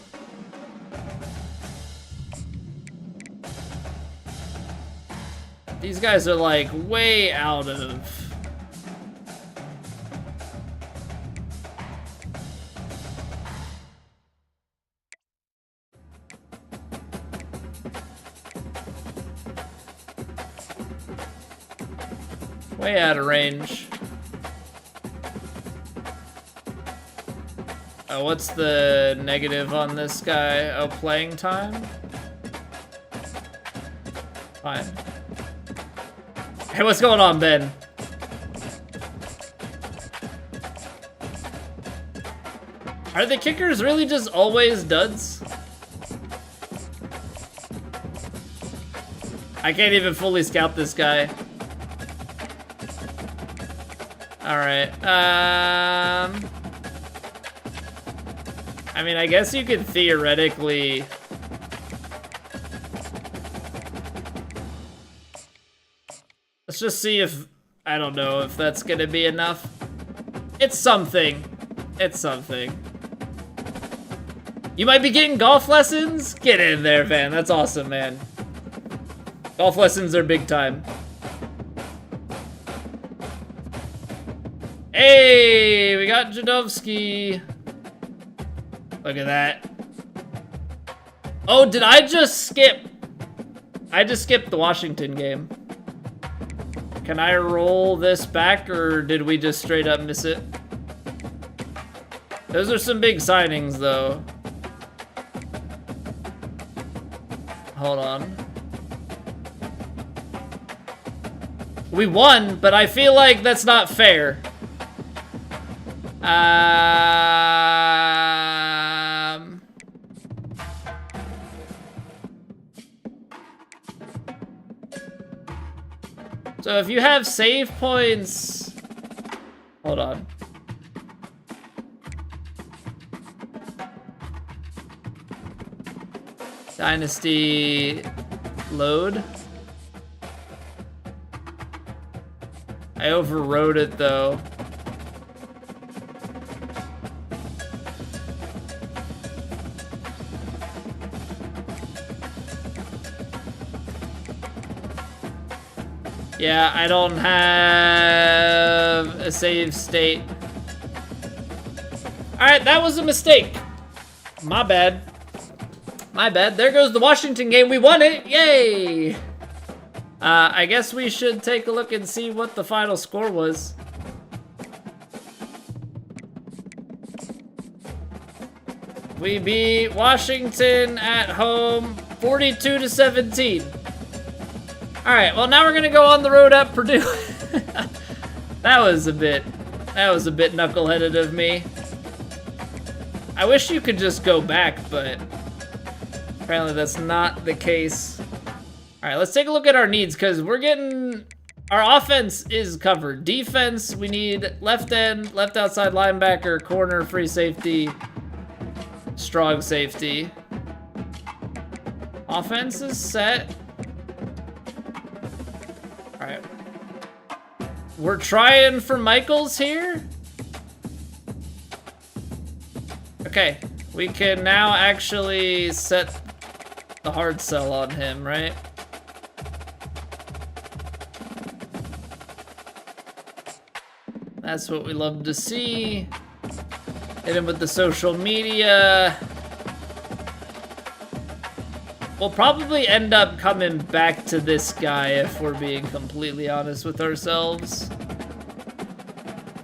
A: These guys are like way out of... way out of range. Oh, what's the negative on this guy? Oh, playing time? Fine. Hey, what's going on, Ben? Are the kickers really just always duds? I can't even fully scout this guy. Alright, I mean, I guess you could theoretically... Let's just see if... I don't know if that's gonna be enough. It's something. It's something. You might be getting golf lessons? Get in there, Van. That's awesome, man. Golf lessons are big time. Hey, we got Jadovsky. Look at that. Oh, did I just skip? I just skipped the Washington game. Can I roll this back, or did we just straight up miss it? Those are some big signings, though. Hold on. We won, but I feel like that's not fair. So if you have save points, hold on. Dynasty load. I overrode it though. Yeah, I don't have a save state. Alright, that was a mistake. My bad. My bad. There goes the Washington game. We won it. Yay! I guess we should take a look and see what the final score was. We beat Washington at home 42-17. Alright, well now we're gonna go on the road at Purdue. That was a bit knuckleheaded of me. I wish you could just go back, but apparently that's not the case. Alright, let's take a look at our needs, because our offense is covered. Defense, we need left end, left outside linebacker, corner, free safety, strong safety. Offense is set. Alright. We're trying for Michaels here. Okay, we can now actually set the hard sell on him, right? That's what we love to see. Hit him with the social media. We'll probably end up coming back to this guy if we're being completely honest with ourselves.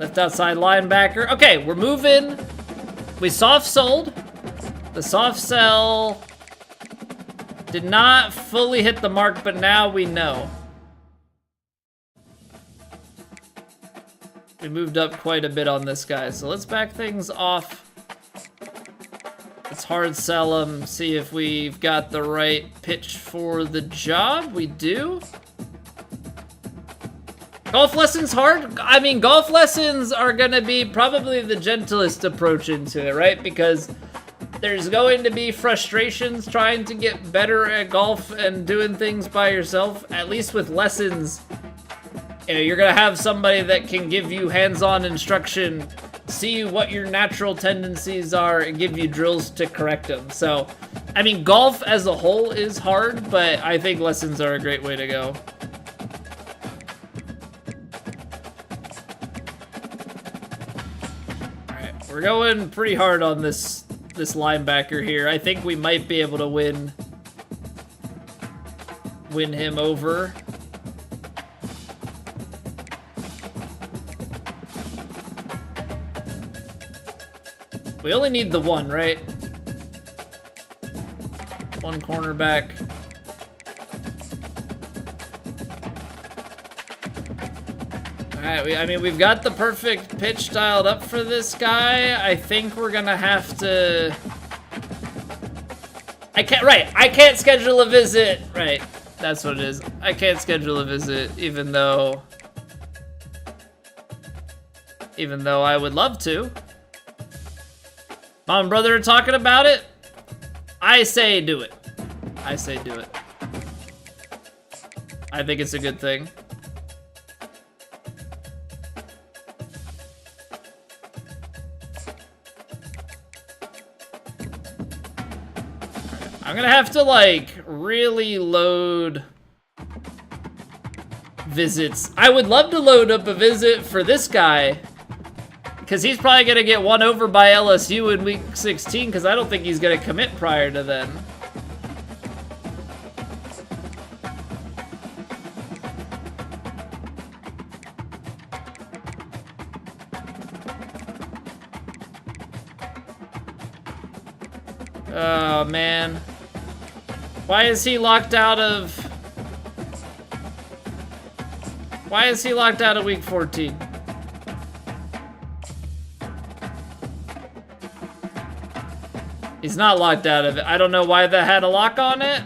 A: Left outside linebacker. Okay, we're moving. We soft sold. The soft sell did not fully hit the mark, but now we know. We moved up quite a bit on this guy, so let's back things off. Let's hard sell him, see if we've got the right pitch for the job. We do. Golf lessons hard? I mean, golf lessons are gonna be probably the gentlest approach into it, right? Because there's going to be frustrations trying to get better at golf and doing things by yourself. At least with lessons, you know, you're gonna have somebody that can give you hands-on instruction, see what your natural tendencies are, and give you drills to correct them. So, I mean, golf as a whole is hard, but I think lessons are a great way to go. Alright, we're going pretty hard on this linebacker here. I think we might be able to win him over. We only need the one, right? One cornerback. Alright, I mean, we've got the perfect pitch dialed up for this guy. I think we're gonna have to... I can't schedule a visit. Right, that's what it is. I can't schedule a visit, even though I would love to. Mom and brother are talking about it. I say do it. I say do it. I think it's a good thing. I'm gonna have to, like, really load visits. I would love to load up a visit for this guy, because he's probably going to get won over by LSU in week 16, because I don't think he's going to commit prior to then. Oh, man. Why is he locked out of... Why is he locked out of week 14? He's not locked out of it. I don't know why that had a lock on it,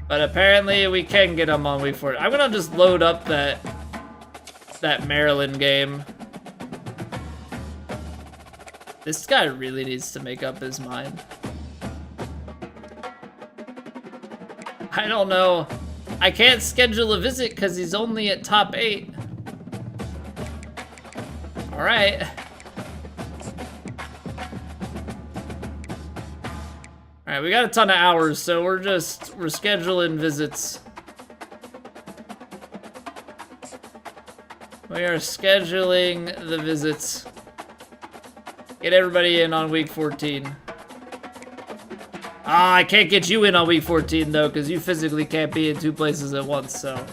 A: but apparently we can get him on week 4. I'm gonna just load up that Maryland game. This guy really needs to make up his mind. I don't know. I can't schedule a visit because he's only at top 8. All right. Alright, we got a ton of hours, so we're scheduling visits. We are scheduling the visits. Get everybody in on week 14. Ah, I can't get you in on week 14 though, because you physically can't be in 2 places at once, so.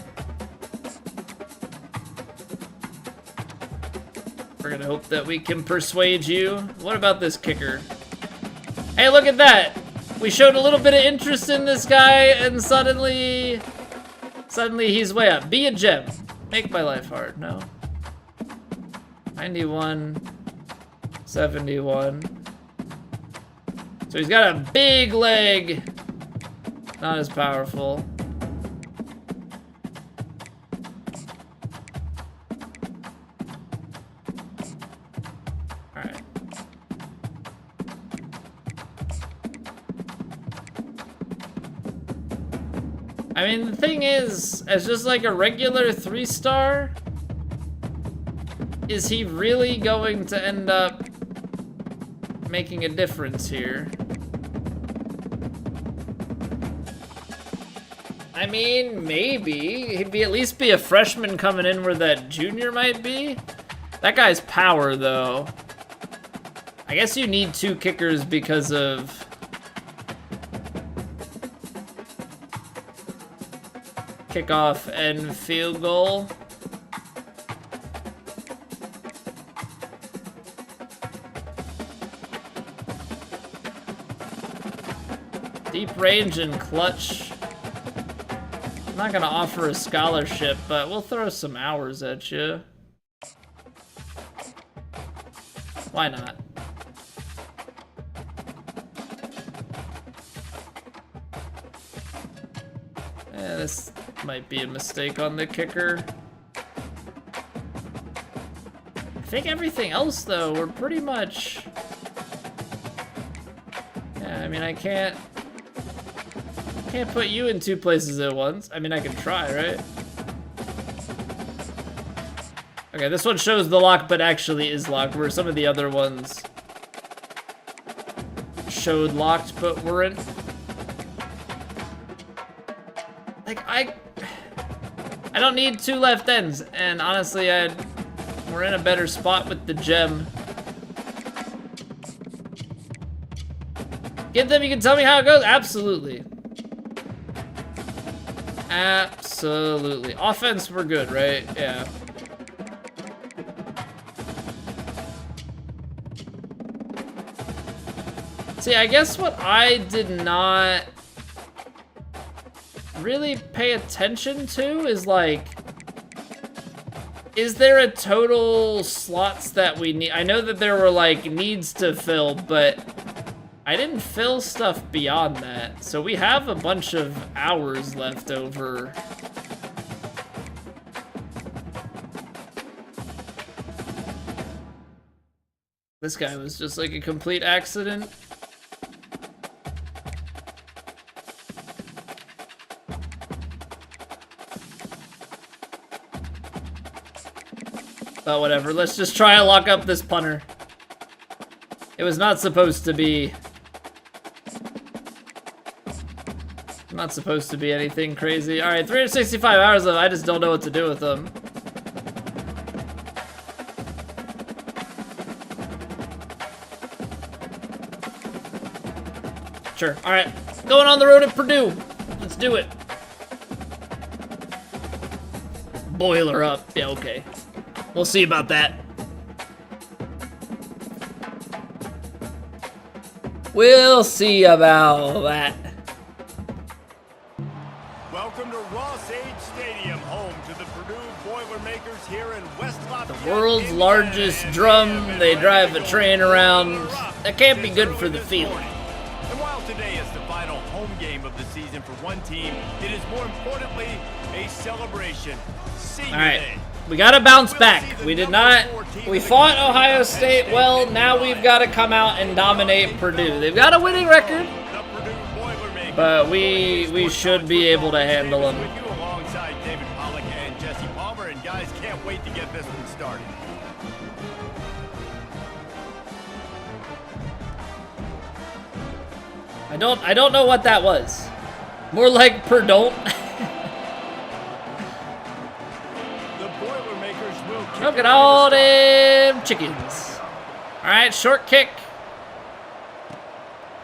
A: We're gonna hope that we can persuade you. What about this kicker? Hey, look at that! We showed a little bit of interest in this guy, and suddenly he's way up. Be a gem. Make my life hard, no? 91, 71. So he's got a big leg. Not as powerful. Alright. I mean, the thing is, as just like a regular 3-star, is he really going to end up making a difference here? I mean, maybe. He'd at least be a freshman coming in where that junior might be. That guy's power, though. I guess you need 2 kickers because of kickoff and field goal. Deep range and clutch. I'm not gonna offer a scholarship, but we'll throw some hours at you. Why not? Yeah, this might be a mistake on the kicker. I think everything else, though, we're pretty much... Yeah, I mean, I can't put you in 2 places at once. I mean, I can try, right? Okay, this one shows the lock, but actually is locked, where some of the other ones showed locked, but weren't. Like, I don't need 2 left ends, and honestly, we're in a better spot with the gem. Get them, you can tell me how it goes? Absolutely. Absolutely. Offense, we're good, right? Yeah. See, I guess what I did not really pay attention to is like, is there a total slots that we need? I know that there were like needs to fill, but I didn't fill stuff beyond that. So we have a bunch of hours left over. This guy was just like a complete accident. But whatever, let's just try to lock up this punter. It was not supposed to be... Not supposed to be anything crazy. Alright, 365 hours of I just don't know what to do with them. Sure, alright. Going on the road at Purdue. Let's do it. Boiler up. Yeah, okay. We'll see about that. We'll see about that.
E: Welcome to Ross-Age Stadium, home to the Purdue Boilermakers here in West Lafayette.
A: The world's largest drum. They drive a train around. That can't be good for the field.
E: And while today is the final home game of the season for one team, it is more importantly a celebration. Senior Day.
A: We gotta bounce back. We did not. We fought Ohio State well. Now we've got to come out and dominate Purdue. They've got a winning record, but we should be able to handle them.
E: With you alongside David Pollack and Jesse Palmer, and guys, can't wait to get this one started.
A: I don't know what that was. More like Purdue. Look at all them chickens. All right, short kick.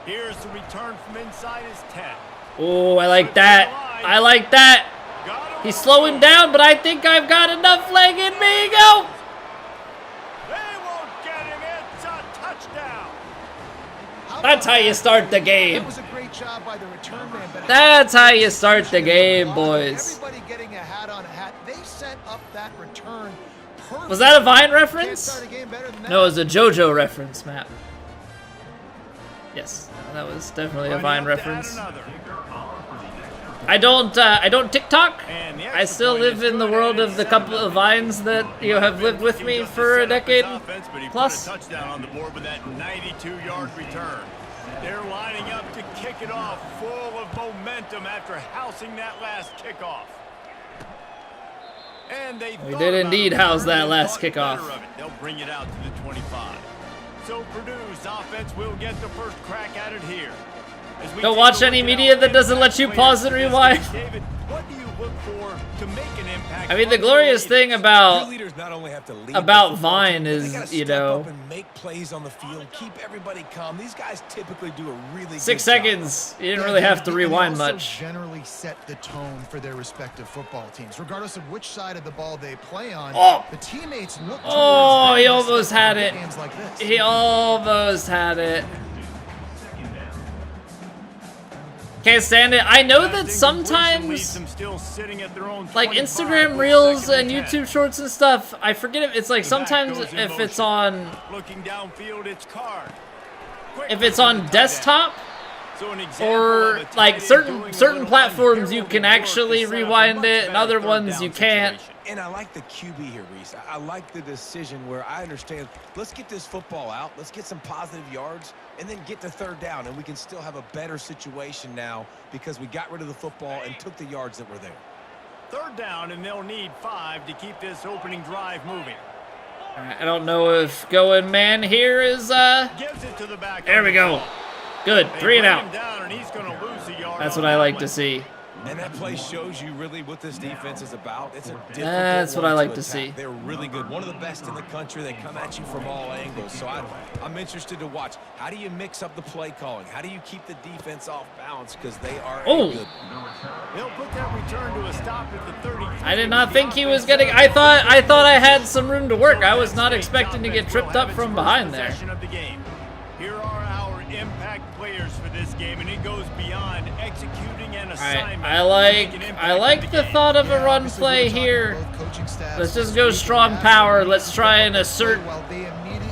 E: Here's the return from inside his 10.
A: Oh, I like that. I like that. He's slowing down, but I think I've got enough leg in me. Go.
E: They won't get him. It's a touchdown.
A: That's how you start the game.
F: That was a great job by the return man. But
A: That's how you start the game, boys.
F: Everybody getting a hat on a hat. They set up that return perfect.
A: Was that a Vine
F: Can't
A: reference?
F: start a game better than that.
A: No, it was a JoJo reference, Matt. Yes, that was definitely a Vine reference. I don't TikTok. I still live in the world of the couple of Vines that have lived with me for a decade plus.
E: Touchdown on the board with that 92-yard return. They're lining up to kick it off, full of momentum after housing that last kickoff. And
A: We did indeed house that last kickoff.
E: They'll bring it out to the 25. So Purdue's offense will get the first crack at it here.
A: Don't watch any media that doesn't let you pause and rewind.
E: David, what do you look for to make an impact?
A: I mean, the glorious thing about
D: Leaders not only have to lead
A: Vine
D: they
A: is,
D: gotta step up and make plays on the field, keep everybody calm. These guys typically do a really
A: 6
D: good
A: seconds. You didn't really have to
F: They
A: rewind
F: also
A: much.
F: generally set the tone for their respective football teams, regardless of which side of the ball they play on.
A: Oh.
F: The teammates look.
A: Oh,
F: towards
A: he
F: them
A: almost
F: to step
A: had
F: up
A: it.
F: games like this.
A: He almost had it. Can't stand it. I know that sometimes, like Instagram Reels and YouTube Shorts and stuff, I forget if it's like sometimes if it's on desktop or like certain platforms you can actually rewind it and other ones you can't.
D: And I like the QB here, Reese. I like the decision where I understand, let's get this football out, let's get some positive yards, and then get to third down, and we can still have a better situation now because we got rid of the football and took the yards that were there.
E: Third down, and they'll need 5 to keep this opening drive moving.
A: All right, I don't know if going man here is,
E: Gives it to the back.
A: there we go. Good, 3 and out.
E: Down, and he's gonna lose a yard.
A: That's what I like to see.
D: And that play shows you really what this defense is about. It's a difficult
A: That's what I like to
D: attack.
A: see.
D: They're really good. One of the best in the country. They come at you from all angles. So I'm interested to watch. How do you mix up the play calling? How do you keep the defense off balance? Because they are good.
E: They'll put that return to a stop at the 30.
A: I did not think he was getting. I thought I had some room to work. I was not expecting to get tripped up from behind there.
E: Here are our impact players for this game, and it goes beyond executing an assignment.
A: I like the thought of a run play here. Let's just go strong power. Let's try and assert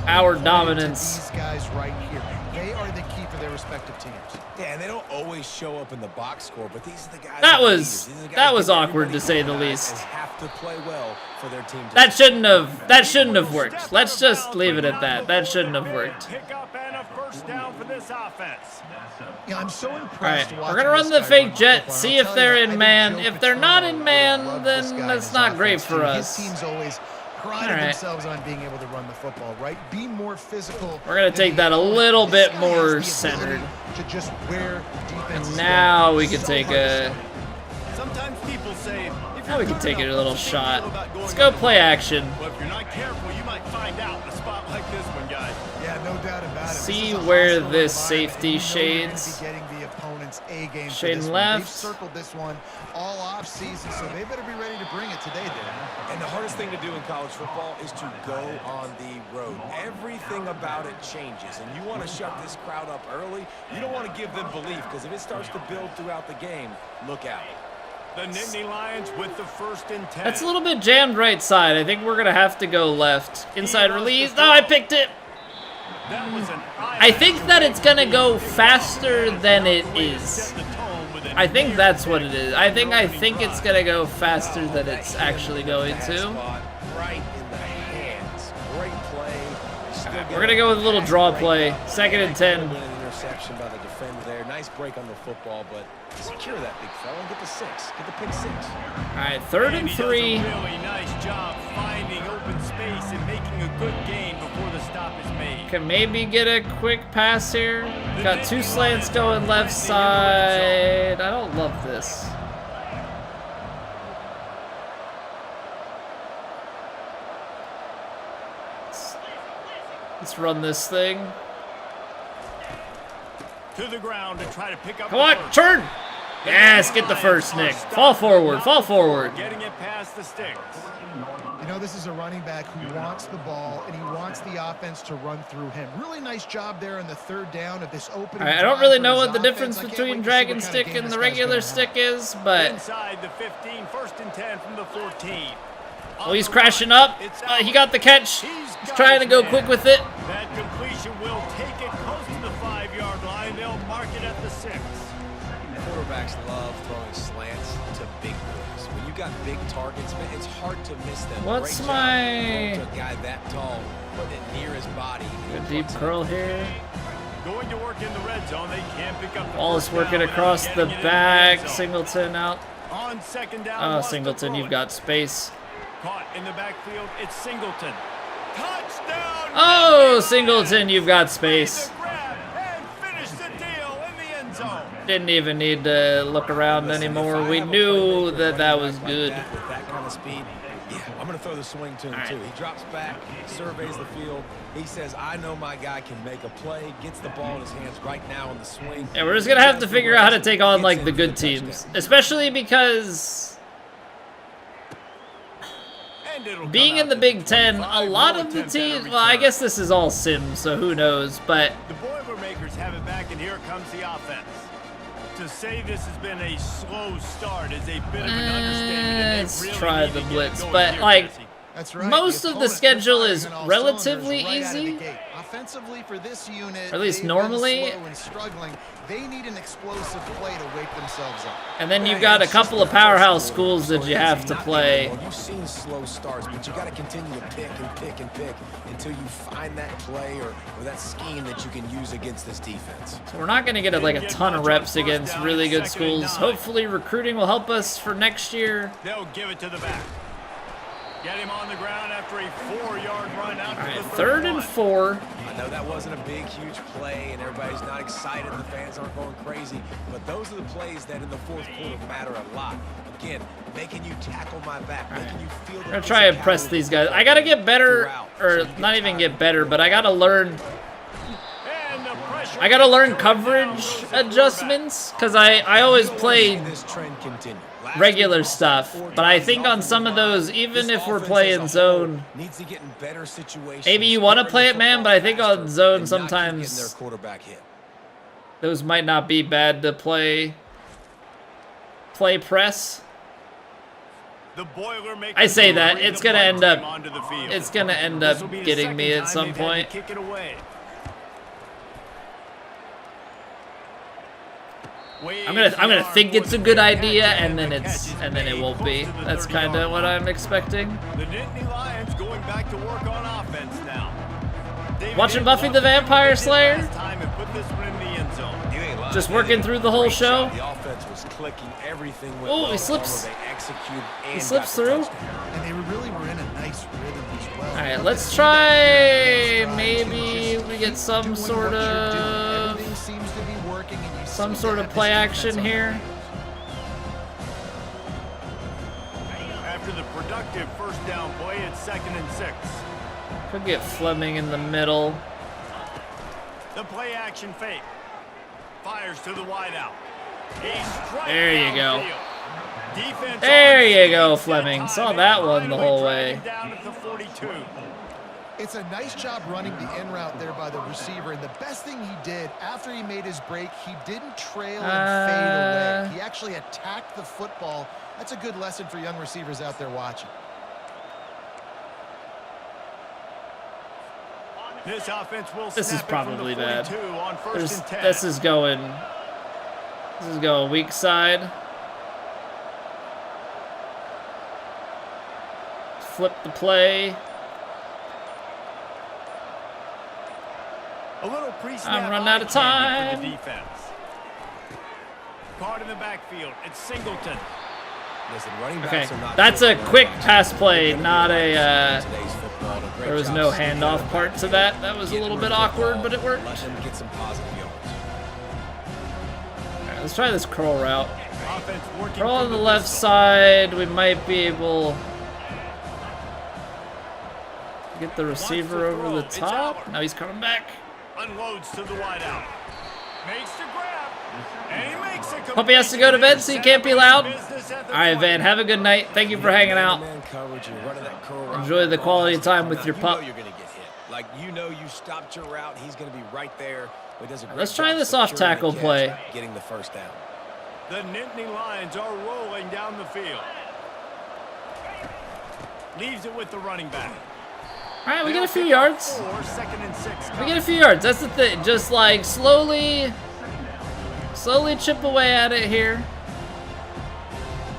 A: our dominance.
F: These guys right here, they are the key for their respective teams.
D: Yeah, and they don't always show up in the box score, but these are the guys.
A: That was awkward to say the least.
D: Have to play well for their team.
A: That shouldn't have worked. Let's just leave it at that. That shouldn't have worked.
E: Pick up and a first down for this offense.
F: Yeah, I'm so impressed.
A: All right, we're gonna run the fake jet. See if they're in man. If they're not in man, then that's not great for us.
F: His team's always prided themselves on being able to run the football, right? Be more physical.
A: We're gonna take that a little bit more centered.
F: To just where defense is
A: now
F: going.
A: we can take a.
E: Sometimes people say,
A: Now we can take it a little shot. Let's go play action.
E: Well, if you're not careful, you might find out in a spot like this one, guys.
F: Yeah, no doubt about it.
A: See where this safety shades.
F: Getting the opponent's A game.
A: Shading left.
F: They've circled this one all off season, so they better be ready to bring it today, Dan.
D: And the hardest thing to do in college football is to go on the road. Everything about it changes, and you want to shut this crowd up early. You don't want to give them belief, because if it starts to build throughout the game, look out.
E: The Nittany Lions with the 1st and 10.
A: That's a little bit jammed right side. I think we're gonna have to go left. Inside release. No, I picked it. I think that it's gonna go faster than it is. I think that's what it is. I think it's gonna go faster than it's actually going to.
D: Right in the hands. Great play.
A: We're gonna go with a little draw play. 2nd and 10.
D: An interception by the defender there. Nice break on the football, but secure that big fella and get the 6. Get the pick 6.
A: All right, 3rd and 3.
E: He does a really nice job finding open space and making a good gain before the stop is made.
A: Can maybe get a quick pass here. Got 2 slants going left side. I don't love this. Let's run this thing.
E: To the ground to try to pick up.
A: Come on, turn! Yes, get the first, Nick. Fall forward, fall forward.
E: Getting it past the sticks.
F: You know, this is a running back who wants the ball, and he wants the offense to run through him. Really nice job there on the third down of this opening.
A: All right, I don't really know what the difference between Dragon Stick and the regular stick is, but...
E: Inside the 15, first and 10 from the 14.
A: Oh, he's crashing up. He got the catch. He's trying to go quick with it.
E: That completion will take it close to the 5-yard line. They'll mark it at the 6.
D: Quarterbacks love throwing slants to big boys. When you got big targets, man, it's hard to miss them.
A: What's
D: Great
A: my...
D: job to a guy that tall, putting it near his body.
A: A deep curl here.
E: Going to work in the red zone. They can't pick up the
A: Wallace
E: first
A: working
E: down
A: across
E: without
A: the
E: getting it in
A: back.
E: red zone.
A: Singleton out.
E: On second down.
A: Oh,
E: wants to
A: Singleton,
E: throw
A: you've
E: it.
A: got space.
E: Caught in the backfield. It's Singleton. Touchdown.
A: Oh, Singleton, you've got space.
E: The grab and finish the deal in the end zone.
A: Didn't even need to look around anymore. We knew that that was good.
D: With that kind of speed, yeah, I'm going to throw the swing to him, too. He drops back, surveys the field. He says, I know my guy can make a play, gets the ball in his hands right now in the swing.
A: Yeah, we're just going to have to figure out how to take on, like, the good teams. Especially because... being in the Big Ten, a lot of the teams... Well, I guess this is all Sims, so who knows, but...
E: The Boilermakers have it back, and here comes the offense. To say this has been a slow start is a bit of an understatement.
A: Let's try the blitz, but, like...
F: That's right.
A: Most of the schedule is relatively
F: right out of the
A: easy.
F: gate. Offensively for this unit,
A: Or at least
F: they've been
A: normally.
F: slow and struggling. They need an explosive play to wake themselves up.
A: And then you've got a couple of powerhouse schools that you have to play.
D: You've seen slow starts, but you got to continue to pick and pick and pick until you find that play or that scheme that you can use against this defense.
A: So we're not going to get like a ton of reps against really good schools. Hopefully recruiting will help us for next year.
E: They'll give it to the back. Get him on the ground after a 4-yard run out.
A: All right, 3rd and 4.
D: I know that wasn't a big, huge play, and everybody's not excited. The fans aren't going crazy, but those are the plays that in the fourth quarter matter a lot. Again, making you tackle my back, making you feel the...
A: I'm going to try and press these guys. I got to get better, or not even get better, but I got to learn... I got to learn coverage adjustments, because I always played regular stuff, but I think on some of those, even if we're playing zone, maybe you want to play it, man, but I think on zone sometimes those might not be bad to play press. I say that it's gonna end up getting me at some point. I'm gonna think it's a good idea, and then it won't be. That's kind of what I'm expecting.
E: The Nittany Lions going back to work on offense now.
A: Watching Buffy the Vampire Slayer.
E: Time and put this one in the end zone.
A: Just working through the whole show.
D: The offense was clicking, everything went
A: Oh,
D: well.
A: he slips.
D: They
A: He slips through.
F: And they really were in a nice rhythm as well.
A: All right, let's try. Maybe we get some sort of
F: Everything seems to be working, and you
A: some
F: see
A: sort
F: that
A: of play
F: this
A: action
F: defense-
A: here.
E: After the productive first down play, it's 2nd and 6.
A: Could get Fleming in the middle.
E: The play action fake. Fires to the wideout.
A: There you go. There you go, Fleming. Saw that one the whole way.
E: Down at the 42.
F: It's a nice job running the in route there by the receiver, and the best thing he did after he made his break, he didn't trail and fade away. He actually attacked the football. That's a good lesson for young receivers out there watching.
E: This offense will
A: This is
E: snap it from
A: probably
E: the
A: bad.
E: 42 on 1st and 10.
A: This is going weak side. Flip the play.
E: A little pre-snap
A: I'm running out of
E: eye candy
A: time.
E: for the defense. Caught in the backfield. It's Singleton.
D: Listen, running
A: Okay,
D: backs are not
A: that's a
D: good.
A: quick pass play, not a.
D: Today's football, a great
A: There was
D: job
A: no
D: scheming
A: handoff
D: up
A: part to that. That was a little bit awkward, but it worked.
D: Let them get some positive yards.
A: All right, let's try this curl route.
E: Offense working
A: Curl on
E: from
A: the left
E: pistol.
A: side. We might be able to Get the receiver over the top. Now he's coming back.
E: Unloads to the wide out. Makes the grab. And he makes it.
A: Hope he has to go to bed so he can't be loud. All right, Van, have a good night. Thank you for hanging out. Enjoy the quality time with your pup.
D: You're going to get hit. Like, you know you stopped your route. He's going to be right there. But does a great
A: Let's try
D: job
A: this off
D: securing
A: tackle
D: the catch,
A: play.
D: Getting the first down.
E: The Nittany Lions are rolling down the field. Leaves it with the running back.
A: All right, we get a few yards.
E: 2nd and 6.
A: We get a few yards. That's the thing. Just like slowly chip away at it here.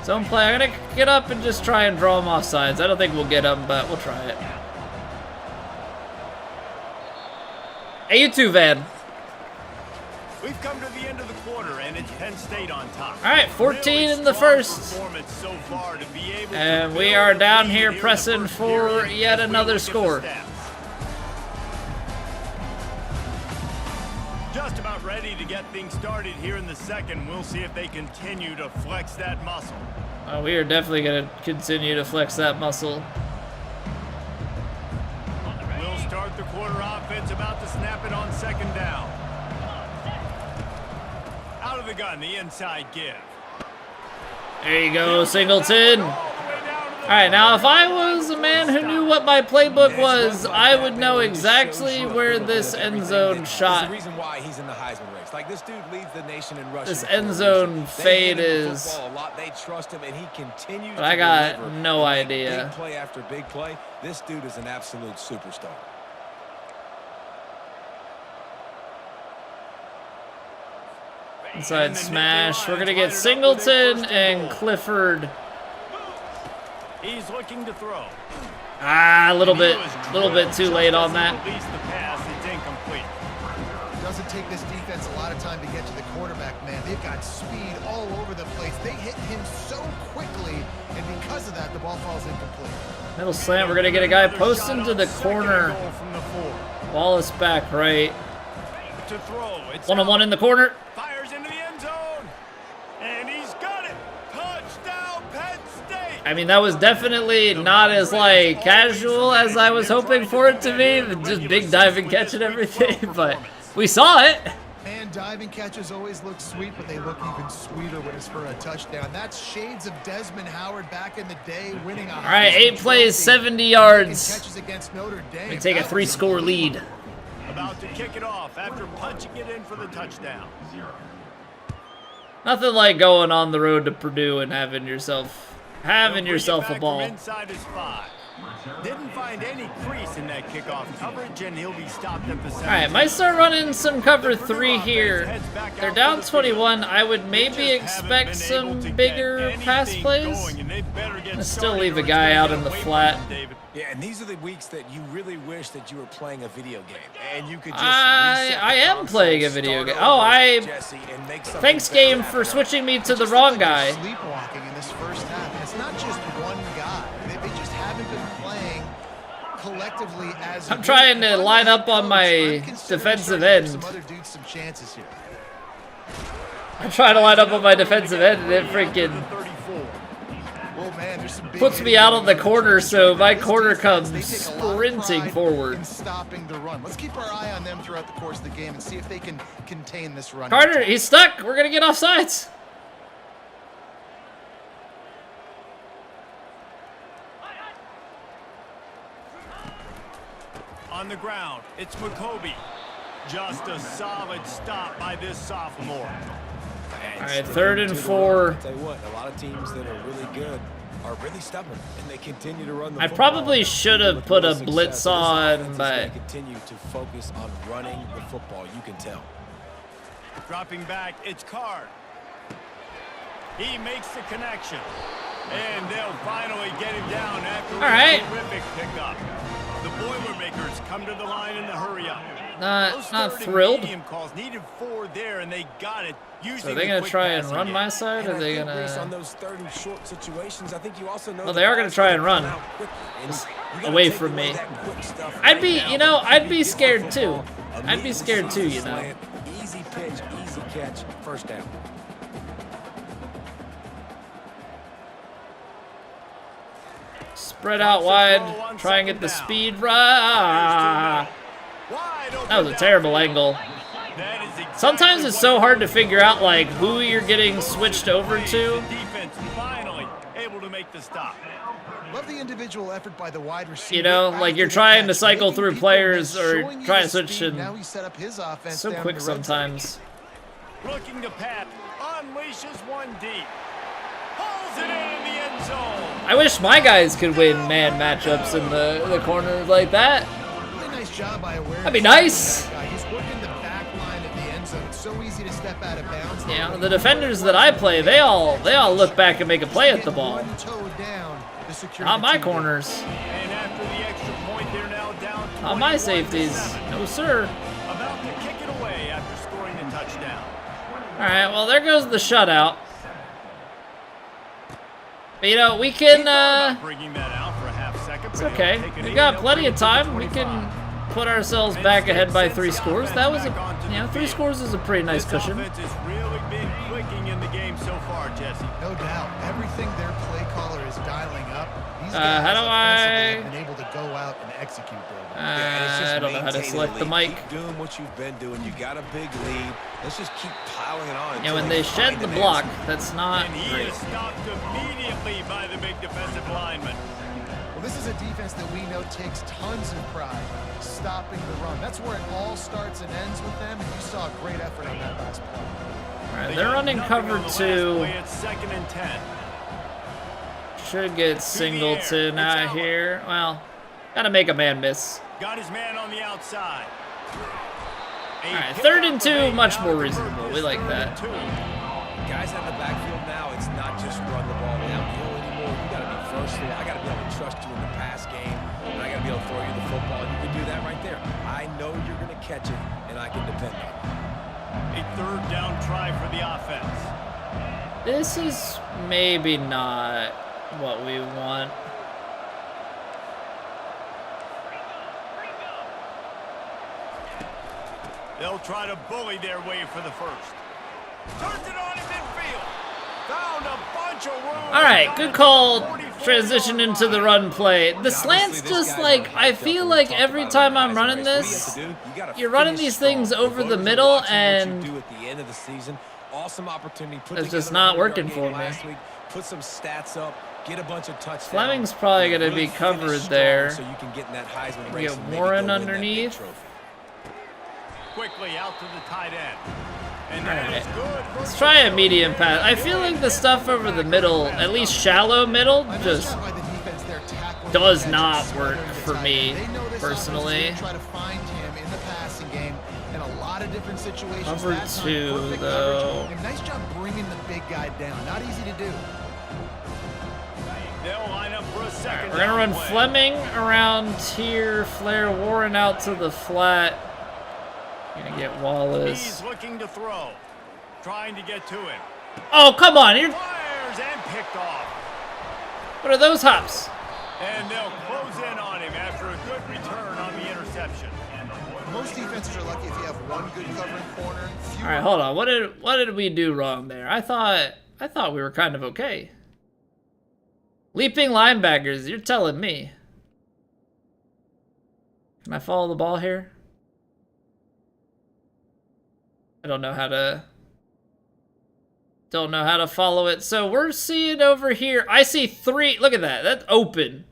A: Zone play. I'm gonna get up and just try and draw them off sides. I don't think we'll get them, but we'll try it. Hey, you too, Van.
E: We've come to the end of the quarter, and it's Penn State on top.
A: All right, 14 in the first.
E: So far to be able
A: And we are down here pressing for yet another score.
E: Just about ready to get things started here in the second. We'll see if they continue to flex that muscle.
A: We are definitely going to continue to flex that muscle.
E: We'll start the quarter offense, about to snap it on 2nd down. Out of the gun, the inside give.
A: There you go, Singleton. All right, now if I was a man who knew what my playbook was, I would know exactly where this end zone shot,
D: the reason why he's in the Heisman race. Like, this dude leads the nation in rushing.
A: this end zone fade is.
D: They trust him, and he continues.
A: But I got no idea.
D: Big play after big play. This dude is an absolute superstar.
A: Inside smash. We're gonna get Singleton and Clifford.
E: He's looking to throw.
A: A little bit too late on that.
E: Release the pass, it's incomplete.
F: It doesn't take this defense a lot of time to get to the quarterback, man. They've got speed all over the place. They hit him so quickly, and because of that, the ball falls incomplete.
A: Middle slant. We're gonna get a guy posting to the corner. Wallace back right.
E: To throw. It's
A: 1-on-1 in the corner.
E: fires into the end zone. And he's got it. Touchdown, Penn State.
A: I mean, that was definitely not as like casual as I was hoping for it to be. Just big diving catch and everything, but we saw it.
F: Man, diving catches always look sweet, but they look even sweeter when it's for a touchdown. That's shades of Desmond Howard back in the day, winning a.
A: All right, 8 plays, 70 yards.
F: Catches against Notre Dame.
A: We take a 3-score lead.
E: About to kick it off after punching it in for the touchdown.
A: Nothing like going on the road to Purdue and having yourself a ball.
E: Inside his 5. Didn't find any crease in that kickoff coverage, and he'll be stopped at the 7.
A: All right, might start running some cover 3 here. They're down 21. I would maybe expect some bigger pass plays. And still leave a guy out in the flat.
D: Yeah, and these are the weeks that you really wish that you were playing a video game, and you could just
A: I am playing a video game. Oh, thanks game for switching me to the wrong guy.
F: Sleepwalking in this first half, and it's not just one guy. They just haven't been playing collectively as.
A: I'm trying to line up on my defensive end.
F: Some other dudes some chances here.
A: I'm trying to line up on my defensive end, and it freaking puts me out on the corner, so my corner comes sprinting forward.
F: In stopping the run. Let's keep our eye on them throughout the course of the game and see if they can contain this run.
A: Carter, he's stuck. We're gonna get offsides.
E: On the ground, it's McCoby. Just a solid stop by this sophomore.
A: All right, 3rd and 4.
D: I'll tell you what, a lot of teams that are really good are really stubborn, and they continue to run the
A: I
D: football.
A: probably should have put a blitz on, but
D: continue to focus on running the football. You can tell.
E: Dropping back, it's Card. He makes the connection, and they'll finally get him down after a terrific pickup. The Boilermakers come to the line in the hurry up.
A: Not thrilled.
E: Calls needed 4 there, and they got it.
A: So are they gonna try and run my side, or are they gonna?
D: On those 3rd and short situations, I think you also know.
A: Well, they are gonna try and run away from me. I'd be scared too. I'd be scared too, you know.
D: Easy pitch, easy catch, first down.
A: Spread out wide. Try and get the speed right. That was a terrible angle. Sometimes it's so hard to figure out like who you're getting switched over to.
E: Finally able to make the stop.
F: Love the individual effort by the wide receiver.
A: You know, like you're trying to cycle through players or try to switch, and
F: now he set up his offense
A: so quick sometimes.
E: Looking to pat, unleashes one deep. Pulls it in the end zone.
A: I wish my guys could win man matchups in the corners like that.
F: Really nice job by awareness.
A: That'd be nice.
F: He's working the back line of the end zone. It's so easy to step out of bounds.
A: You know, the defenders that I play, they all look back and make a play at the ball. Not my corners.
E: And after the extra point, they're now down.
A: Not my safeties. No, sir.
E: About to kick it away after scoring the touchdown.
A: All right, well, there goes the shutout. But, you know, we can,
E: Bringing that out for a half second.
A: it's okay. We've got plenty of time. We can put ourselves back ahead by 3 scores. That was you know, 3 scores is a pretty nice cushion.
E: This offense has really been clicking in the game so far, Jesse.
F: No doubt. Everything their play caller is dialing up. These
A: how do I?
F: been able to go out and execute there.
A: I don't know how to select the mic.
G: Keep doing what you've been doing. You got a big lead. Let's just keep piling it on.
A: Yeah, when they shed the block, that's not
E: And he
A: great.
E: is stopped immediately by the big defensive lineman.
F: Well, this is a defense that we know takes tons of pride stopping the run. That's where it all starts and ends with them, and you saw a great effort on that last play.
A: All right, they're running cover 2.
E: It's 2nd and 10.
A: Should get Singleton out here. Well, gotta make a man miss.
E: Got his man on the outside.
A: All right, 3rd and 2, much more reasonable. We like that.
G: Guys out in the backfield now, it's not just run the ball downhill anymore. You got to be versatile. I got to be able to trust you in the pass game, and I got to be able to throw you the football. You can do that right there. I know you're going to catch it, and I can depend on it.
E: A 3rd down try for the offense.
A: This is maybe not what we want.
E: They'll try to bully their way for the first. Turns it on in midfield. Found a bunch of room.
A: All right, good call. Transition into the run play. The slant's just like, I feel like every time I'm running this, you're running these things over the middle, and it's just not working for me.
G: Put some stats up, get a bunch of touchdowns.
A: Fleming's probably going to be covered there.
G: So you can get in that Heisman race
A: Get
G: and maybe
A: Warren
G: go win that big
A: underneath.
G: trophy.
E: Quickly out to the tight end. And
A: All
E: that
A: right.
E: is good for
A: Let's try a medium pass. I feel like the stuff over the middle, at least shallow middle, just does not work for me personally.
F: Try to find him in the passing game in a lot of different situations.
A: Cover
F: That's not
A: 2
F: perfect
A: though.
F: coverage. And nice job bringing the big guy down. Not easy to do.
E: They'll line up for a second.
A: We're gonna run
E: down play.
A: Fleming around here, flare Warren out to the flat. Gonna get Wallace.
E: He's looking to throw. Trying to get to him.
A: Oh, come on!
E: Fires and picked off.
A: What are those hops?
E: And they'll close in on him after a good return on the interception.
F: Most defenses are lucky if you have one good covering corner.
A: All right, hold on. What did we do wrong there? I thought we were kind of okay. Leaping linebackers, you're telling me. Can I follow the ball here? I don't know how to follow it. So we're seeing over here. I see 3. Look at that. That's open.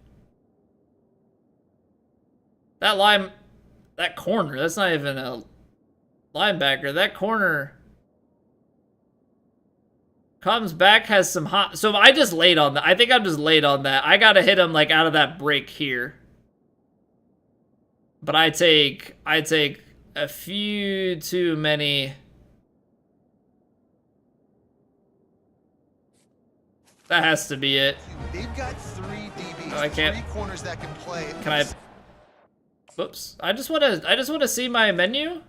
A: That corner. That's not even a linebacker. That corner comes back, has some hot. So I just laid on that. I think I'm just laid on that. I gotta hit him like out of that break here. But I take a few too many. That has to be it.
F: They've got 3 DBs,
A: Oh, I can't.
F: 3 corners that can play.
A: Can I? Whoops. I just wanna see my menu.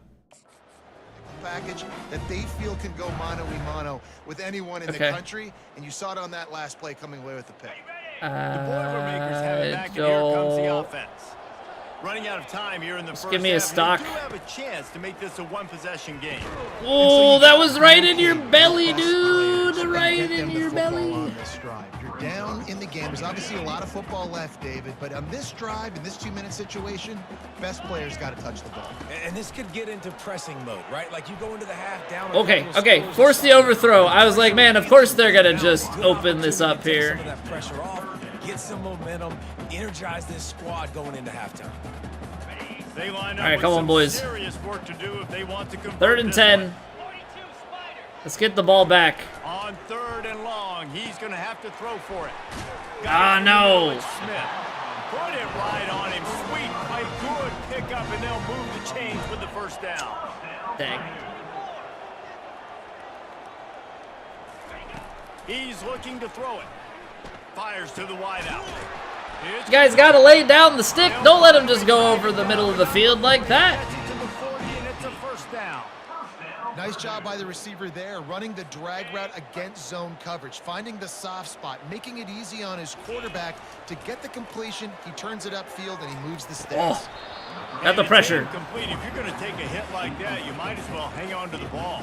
F: Package that they feel can go mano-a-mano with anyone in the country, and you saw it on that last play coming away with the pick.
E: The Boilermakers have it back, and here comes the offense. Running out of time here in the first
A: give me a
E: half,
A: stock.
E: They do have a chance to make this a 1-possession game.
A: Oh, that was right in your belly, dude. put it right in your belly.
F: On this drive. You're down in the game. There's obviously a lot of football left, David, but on this drive, in this 2-minute situation, best player's got to touch the ball.
G: And this could get into pressing mode, right? Like you go into the half down.
A: Okay, force the overthrow. I was like, man, of course they're gonna just open this up here.
G: Some of that pressure off, get some momentum, energize this squad going into halftime.
E: They line up
A: All right, come on, boys.
E: serious work to do if they want to convert
A: 3rd and
E: this
A: 10.
E: one.
A: Let's get the ball back.
E: On 3rd and long, he's going to have to throw for it.
A: Ah, no.
E: Smith. Put it right on him. Sweet play, good pickup, and they'll move the chains with the first down.
A: Dang.
E: He's looking to throw it. Fires to the wideout.
A: You guys gotta lay down the stick. Don't let him just go over the middle of the field like that.
E: Gets it to the 40, and it's a first down.
F: Nice job by the receiver there, running the drag route against zone coverage, finding the soft spot, making it easy on his quarterback to get the completion. He turns it upfield, and he moves the sticks.
A: Oh, got the pressure.
E: Complete. If you're going to take a hit like that, you might as well hang on to the ball.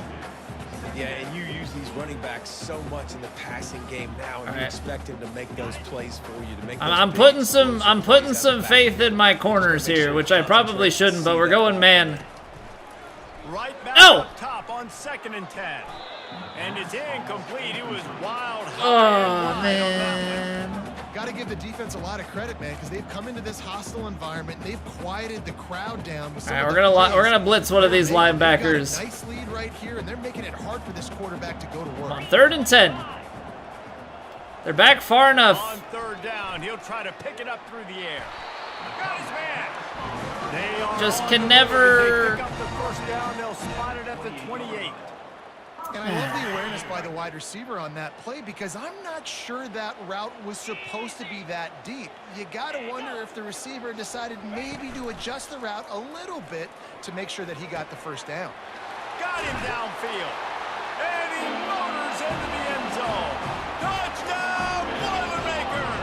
G: Yeah, and you use these running backs so much in the passing game now, and you expect him to make those plays for you. To make.
A: I'm putting some faith in my corners here, which I probably shouldn't, but we're going man.
E: Right back
A: Oh!
E: up top on 2nd and 10. And it's incomplete. It was wild.
A: Oh man.
F: Got to give the defense a lot of credit, man, because they've come into this hostile environment. They've quieted the crowd down. With some
A: All right,
F: of
A: we're
F: the
A: gonna blitz one of these
F: They've got a
A: linebackers.
F: nice lead right here, and they're making it hard for this quarterback to go to work.
A: On 3rd and 10. They're back far enough.
E: On 3rd down, he'll try to pick it up through the air. Got his man. They are
A: Just
E: on
A: can
E: the
A: never-
E: move. They pick up the first down. They'll spot it at the 28.
F: And I love the awareness by the wide receiver on that play, because I'm not sure that route was supposed to be that deep. You got to wonder if the receiver decided maybe to adjust the route a little bit to make sure that he got the first down.
E: Got him downfield. And he motors into the end zone. Touchdown, Boilermakers!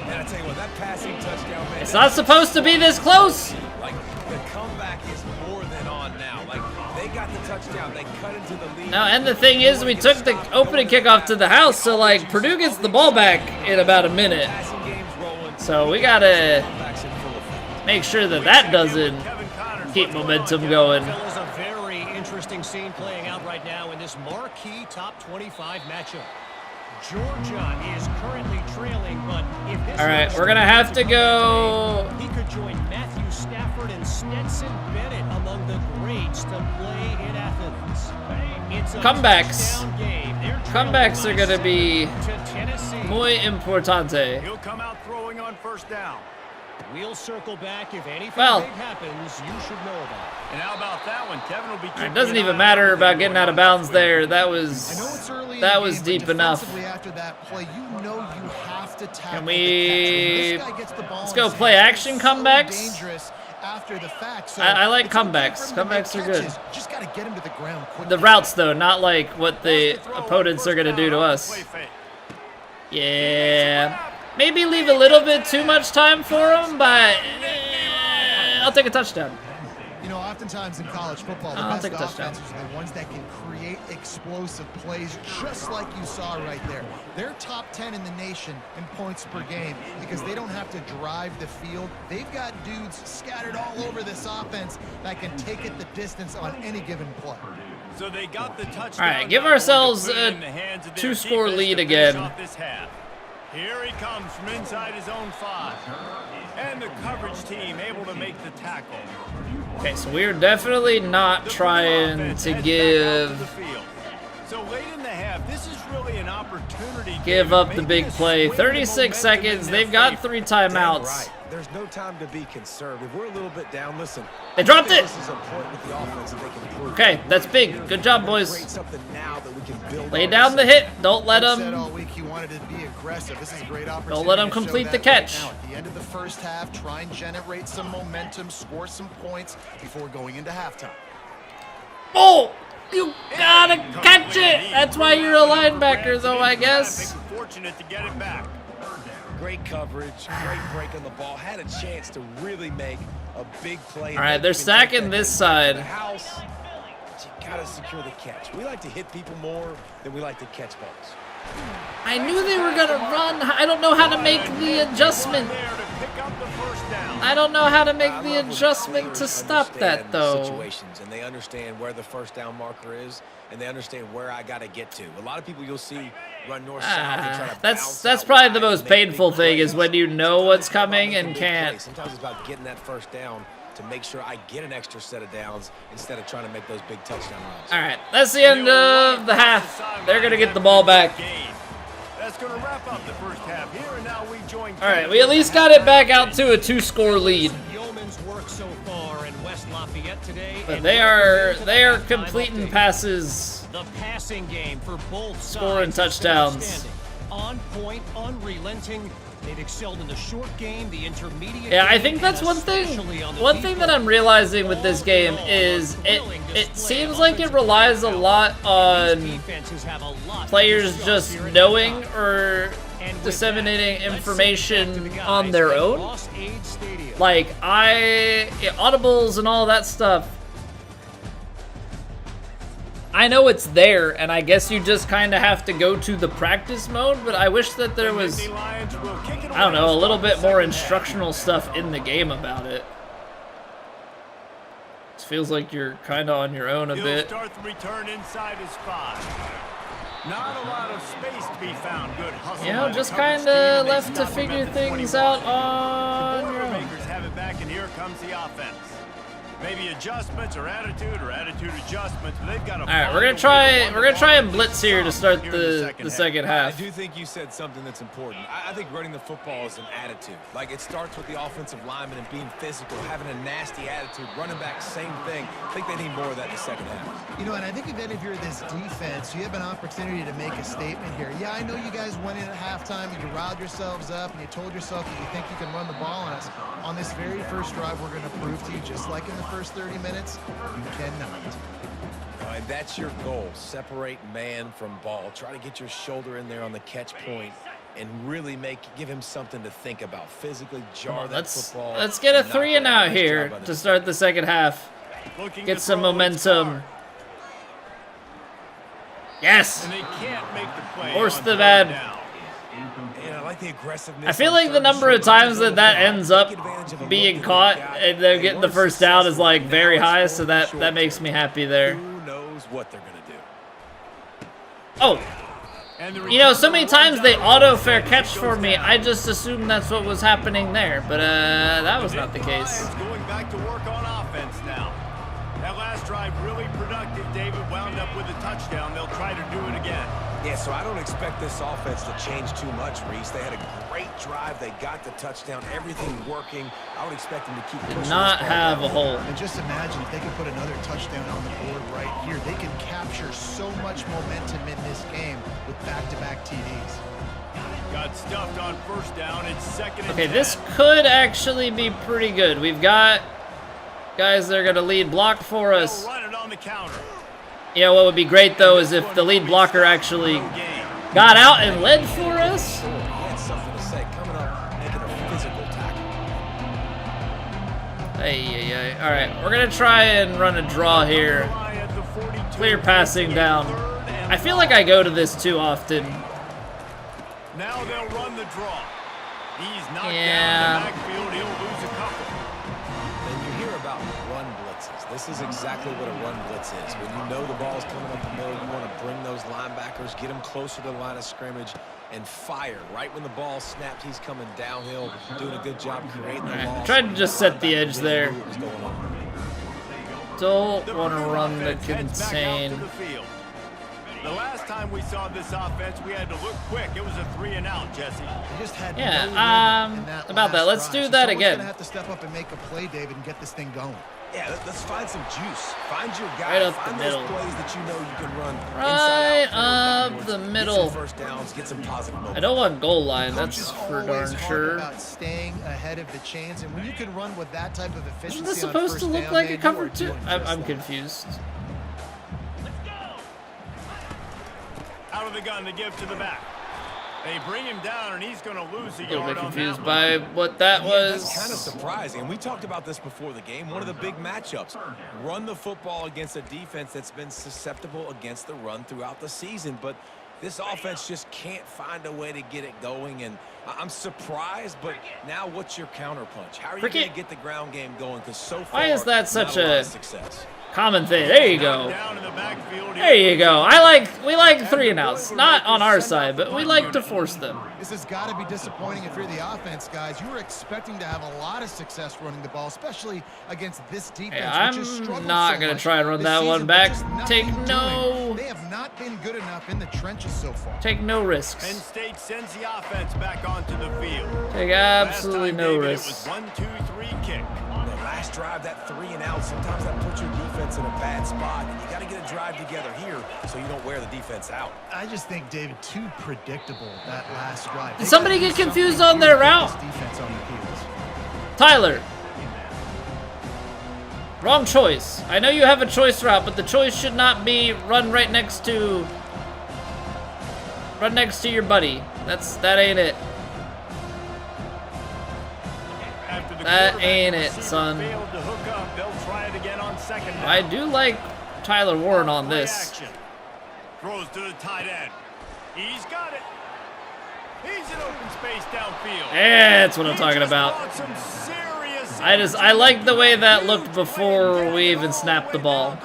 G: And I tell you what, that passing touchdown, man.
A: It's not supposed to be this close.
G: Like, the comeback is more than on now. Like, they got the touchdown. They cut into the lead.
A: No, and the thing is, we took the opening kickoff to the house, so like Purdue gets the ball back in about a minute.
G: Passing game's rolling.
A: So we gotta
G: Comebacks in full effect.
A: make sure that that doesn't keep momentum going.
B: There's a very interesting scene playing out right now in this marquee top 25 matchup. Georgia is currently trailing, but if this
A: All right, we're gonna have to go.
B: he could join Matthew Stafford and Stetson Bennett among the greats to play in Athens. It's a
A: Comebacks.
B: touchdown game. They're
A: Comebacks are
B: trailing
A: gonna be
B: to Tennessee.
A: muy importante.
E: He'll come out throwing on first down.
B: We'll circle back if anything
A: Well-
B: big happens. You should know about it.
E: And how about that one? Kevin will be.
A: It doesn't even matter about getting out of bounds there. That
F: I know
A: was
F: it's early in
A: that
F: the
A: was
F: game,
A: deep
F: but
A: enough.
F: defensively after that play, you know you have to tackle
A: Can
F: the
A: we-
F: catch. When this guy gets the ball
A: let's
F: in
A: go
F: his
A: play
F: hands,
A: action
F: it's so
A: comebacks?
F: dangerous after the fact. So
A: I like
F: it's okay
A: comebacks.
F: for him to make
A: Comebacks are good.
F: catches. Just got to get him to the ground quickly.
A: The routes though, not like what the opponents are gonna do to us. Yeah, maybe leave a little bit too much time for them, but I'll take a touchdown.
F: You know, oftentimes in college football, the
A: I'll
F: best
A: take a touchdown.
F: offenses are the ones that can create explosive plays, just like you saw right there. They're top 10 in the nation in points per game because they don't have to drive the field. They've got dudes scattered all over this offense that can take it the distance on any given play.
E: So they got the touchdown.
A: All right, give
E: now,
A: ourselves
E: going to put it
A: a
E: in the hands of their
A: 2-score
E: defense
A: lead
E: to
A: again.
E: finish off this half. Here he comes from inside his own 5. And the coverage team able to make the tackle.
A: Okay, so we're definitely not
E: The
A: trying
E: offense
A: to
E: heads back out to the
A: give
E: field. So late in the half, this is really an opportunity.
A: give
E: David,
A: up the
E: maybe
A: big
E: to
A: play.
E: swing the
A: 36
E: momentum in
A: seconds.
E: their
A: They've got
E: favor.
A: 3
G: Damn
A: timeouts.
G: right. There's no time to be conservative. We're a little bit down. Listen.
A: They dropped
G: I think
A: it.
G: This is a point with the offense that they can improve.
A: Okay, that's big. Good job, boys.
G: Create something now that we can build
A: Lay
G: on.
A: down the hit. Don't let
F: Said
A: them.
F: all week he wanted to be aggressive. This is a great opportunity.
A: Don't let him
F: to show
A: complete
F: that
A: the
F: right
A: catch.
F: now. At the end of the first half, try and generate some momentum, score some points before going into halftime.
A: Oh, you gotta catch it. That's why you're a linebacker, though, I guess.
E: Fortunate to get it back.
G: Great coverage, great break on the ball. Had a chance to really make a big play.
A: All right, they're stacking this side.
G: The house. but you got to secure the catch. We like to hit people more than we like to catch balls.
A: I knew they were going to run. I don't know how to make the adjustment. I don't know how to make the adjustment to stop that, though.
G: Situations, and they understand where the first down marker is, and they understand where I got to get to. A lot of people you'll see run north-south and try to
A: that's probably the most painful thing is when you know what's coming and can't.
G: Sometimes it's about getting that first down to make sure I get an extra set of downs instead of trying to make those big touchdown runs.
A: All right, that's the end of the half. They're going to get the ball back.
E: That's going to wrap up the first half here, and now we join.
A: All right, we at least got it back out to a 2-score lead.
B: Yeoman's work so far in West Lafayette today.
A: But they are completing passes.
B: The passing game for both
A: scoring
B: sides
A: touchdowns.
B: on point, unrelenting. They've excelled in the short game, the intermediate.
A: Yeah, I
B: game,
A: think that's
B: and
A: one thing.
B: especially on the
A: One
B: deep
A: thing that
B: ball.
A: I'm realizing with this game is it seems like it relies a lot on
B: Defenses have a lot
A: players
B: to
A: just
B: discuss here at
A: knowing
B: halftime.
A: or
B: And with
A: disseminating
B: that, let's send it back to
A: information
B: the guys
A: on their
B: at
A: own.
B: Ross Age Stadium.
A: Like audibles and all that stuff. I know it's there, and I guess you just kind of have to go to the practice mode, but I wish that there was, I don't know, a little bit more instructional stuff in the game about it. It feels like you're kind of on your own a bit.
E: Start the return inside his 5. Not a lot of space to be found. Good hustle.
A: You know,
E: by the
A: just
E: coverage
A: kind
E: team,
A: of
E: and they
A: left to
E: stop him
A: figure
E: at the
A: things
E: 21.
A: out on
E: The
A: your own.
E: Boilermakers have it back, and here comes the offense. Maybe adjustments or attitude adjustments, but they've got a.
A: All right, we're gonna try and blitz here to start the second half.
G: I do think you said something that's important. I think running the football is an attitude. Like, it starts with the offensive lineman and being physical, having a nasty attitude. Running back, same thing. I think they need more of that in the second half.
F: You know, and I think even if you're this defense, you have an opportunity to make a statement here. Yeah, I know you guys went in at halftime and you riled yourselves up and you told yourself that you think you can run the ball on us. On this very first drive, we're going to prove to you, just like in the first 30 minutes, you cannot.
G: And that's your goal. Separate man from ball. Try to get your shoulder in there on the catch point and really give him something to think about. Physically jar that football.
A: Let's get a 3 and out here to start the second half. Get some momentum. Yes!
E: And they can't make the play.
A: Force the bad.
G: And I like the aggressiveness.
A: I feel like the number of times that ends up being caught and they're getting the first down is like very high, so that makes me happy there.
G: Who knows what they're going to do?
A: Oh, you know, so many times they auto fair catch for me, I just assumed that's what was happening there, but that was not the case.
E: Going back to work on offense now. That last drive really productive. David wound up with a touchdown. They'll try to do it again.
G: Yeah, so I don't expect this offense to change too much, Reese. They had a great drive. They got the touchdown. Everything working. I would expect them to keep pushing.
A: Not have a hole.
F: And just imagine if they can put another touchdown on the board right here. They can capture so much momentum in this game with back-to-back TDs.
E: Got stuffed on first down. It's second and 10.
A: Okay, this could actually be pretty good. We've got guys that are going to lead block for us.
E: They'll run it on the counter.
A: You know, what would be great, though, is if the lead blocker actually got out and led for us.
G: He had something to say. Coming up, making a physical tackle.
A: Hey. All right, we're going to try and run a draw here. Clear passing down. I feel like I go to this too often.
E: Now they'll run the draw. He's knocked
A: Yeah.
E: down the backfield. He'll lose a couple.
G: And you hear about run blitzes. This is exactly what a run blitz is. When you know the ball's coming up the middle, you want to bring those linebackers, get them closer to the line of scrimmage, and fire. Right when the ball snapped, he's coming downhill, doing a good job creating the ball.
A: Tried to just set the edge there.
G: What was going on.
A: Don't want to run the
E: Offense heads back out to
A: insane.
E: the field. The last time we saw this offense, we had to look quick. It was a 3 and out, Jesse.
F: They just had
A: Yeah,
F: no rhythm in
A: about that.
F: last
A: Let's
F: drive.
A: do
F: So
A: that
F: someone's
A: again.
F: gonna have to step up and make a play, David, and get this thing going.
G: Yeah, let's find some juice. Find your guy.
A: Right up the
G: find
A: middle.
G: those plays that you know you can run
A: Right
G: inside out,
A: up
G: forward,
A: the
G: backwards.
A: middle.
G: Get some first downs, get some positive momentum.
A: I don't want goal line,
F: Coaches
A: that's for darn
F: always talk
A: sure.
F: about staying ahead of the chains, and when you can run with that type of efficiency
A: Isn't this
F: on
A: supposed
F: first
A: to look
F: down,
A: like a
F: man, you
A: cover
F: are
A: two?
F: doing
A: I'm
F: just that.
A: confused.
E: Out of the gun to give to the back. They bring him down, and he's going to lose a
A: A little
E: yard
A: bit
E: on
A: confused
E: that
A: by what that was.
G: That's kind of surprising. And we talked about this before the game. One of the big matchups. Run the football against a defense that's been susceptible against the run throughout the season. But this offense just can't find a way to get it going. And I'm surprised, but now what's your counterpunch? How are you going to get the ground game going? Because so far,
A: Why is that such
G: not a lot
A: a
G: of success.
A: common thing? There you go.
E: down in the backfield.
A: There you go. We like 3-and-outs. Not on our side, but we like to force them.
F: This has got to be disappointing if you're the offense, guys. You were expecting to have a lot of success running the ball, especially against this defense.
A: Yeah,
F: which has struggled
A: I'm not
F: so
A: going to
F: much
A: try and run
F: this
A: that
F: season,
A: one
F: but
A: back.
F: just nothing
A: Take
F: doing.
A: no...
F: They have not been good enough in the trenches so far.
A: Take no
E: Penn
A: risks.
E: State sends the offense back onto the field.
A: Take absolutely no
E: risks.
A: risks.
E: It was 1-2-3 kick.
G: The last drive, that 3-and-out, sometimes that puts your defense in a bad spot. And you got to get a drive together here so you don't wear the defense out.
F: I just think, David, too predictable that last drive.
A: Did somebody get confused on their route?
F: Defense on their heels.
A: Tyler. Wrong choice. I know you have a choice route, but the choice should not be run next to your buddy. That ain't it. That ain't it, son. I do like Tyler Warren on this.
E: Throws to the tight end. He's got it. He's in open space downfield.
A: That's what I'm talking about. I like the way that looked before we even snapped the ball.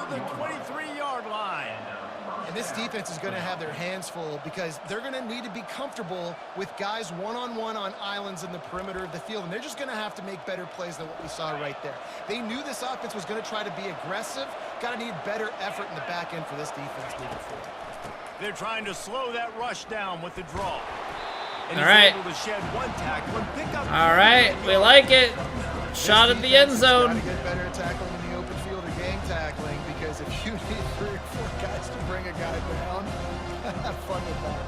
F: And this defense is going to have their hands full because they're going to need to be comfortable with guys one-on-one on islands in the perimeter of the field, and they're just going to have to make better plays than what we saw right there. They knew this offense was going to try to be aggressive. Got to need better effort in the back end for this defense moving forward.
E: They're trying to slow that rush down with the draw. And
A: all right.
E: able to shed one tackle and pick up
A: all right, we like it. Shot at the end zone.
F: Try to get better at tackling in the open field or gang tackling, because if you need 3 or 4 guys to bring a guy down, have fun with that.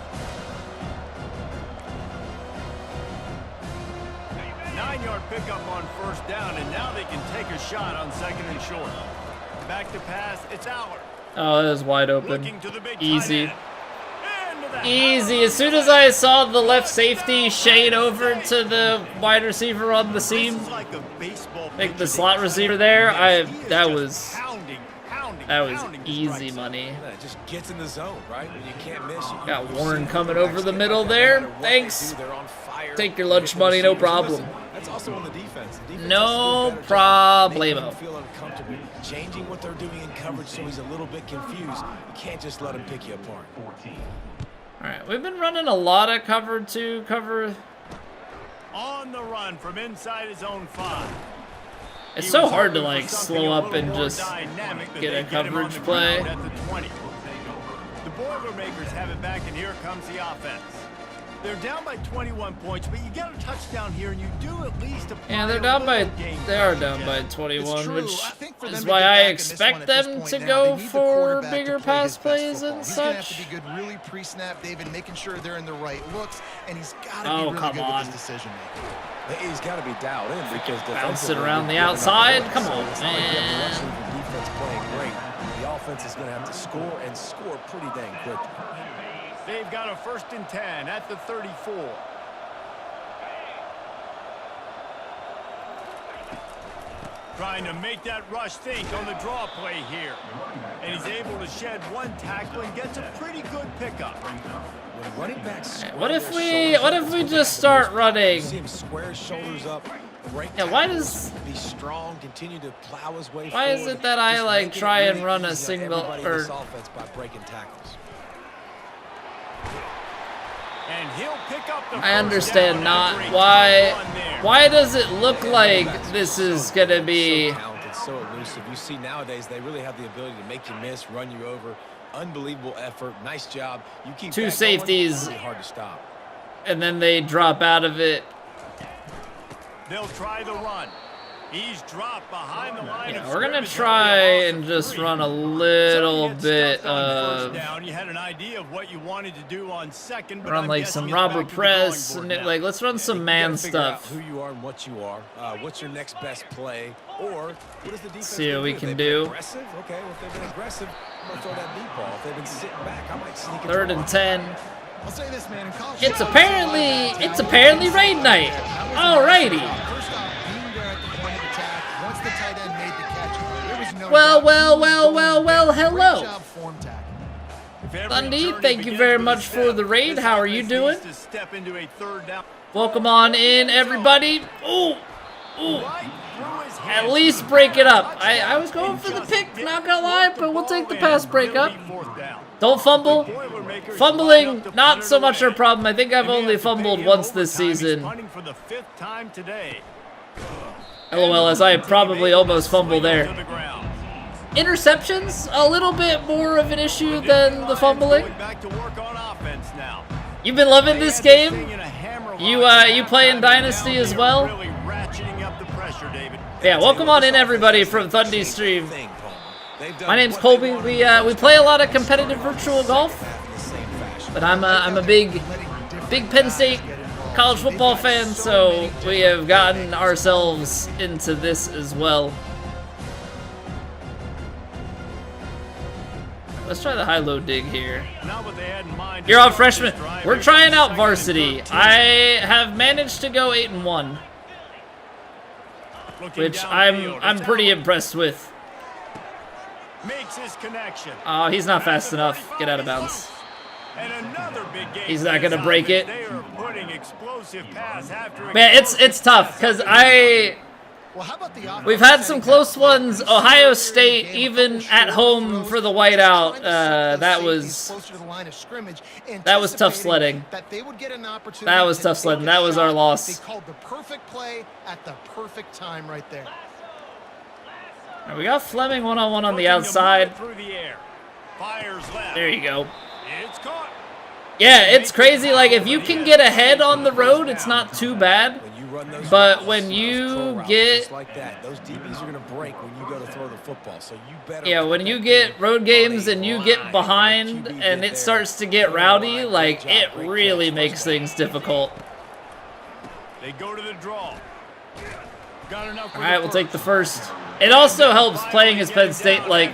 E: 9-yard pickup on first down, and now they can take a shot on 2nd and short. Back to pass, it's Aller.
A: Oh, that was wide open. Easy.
E: Easy.
A: Easy. As soon as I saw the left safety shade over to the wide receiver on the seam, like the slot receiver there, that was easy money.
G: It just gets in the zone, right? When you can't miss.
A: Got Warren coming over the middle there. Thanks. Take your lunch money, no problem.
G: That's also on the defense.
A: No problemo.
G: Feel uncomfortable changing what they're doing in coverage, so he's a little bit confused. You can't just let him pick you apart.
A: All right, we've been running a lot of cover 2, cover.
E: On the run from inside his own 5.
A: It's so hard to like slow up and just get a coverage play.
E: The Boilermakers have it back, and here comes the offense. They're down by 21 points, but you get a touchdown here, and you do at least apply.
A: Yeah, they are down by 21, which is why I expect them to go for bigger pass plays and such.
F: He's gonna have to be good really pre-snap, David, making sure they're in the right looks, and he's got to be really good with his decision making.
G: He's got to be dialed in because
A: bouncing around the outside. Come on, man.
G: Defense playing great. The offense is going to have to score and score pretty dang quickly.
E: They've got a 1st and 10 at the 34. Trying to make that rush think on the draw play here. And he's able to shed one tackle and gets a pretty good pickup.
G: When running backs
A: what if we just start running?
G: See him square his shoulders up.
A: Yeah, why does
G: be strong, continue to plow his way
A: why is it that I like try and run a single or
G: offense by breaking tackles?
E: And he'll pick up the
A: I understand not why does it look like this is gonna be
G: so talented, so elusive. You see nowadays they really have the ability to make you miss, run you over. Unbelievable effort, nice job. You keep
A: 2 safeties
G: really hard to stop.
A: and then they drop out of it.
E: They'll try the run. He's dropped behind the line of
A: We're gonna
E: scrimmage.
A: try and just run a little bit of
E: You had an idea of what you wanted to do on 2nd, but
A: run like some robber press and like let's run some man stuff.
G: Who you are and what you are. What's your next best play? Or what is the defense?
A: See what we can
G: They've
A: do.
G: been aggressive? Okay, well, if they've been aggressive, I'm gonna throw that deep ball. If they've been sitting back, I might sneak it.
A: 3rd and 10.
F: I'll say this, man. In college,
A: It's apparently raid night. Alrighty.
F: First off, being there at the point of attack, once the tight end made the catch, there was no
A: Well,
F: doubt he was going
A: hello.
F: Great job form tackle.
A: Thundy, thank you very much for the raid. How are you doing? Welcome on in, everybody. Ooh. At least break it up. I was going for the pick, not gonna lie, but we'll take the pass breakup. Don't fumble. Fumbling, not so much our problem. I think I've only fumbled once this season. LOL, as I probably almost fumbled there. Interceptions, a little bit more of an issue than the fumbling. You've been loving this game? You playing Dynasty as well? Yeah, welcome on in, everybody, from Thundy Stream. My name's Colby. We play a lot of competitive virtual golf, but I'm a big Penn State college football fan, so we have gotten ourselves into this as well. Let's try the high-low dig here. You're on freshman. We're trying out varsity. I have managed to go 8-1, which I'm pretty impressed with. Oh, he's not fast enough. Get out of bounds. He's not gonna break it. Man, it's tough because we've had some close ones. Ohio State, even at home for the whiteout, that was tough sledding. That was tough sledding. That was our loss.
F: They called the perfect play at the perfect time right there.
A: All right, we got Fleming one-on-one on the outside. There you go. Yeah, it's crazy. Like, if you can get ahead on the road, it's not too bad. But when you get, yeah, when you get road games and you get behind and it starts to get rowdy, like, it really makes things difficult.
E: They go to the draw.
A: All right, we'll take the first. It also helps playing as Penn State. Like,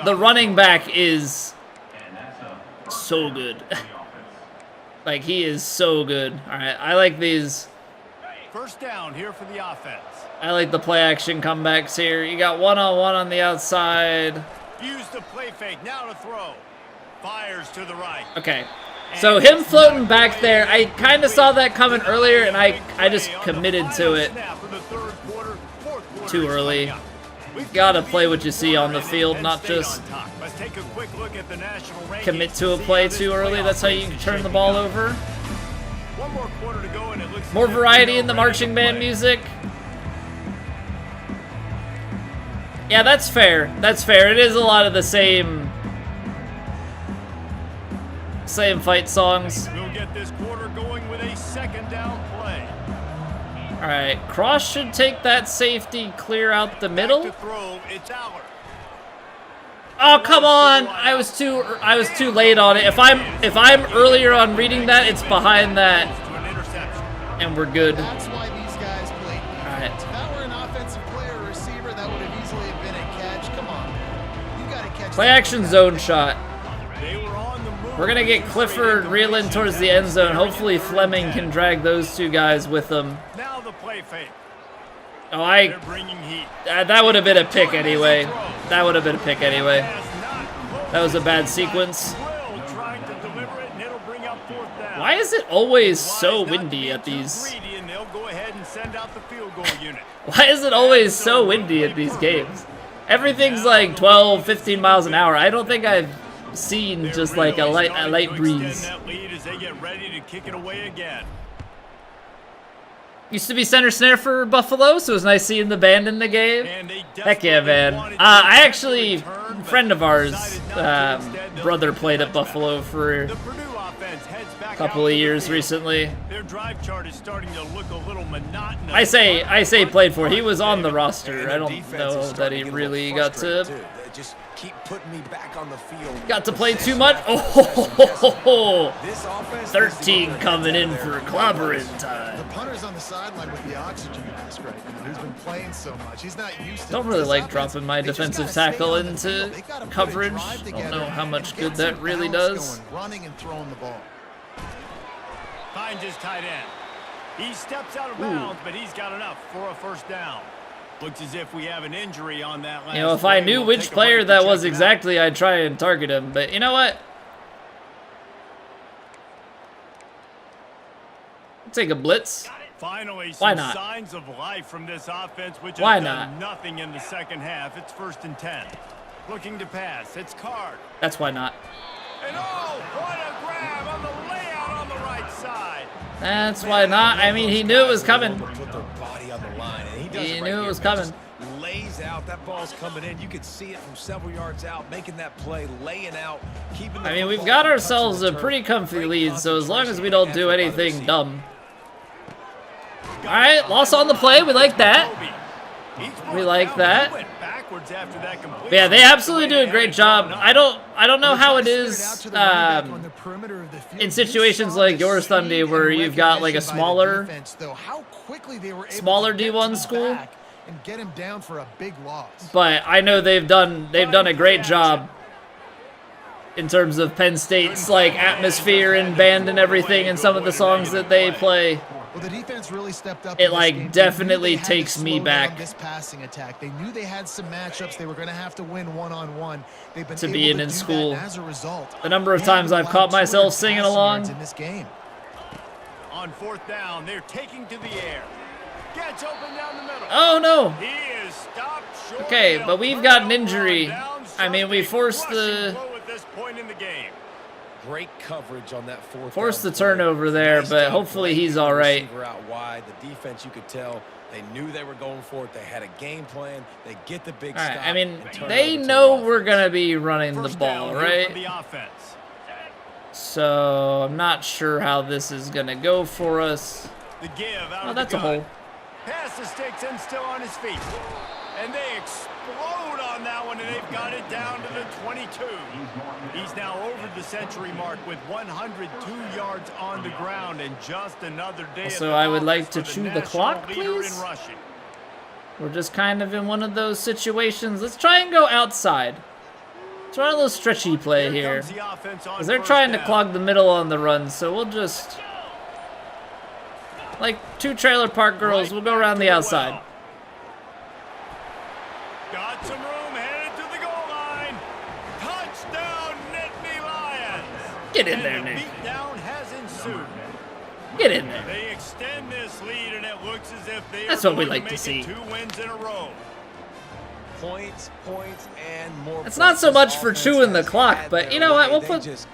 A: the running back is so good. Like, he is so good. All right, I like these.
E: First down here for the offense.
A: I like the play action comebacks here. You got one-on-one on the outside.
E: Use the play fake. Now to throw. Fires to the right.
A: Okay. So him floating back there, I kind of saw that coming earlier, and I just committed to it too early. Gotta play what you see on the field, not just commit to a play too early. That's how you turn the ball over. More variety in the marching band music. Yeah, that's fair. That's fair. It is a lot of the same fight songs.
E: We'll get this quarter going with a second down play.
A: All right, Cross should take that safety clear out the middle. Oh, come on! I was too late on it. If I'm earlier on reading that, it's behind that, and we're good.
F: That's why these guys played.
A: All right.
F: If that were an offensive player or receiver, that would have easily been a catch. Come on, you got to catch.
A: Play action zone shot. We're gonna get Clifford reeling towards the end zone. Hopefully Fleming can drag those two guys with him.
E: Now the play fake.
A: Oh, that would have been a pick anyway. That would have been a pick anyway. That was a bad sequence. Why is it always so windy at these? Why is it always so windy at these games? Everything's like 12, 15 miles an hour. I don't think I've seen just like a light breeze. Used to be center snare for Buffalo, so it was nice seeing the band in the game. Heck yeah, man. I actually, a friend of ours, brother played at Buffalo for couple of years recently.
E: Their drive chart is starting to look a little monotonous.
A: I say played for. He was on the roster. I don't know that he really got to
G: Just keep putting me back on the field.
A: got to play too much. Oh, 13 coming in for clobbering time.
F: The punter's on the sideline with the oxygen mask right now. He's been playing so much. He's not used to
A: Don't really like dropping my defensive tackle into coverage. Don't know how much good that really does.
F: Running and throwing the ball.
E: Finds his tight end. He steps out of bounds, but he's got enough for a first down. Looks as if we have an injury on that last
A: You know, if I knew which player that was exactly, I'd try and target him. But you know what? I'll take a blitz.
E: Finally,
A: Why
E: some
A: not?
E: signs of life from this offense, which
A: Why
E: has
A: not?
E: done nothing in the second half. It's 1st and 10. Looking to pass. It's Card.
A: That's why not.
E: And oh, what a grab on the layout on the right side.
A: That's why not. I mean, he knew it was coming.
G: Put their body on the line, and he does
A: He
G: it right
A: knew it
G: here.
A: was coming.
G: Just lays out. That ball's coming in. You could see it from several yards out, making that play, laying out, keeping the
A: I mean, we've
G: football
A: got
G: from
A: ourselves
G: touching
A: a
G: the
A: pretty
G: turf.
A: comfy
G: Great
A: lead, so as long as we don't do
G: concentration and
A: anything
G: effort
A: dumb. All right, loss on the play. We like that. We like that. But yeah, they absolutely do a great job. I don't know how it is in situations like yours, Thundy, where you've got like a smaller D1 school.
F: And get him down for a big loss.
A: But I know they've done a great job in terms of Penn State's like atmosphere and band and everything, and some of the songs that they play.
F: Well, the defense really stepped up.
A: It like definitely takes me back
F: this passing attack. They knew they had some matchups they were going to have to win one-on-one. They've been
A: to
F: able
A: being
F: to
A: in
F: do
A: school.
F: that as a result.
A: The number of times I've caught myself singing along.
F: In this game.
E: On 4th down, they're taking to the air. Gets open down the middle.
A: Oh no.
E: He is stopped short.
A: Okay, but we've got an injury. I mean, we forced the
G: Great coverage on that
A: forced the turnover there, but hopefully he's all right.
G: Out wide. The defense, you could tell, they knew they were going for it. They had a game plan. They get the big
A: All right,
G: stop.
A: I mean,
G: and turn
A: they
G: it over to
A: know
G: the
A: we're
G: offense.
A: gonna be running the ball, right? So I'm not sure how this is gonna go for us.
E: The give out
A: Oh,
E: of
A: that's
E: the
A: a
E: gun.
A: hole.
E: Pass the sticks and still on his feet. And they explode on that one, and they've got it down to the 22. He's now over the century mark with 102 yards on the ground, and just another day.
A: So I would like to chew the clock, please. We're just kind of in one of those situations. Let's try and go outside. Let's run a little stretchy play here. Because they're trying to clog the middle on the run, so we'll just... Like two trailer park girls, we'll go around the outside.
E: Got some room, headed to the goal line. Touchdown, Nittany Lions.
A: Get in there, Nick.
E: Beatdown has ensued.
A: Get in there.
E: They extend this lead, and it looks as if they
A: That's
E: are
A: what we
E: going
A: like to
E: make
A: see.
E: it 2 wins in a row.
G: Points, and more.
A: It's not so much for chewing the clock, but you know what? We'll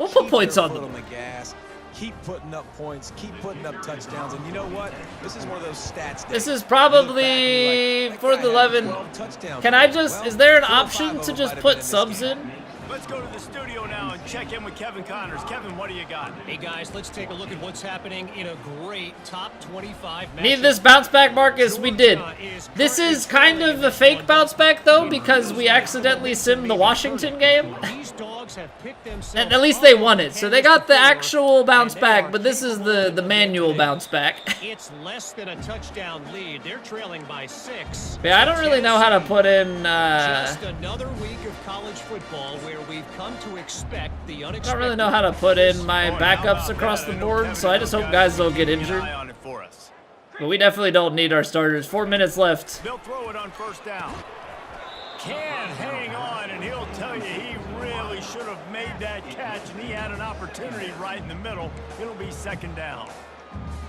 A: put points on them.
G: gas. Keep putting up points, keep putting up touchdowns, and you know what? This is one of those stats.
A: This is probably for the 11. Can I just, is there an option to just put subs in?
E: Let's go to the studio now and check in with Kevin Connors. Kevin, what do you got?
B: Hey guys, let's take a look at what's happening in a great top 25 matchup.
A: Need this bounce back, Marcus? We did. This is kind of a fake bounce back, though, because we accidentally simmed the Washington game.
B: These dogs have picked themselves
A: And at least they won it, so they got the actual bounce back, but this is the manual bounce back.
B: It's less than a touchdown lead. They're trailing by 6.
A: Yeah, I don't really know how to put in,
B: Just another week of college football where we've come to expect the
A: I
B: unexpected.
A: don't really know how to put in my backups across the board, so I just hope guys don't get injured. But we definitely don't need our starters. 4 minutes left.
E: They'll throw it on 1st down. Can't hang on, and he'll tell you he really should have made that catch, and he had an opportunity right in the middle. It'll be 2nd down.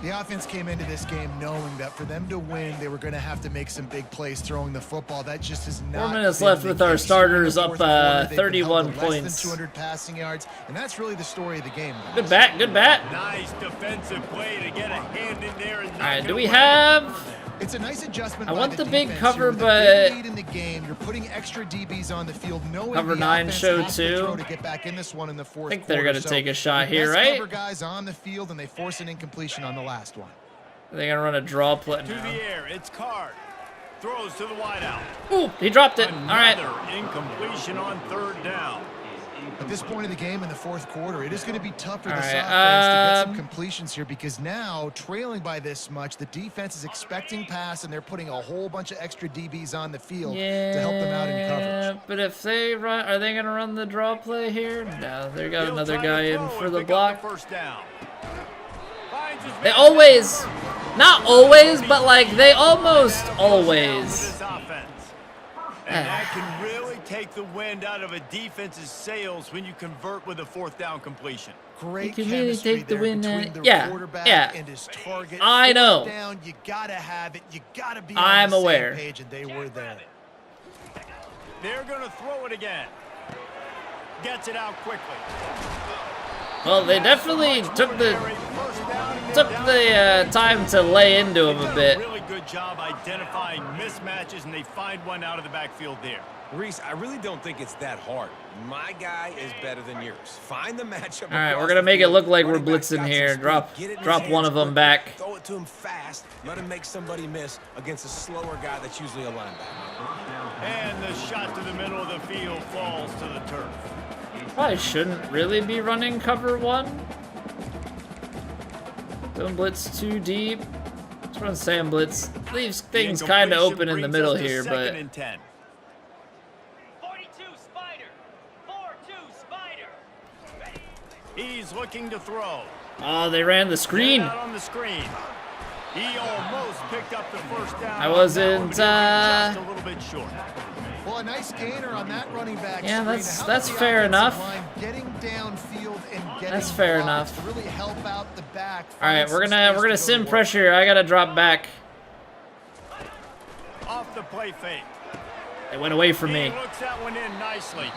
F: The offense came into this game knowing that for them to win, they were going to have to make some big plays throwing the football. That just is not.
A: 4 minutes
F: been
A: left
F: the
A: with our
F: case.
A: starters
F: In the
A: up
F: fourth quarter, they've been
A: 31
F: held to less than
A: points.
F: 200 passing yards, and that's really the story of the game.
A: Good bat, good bat.
E: Nice defensive play to get a hand in there. And
A: All right, do we have
F: It's a nice adjustment.
A: I want the big
F: defense
A: cover,
F: here. With a
A: but
F: big lead in the game, you're putting extra DBs on the field. Knowing
A: cover
F: the
A: 9
F: offense
A: show
F: has to
A: 2.
F: throw to get back in this one in the fourth
A: I think they're
F: quarter.
A: gonna take a
F: So
A: shot
F: the
A: here,
F: best
A: right?
F: cover guys on the field, and they force an incompletion on the last one.
A: They're gonna run a draw play
E: To
A: now.
E: the air, it's Card. Throws to the wideout.
A: Ooh, he dropped it. All right.
E: Another incompletion on third down.
F: At this point of the game in the fourth quarter, it is going to be tough for this
A: All right,
F: offense to get some completions here, because now, trailing by this much, the defense is expecting pass, and they're putting a whole bunch of extra DBs on the field to help them out in coverage.
A: But if they run, are they going to run the draw play here? No, they got
E: He'll
A: another
E: try to
A: guy in
E: throw
A: for
E: and
A: the
E: pick up
A: block.
E: the first down. Finds his
A: They
E: man.
A: always, not always, but like they almost always.
E: This offense. And that can really take the wind out of a defense's sails when you convert with a fourth down completion.
F: Great
A: You can really
F: chemistry
A: take the
F: there
A: win
F: between
A: out.
F: the
A: Yeah,
F: quarterback
A: yeah.
F: and his target.
A: I
F: Fourth
A: know.
F: Down, you gotta have it. You gotta be
A: I'm
F: on the
A: aware.
F: same page, and they were there.
E: They're going to throw it again. Gets it out quickly.
A: Well, they definitely took the time to lay into him a bit.
E: Really good job identifying mismatches, and they find one out of the backfield there.
G: Reese, I really don't think it's that hard. My guy is better than yours. Find the matchup.
A: All right,
G: across
A: we're gonna
G: the
A: make it
G: field.
A: look like we're
G: Running back's
A: blitzing
G: got
A: here.
G: some
A: Drop
G: speed. Get it in
A: one
G: his hands
A: of them
G: quickly.
A: back.
G: Throw it to him fast. Let him make somebody miss against a slower guy that's usually a linebacker.
E: And the shot to the middle of the field falls to the turf.
A: Probably shouldn't really be running cover 1. Don't blitz too deep. Let's run Sam blitz. Leaves things kind of open in the middle here, but
E: 2nd and 10.
H: 42 Spider. 4-2 Spider.
E: He's looking to throw.
A: oh, they ran the screen.
E: Out on the screen. He almost picked up the first down.
A: I wasn't,
E: Just a little bit short.
F: Well, a nice gainer on that running back.
A: Yeah,
F: screen.
A: that's-
F: How about
A: that's
F: the
A: fair
F: offensive
A: enough.
F: line getting downfield and getting
A: That's fair
F: blocks
A: enough.
F: to really help out the back.
A: All right,
F: Find
A: we're
F: some
A: gonna
F: space to
A: sim
F: go to work.
A: pressure. I gotta drop back.
E: Off the play fake.
A: They went away from me.
E: He looks that one in nicely.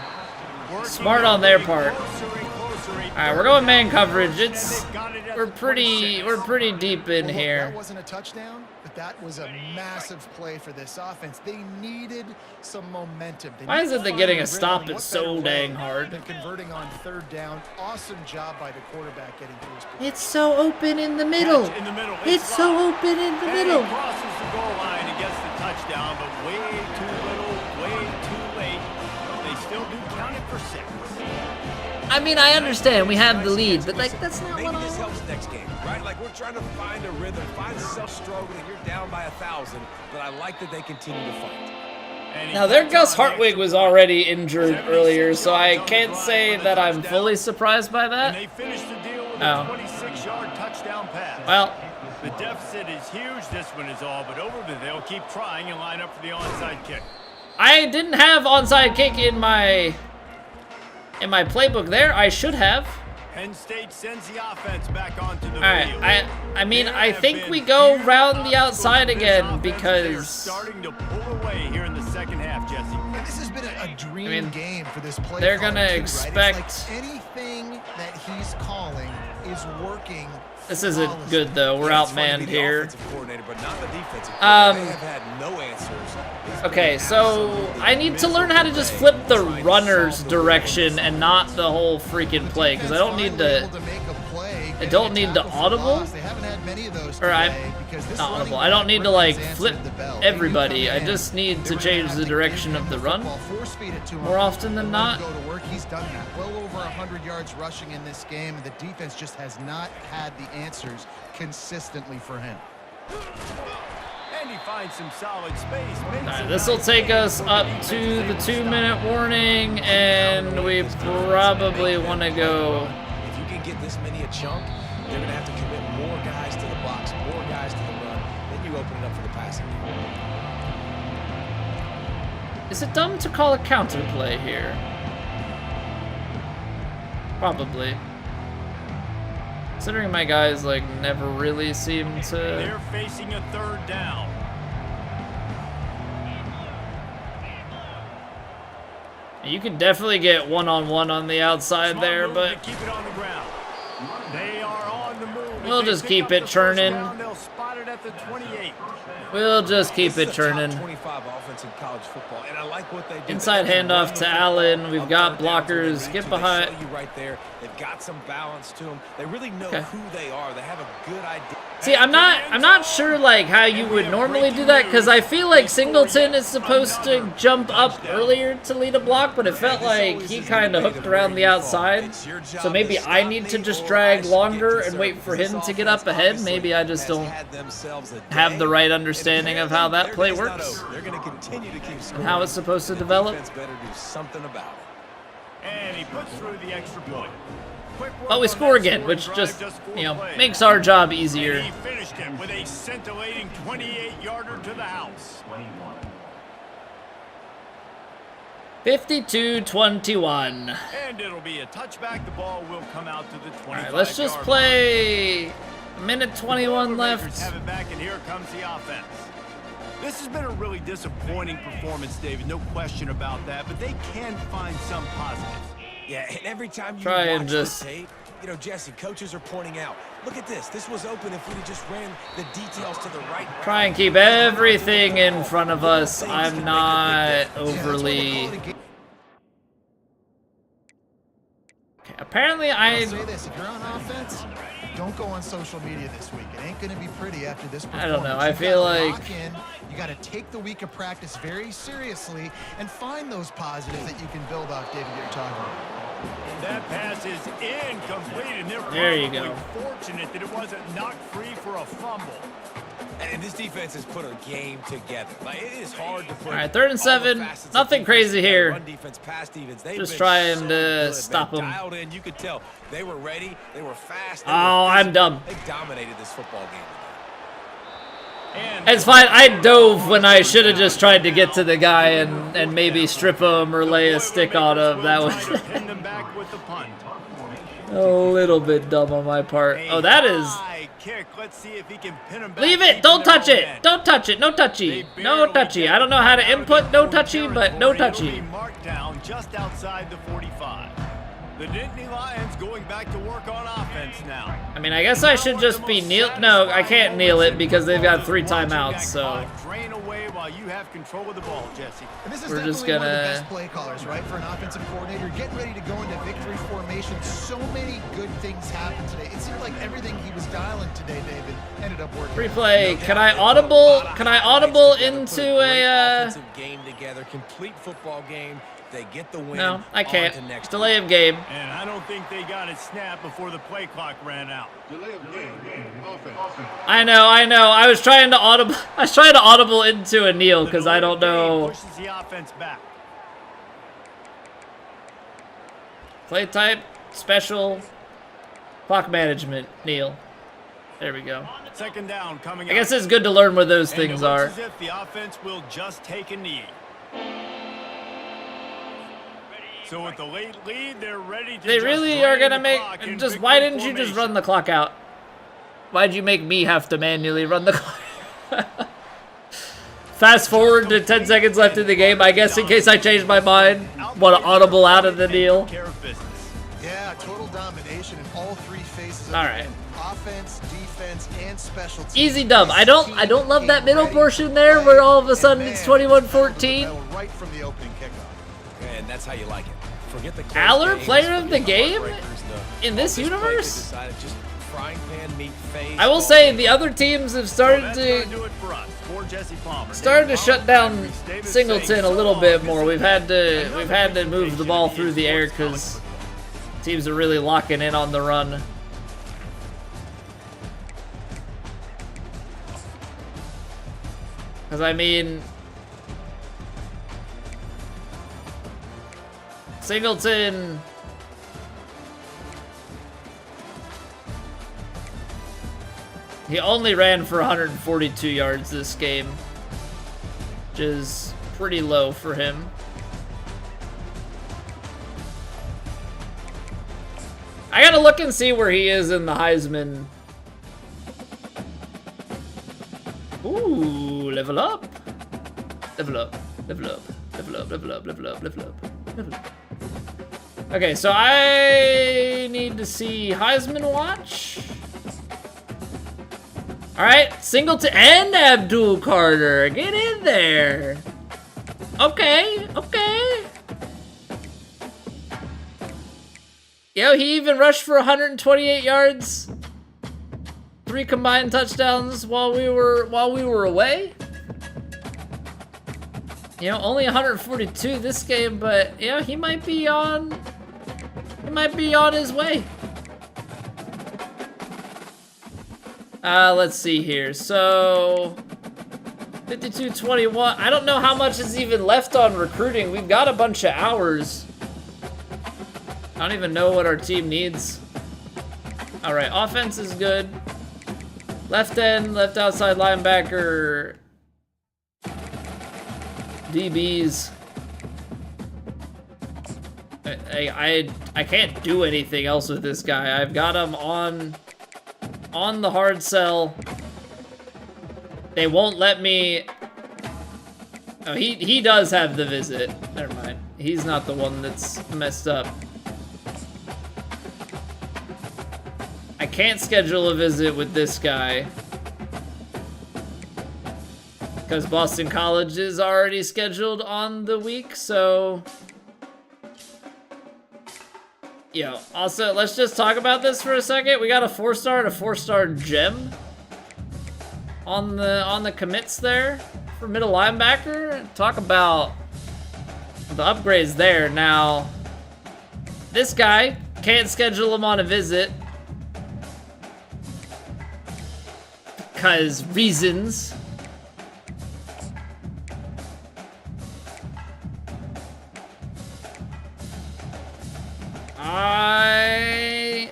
E: Working
A: Smart on their part.
E: closer and closer.
A: All right, we're going man coverage.
E: And
A: It's
E: they've got it at
A: we're
E: the
A: pretty
E: 26.
A: deep in
F: Well, look,
A: here.
F: That wasn't a touchdown, but that was a massive play for this offense. They needed some momentum. They
A: Why
F: needed
A: isn't
F: to
A: they
F: find
A: getting
F: the
A: a stop
F: rhythm.
A: it
F: What
A: so
F: better way
A: dang hard?
F: than converting on third down? Awesome job by the quarterback getting through his position.
A: It's so open in the middle.
E: Catch in the middle.
A: It's so
E: locked.
A: open in the
E: And
A: middle.
E: He crosses the goal line and gets the touchdown, but way too little, way too late. They still do count it for 6.
A: I mean, I understand we have the lead, but like that's not
G: Maybe
A: what I
G: this
A: want.
G: helps next game, right? Like we're trying to find a rhythm, find self-struggle, and you're down by 1,000, but I like that they continue to fight.
E: And he
A: Now, their
E: cuts
A: Gus
E: on
A: Hartwig was already injured earlier, so I can't say that I'm fully surprised by
E: And
A: that.
E: they finish the deal with
A: Oh.
E: a 26-yard touchdown pass.
A: Well,
E: The deficit is huge, this one is all, but over there, they'll keep trying and line up for the onside kick.
A: I didn't have onside kick in my playbook there. I should have.
E: Penn State sends the offense back onto the
A: All right,
E: field.
A: I mean,
E: There
A: I
E: have
A: think
E: been
A: we go
E: few
A: round the
E: obstacles
A: outside
E: to this
A: again
E: offense. They're
A: because
E: starting to pull away here in the second half, Jesse.
F: And this has been a dream
A: I mean,
F: game for this play.
A: they're
F: caller,
A: gonna
F: too, right?
A: expect-
F: It's like anything that he's calling is working.
A: this isn't
F: flawlessly.
A: good though. We're
G: Yeah, it's fun to be
A: outmanned
G: the
A: here.
G: offensive coordinator, but not the defensive
A: Um,
G: coordinator. They have had no answers. It's
A: Okay,
G: been
A: so
G: absolutely
A: I need to learn how to just flip the runner's direction and not the whole freaking play because I don't need to. I don't need the audible.
F: They haven't had many of those
A: Or I,
F: today because this
A: not
F: running
A: audible. I don't
F: back
A: need to
F: really
A: like
F: has
A: flip
F: answered the bell.
A: everybody.
F: They
A: I
F: come
A: just need to
F: They're gonna
A: change
F: have
A: the
F: to
A: direction
F: give
A: of
F: him
A: the
F: the
A: run
F: football, force feed it to him,
A: more often than
F: and
A: not.
F: let him go to work. He's done that. Well over 100 yards rushing in this game, and the defense just has not had the answers consistently for him.
E: And he finds some solid space.
A: All right, this will take us up to the 2-minute warning, and we probably want to go.
G: If you can get this many a chunk, you're going to have to commit more guys to the box, more guys to the run. Then you open it up for the passing game.
A: Is it dumb to call a counter play here? Probably. Considering my guys like never really seem to.
E: They're facing a third down.
A: You can definitely get one-on-one on the outside
E: Smart
A: there,
E: move
A: but
E: to keep it on the ground. They are on the move. If
A: we'll
E: they
A: just
E: pick
A: keep
E: up
A: it
E: the first
A: churning.
E: down, they'll spot it at at the 28.
A: We'll just keep it turning.
G: 25 offense in college football, and I like what they do.
A: Inside handoff to Allen. We've got blockers. Get behind.
G: You right there. They've got some balance to them. They really know who they are. They have a good idea.
A: See, I'm not sure like how you would normally do that, because I feel like Singleton is supposed to jump up earlier to lead a block, but it felt like he kind of hooked around the outside. So maybe I need to just drag longer and wait for him to get up ahead. Maybe I just don't have the right understanding of how that play works and how it's supposed to develop.
E: And he puts through the extra point.
A: But we score again, which just, you know, makes our job easier.
E: And he finished it with a scintillating 28-yarder to the house.
A: 52-21.
E: And it'll be a touchback. The ball will come out to the 25.
A: All right, let's just play a minute 21 left.
E: Have it back, and here comes the offense. This has been a really disappointing performance, David. No question about that, but they can find some positives.
G: Yeah, and every time you
A: try and
G: watch
A: just
G: the tape, you know, Jesse, coaches are pointing out, look at this. This was open if we just ran the details to the right.
A: Try and keep everything in front of us. I'm not overly... Okay, apparently
F: I'll say this, if you're on offense, don't go on social media this week. It ain't going to be pretty after this performance.
A: I don't know. I feel like...
F: You got to take the week of practice very seriously and find those positives that you can build off, David, that you're talking about.
E: That pass is incomplete, and they're
A: there you
E: probably
A: go.
E: Fortunate that it wasn't knocked free for a fumble.
G: And this defense has put a game together. Like, it is hard to put.
A: All right, 3rd and 7. Nothing crazy here.
G: Run defense, pass defense.
A: Just trying to stop them.
G: Dialed in. You could tell they were ready. They were fast.
A: Oh, I'm dumb.
G: They dominated this football game.
A: It's fine. I dove when I should have just tried to get to the guy and maybe strip him or lay a stick on him. That was a little bit dumb on my part. Oh, that is... Leave it! Don't touch it! Don't touch it! No touchy! No touchy! I don't know how to input no touchy, but no touchy.
E: Marked down just outside the 45. The Nittany Lions going back to work on offense now.
A: I mean, I guess I should just be kneel. No, I can't kneel it because they've got 3 timeouts. So
E: drain away while you have control of the ball, Jesse.
F: And this is definitely one of the best play callers, right? For an offensive coordinator, getting ready to go into victory formation. So many good things happened today. It seemed like everything he was dialing today, David, ended up working.
A: Free play. Can I audible? Can I audible into a?
G: Offensive game together, complete football game. They get the win.
A: No, I can't. Delay of game.
E: And I don't think they got it snapped before the play clock ran out.
C: Delay of game. Offense.
A: I know. I was trying to audible. I was trying to audible into a kneel because I don't know.
E: Pushes the offense back.
A: Play type, special, clock management, kneel. There we go.
E: 2nd down coming.
A: I guess it's good to learn where those things are.
E: As if the offense will just take a knee. So with the late lead, they're ready to.
A: They really are gonna make. Just why didn't you just run the clock out? Why'd you make me have to manually run the clock? Fast forward to 10 seconds left in the game. I guess in case I change my mind, want to audible out of the deal.
F: Yeah, total domination in all 3 phases.
A: All right.
F: Offense, defense, and special teams.
A: Easy dub. I don't love that middle portion there where all of a sudden it's 21-14.
F: Right from the opening kickoff.
G: And that's how you like it. Forget the
A: Aller, player of the game in this universe? I will say the other teams have started to shut down Singleton a little bit more. We've had to move the ball through the air because teams are really locking in on the run. Because I mean, Singleton. He only ran for 142 yards this game, which is pretty low for him. I gotta look and see where he is in the Heisman. Ooh, level up. Level up, level up, level up, level up, level up, level up, level up. Okay, so I need to see Heisman watch. All right, Singleton and Abdul Carter. Get in there. Okay, okay. Yo, he even rushed for 128 yards. 3 combined touchdowns while we were away. You know, only 142 this game, but you know, he might be on his way. Let's see here. So 52-21. I don't know how much is even left on recruiting. We've got a bunch of hours. I don't even know what our team needs. All right, offense is good. Left end, left outside linebacker. DBs. I can't do anything else with this guy. I've got him on the hard sell. They won't let me. Oh, he does have the visit. Never mind. He's not the one that's messed up. I can't schedule a visit with this guy because Boston College is already scheduled on the week, so yeah. Also, let's just talk about this for a second. We got a 4-star and a 4-star gem on the commits there for middle linebacker. Talk about the upgrades there. Now, this guy can't schedule him on a visit because reasons.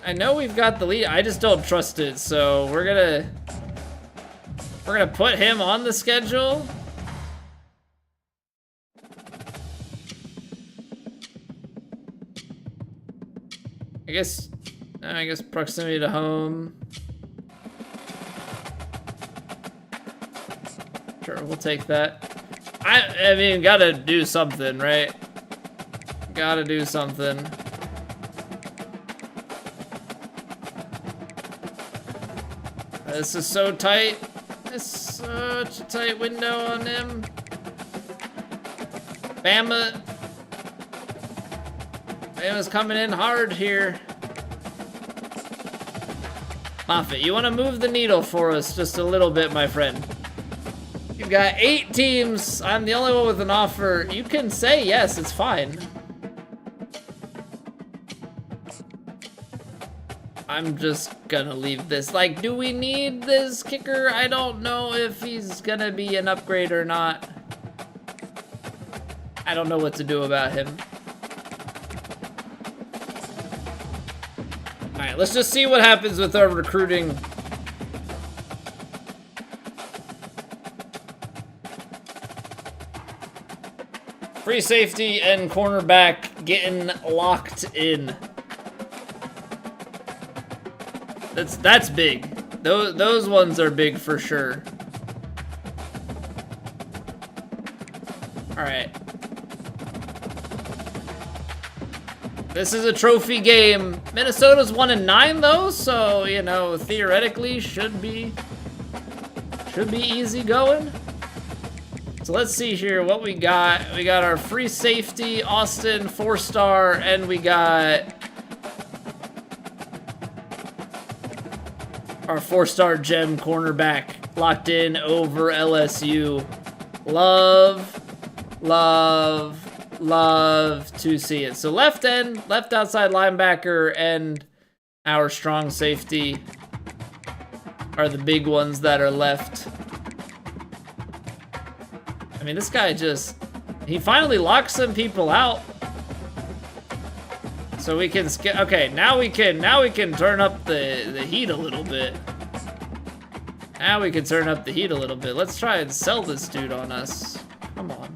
A: I know we've got the lead. I just don't trust it, so we're gonna put him on the schedule. I guess proximity to home. Sure, we'll take that. I mean, gotta do something, right? Gotta do something. This is so tight. It's such a tight window on him. Bama's coming in hard here. Moffitt, you want to move the needle for us just a little bit, my friend? You've got 8 teams. I'm the only one with an offer. You can say yes, it's fine. I'm just gonna leave this. Like, do we need this kicker? I don't know if he's gonna be an upgrade or not. I don't know what to do about him. All right, let's just see what happens with our recruiting. Free safety and cornerback getting locked in. That's big. Those ones are big for sure. All right. This is a trophy game. Minnesota's 1-9 though, so you know theoretically should be easy going. So let's see here what we got. We got our free safety, Austin, 4-star, and we got our 4-star gem cornerback locked in over LSU. Love to see it. So left end, left outside linebacker, and our strong safety are the big ones that are left. I mean, this guy he finally locked some people out. So we can okay, now we can turn up the heat a little bit. Now we can turn up the heat a little bit. Let's try and sell this dude on us. Come on.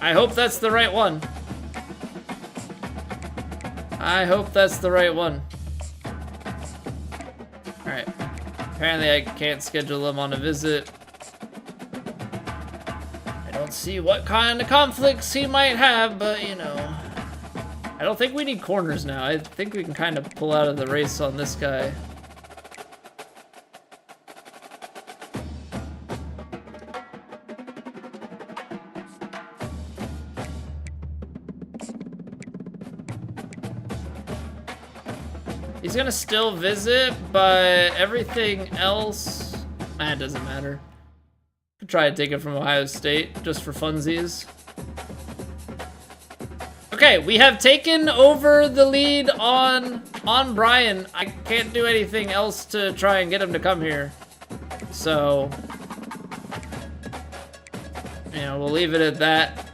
A: I hope that's the right one. I hope that's the right one. Alright. Apparently I can't schedule him on a visit. I don't see what kind of conflicts he might have, but you know, I don't think we need corners now. I think we can kind of pull out of the race on this guy. He's gonna still visit, but everything else, it doesn't matter. Could try to take it from Ohio State just for funsies. Okay, we have taken over the lead on Brian. I can't do anything else to try and get him to come here. So, you know, we'll leave it at that.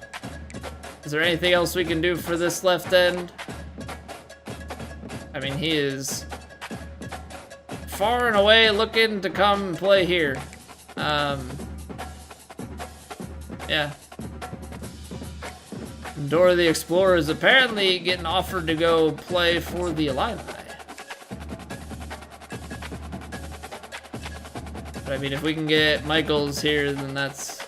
A: Is there anything else we can do for this left end? I mean, he is far and away looking to come play here. Yeah. Dora the Explorer is apparently getting offered to go play for the Illini. But I mean, if we can get Michaels here, then that's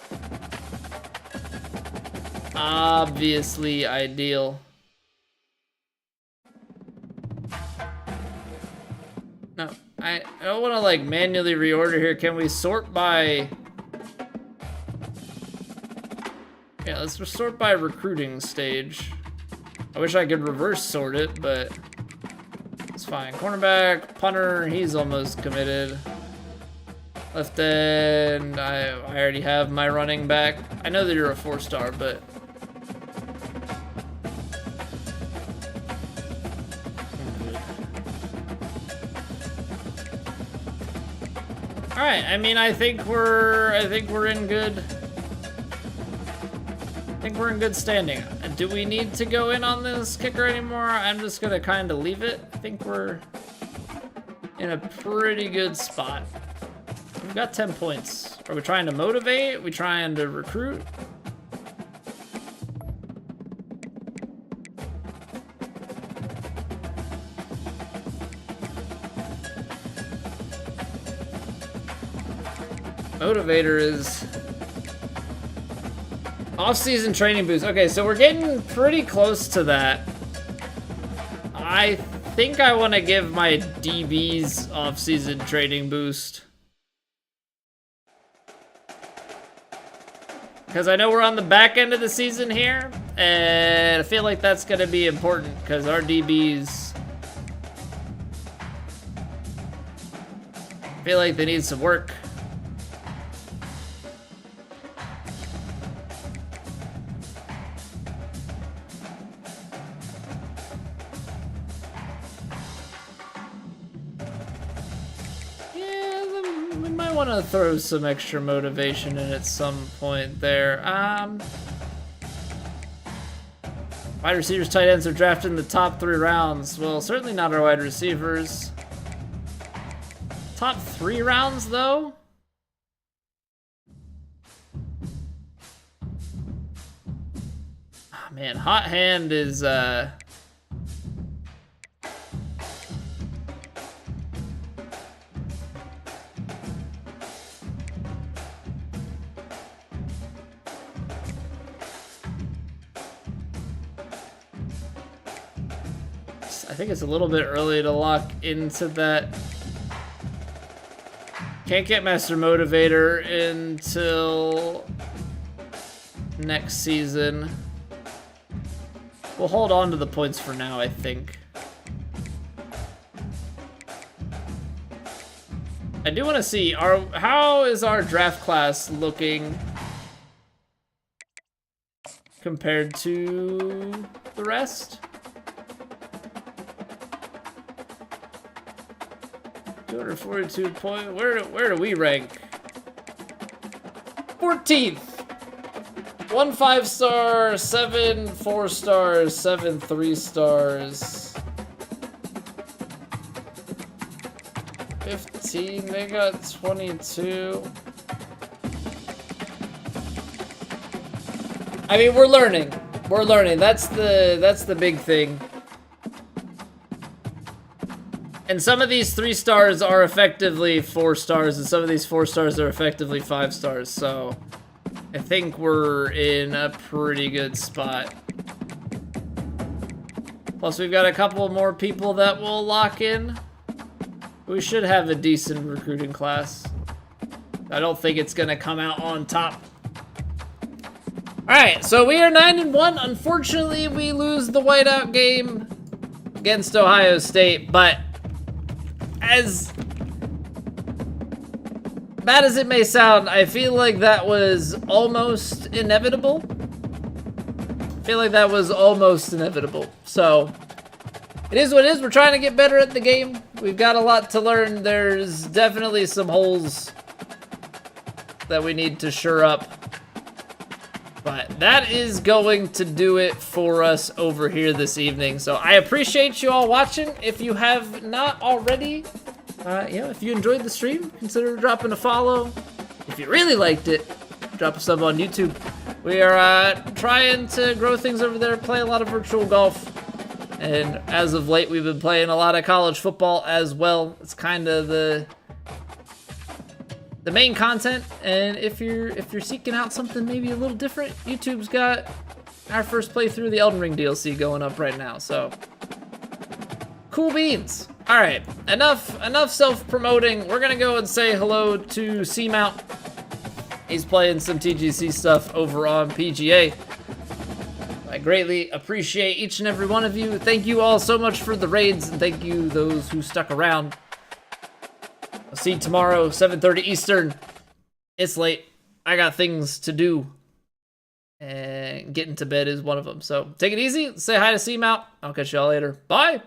A: obviously ideal. No, I don't want to like manually reorder here. Can we sort by... Yeah, let's sort by recruiting stage. I wish I could reverse sort it, but it's fine. Cornerback, punter, he's almost committed. Left end, I already have my running back. I know that you're a 4-star, but... Alright, I mean, I think we're in good... I think we're in good standing. Do we need to go in on this kicker anymore? I'm just gonna kind of leave it. I think we're in a pretty good spot. We've got 10 points. Are we trying to motivate? Are we trying to recruit? Motivator is... Off-season training boost. Okay, so we're getting pretty close to that. I think I want to give my DBs off-season training boost. Because I know we're on the back end of the season here, and I feel like that's going to be important because our DBs... I feel like they need some work. Want to throw some extra motivation in at some point there. Wide receivers, tight ends are drafted in the top 3 rounds. Well, certainly not our wide receivers. Top 3 rounds, though? Oh, man, hot hand is, I think it's a little bit early to lock into that. Can't get Master Motivator until next season. We'll hold on to the points for now, I think. I do want to see, how is our draft class looking compared to the rest? 242 point. Where do we rank? 14th. 1 5-star, 7 4-stars, 7 3-stars. 15. They got 22. I mean, we're learning. We're learning. That's the big thing. And some of these 3-stars are effectively 4-stars, and some of these 4-stars are effectively 5-stars, so I think we're in a pretty good spot. Plus, we've got a couple more people that will lock in. We should have a decent recruiting class. I don't think it's going to come out on top. Alright, so we are 9-1. Unfortunately, we lose the whiteout game against Ohio State, but as bad as it may sound, I feel like that was almost inevitable. So, it is what it is. We're trying to get better at the game. We've got a lot to learn. There's definitely some holes that we need to shore up. But that is going to do it for us over here this evening. So I appreciate you all watching. If you have not already, if you enjoyed the stream, consider dropping a follow. If you really liked it, drop a sub on YouTube. We are trying to grow things over there, play a lot of virtual golf. And as of late, we've been playing a lot of college football as well. It's kind of the main content, and if you're seeking out something maybe a little different, YouTube's got our first playthrough of the Elden Ring DLC going up right now, so cool beans. All right, enough self-promoting. We're gonna go and say hello to Seamount. He's playing some TGC stuff over on PGA. I greatly appreciate each and every one of you. Thank you all so much for the raids, and thank you those who stuck around. I'll see you tomorrow, 7:30 Eastern. It's late. I got things to do. And getting to bed is one of them. So take it easy. Say hi to Seamount. I'll catch y'all later. Bye.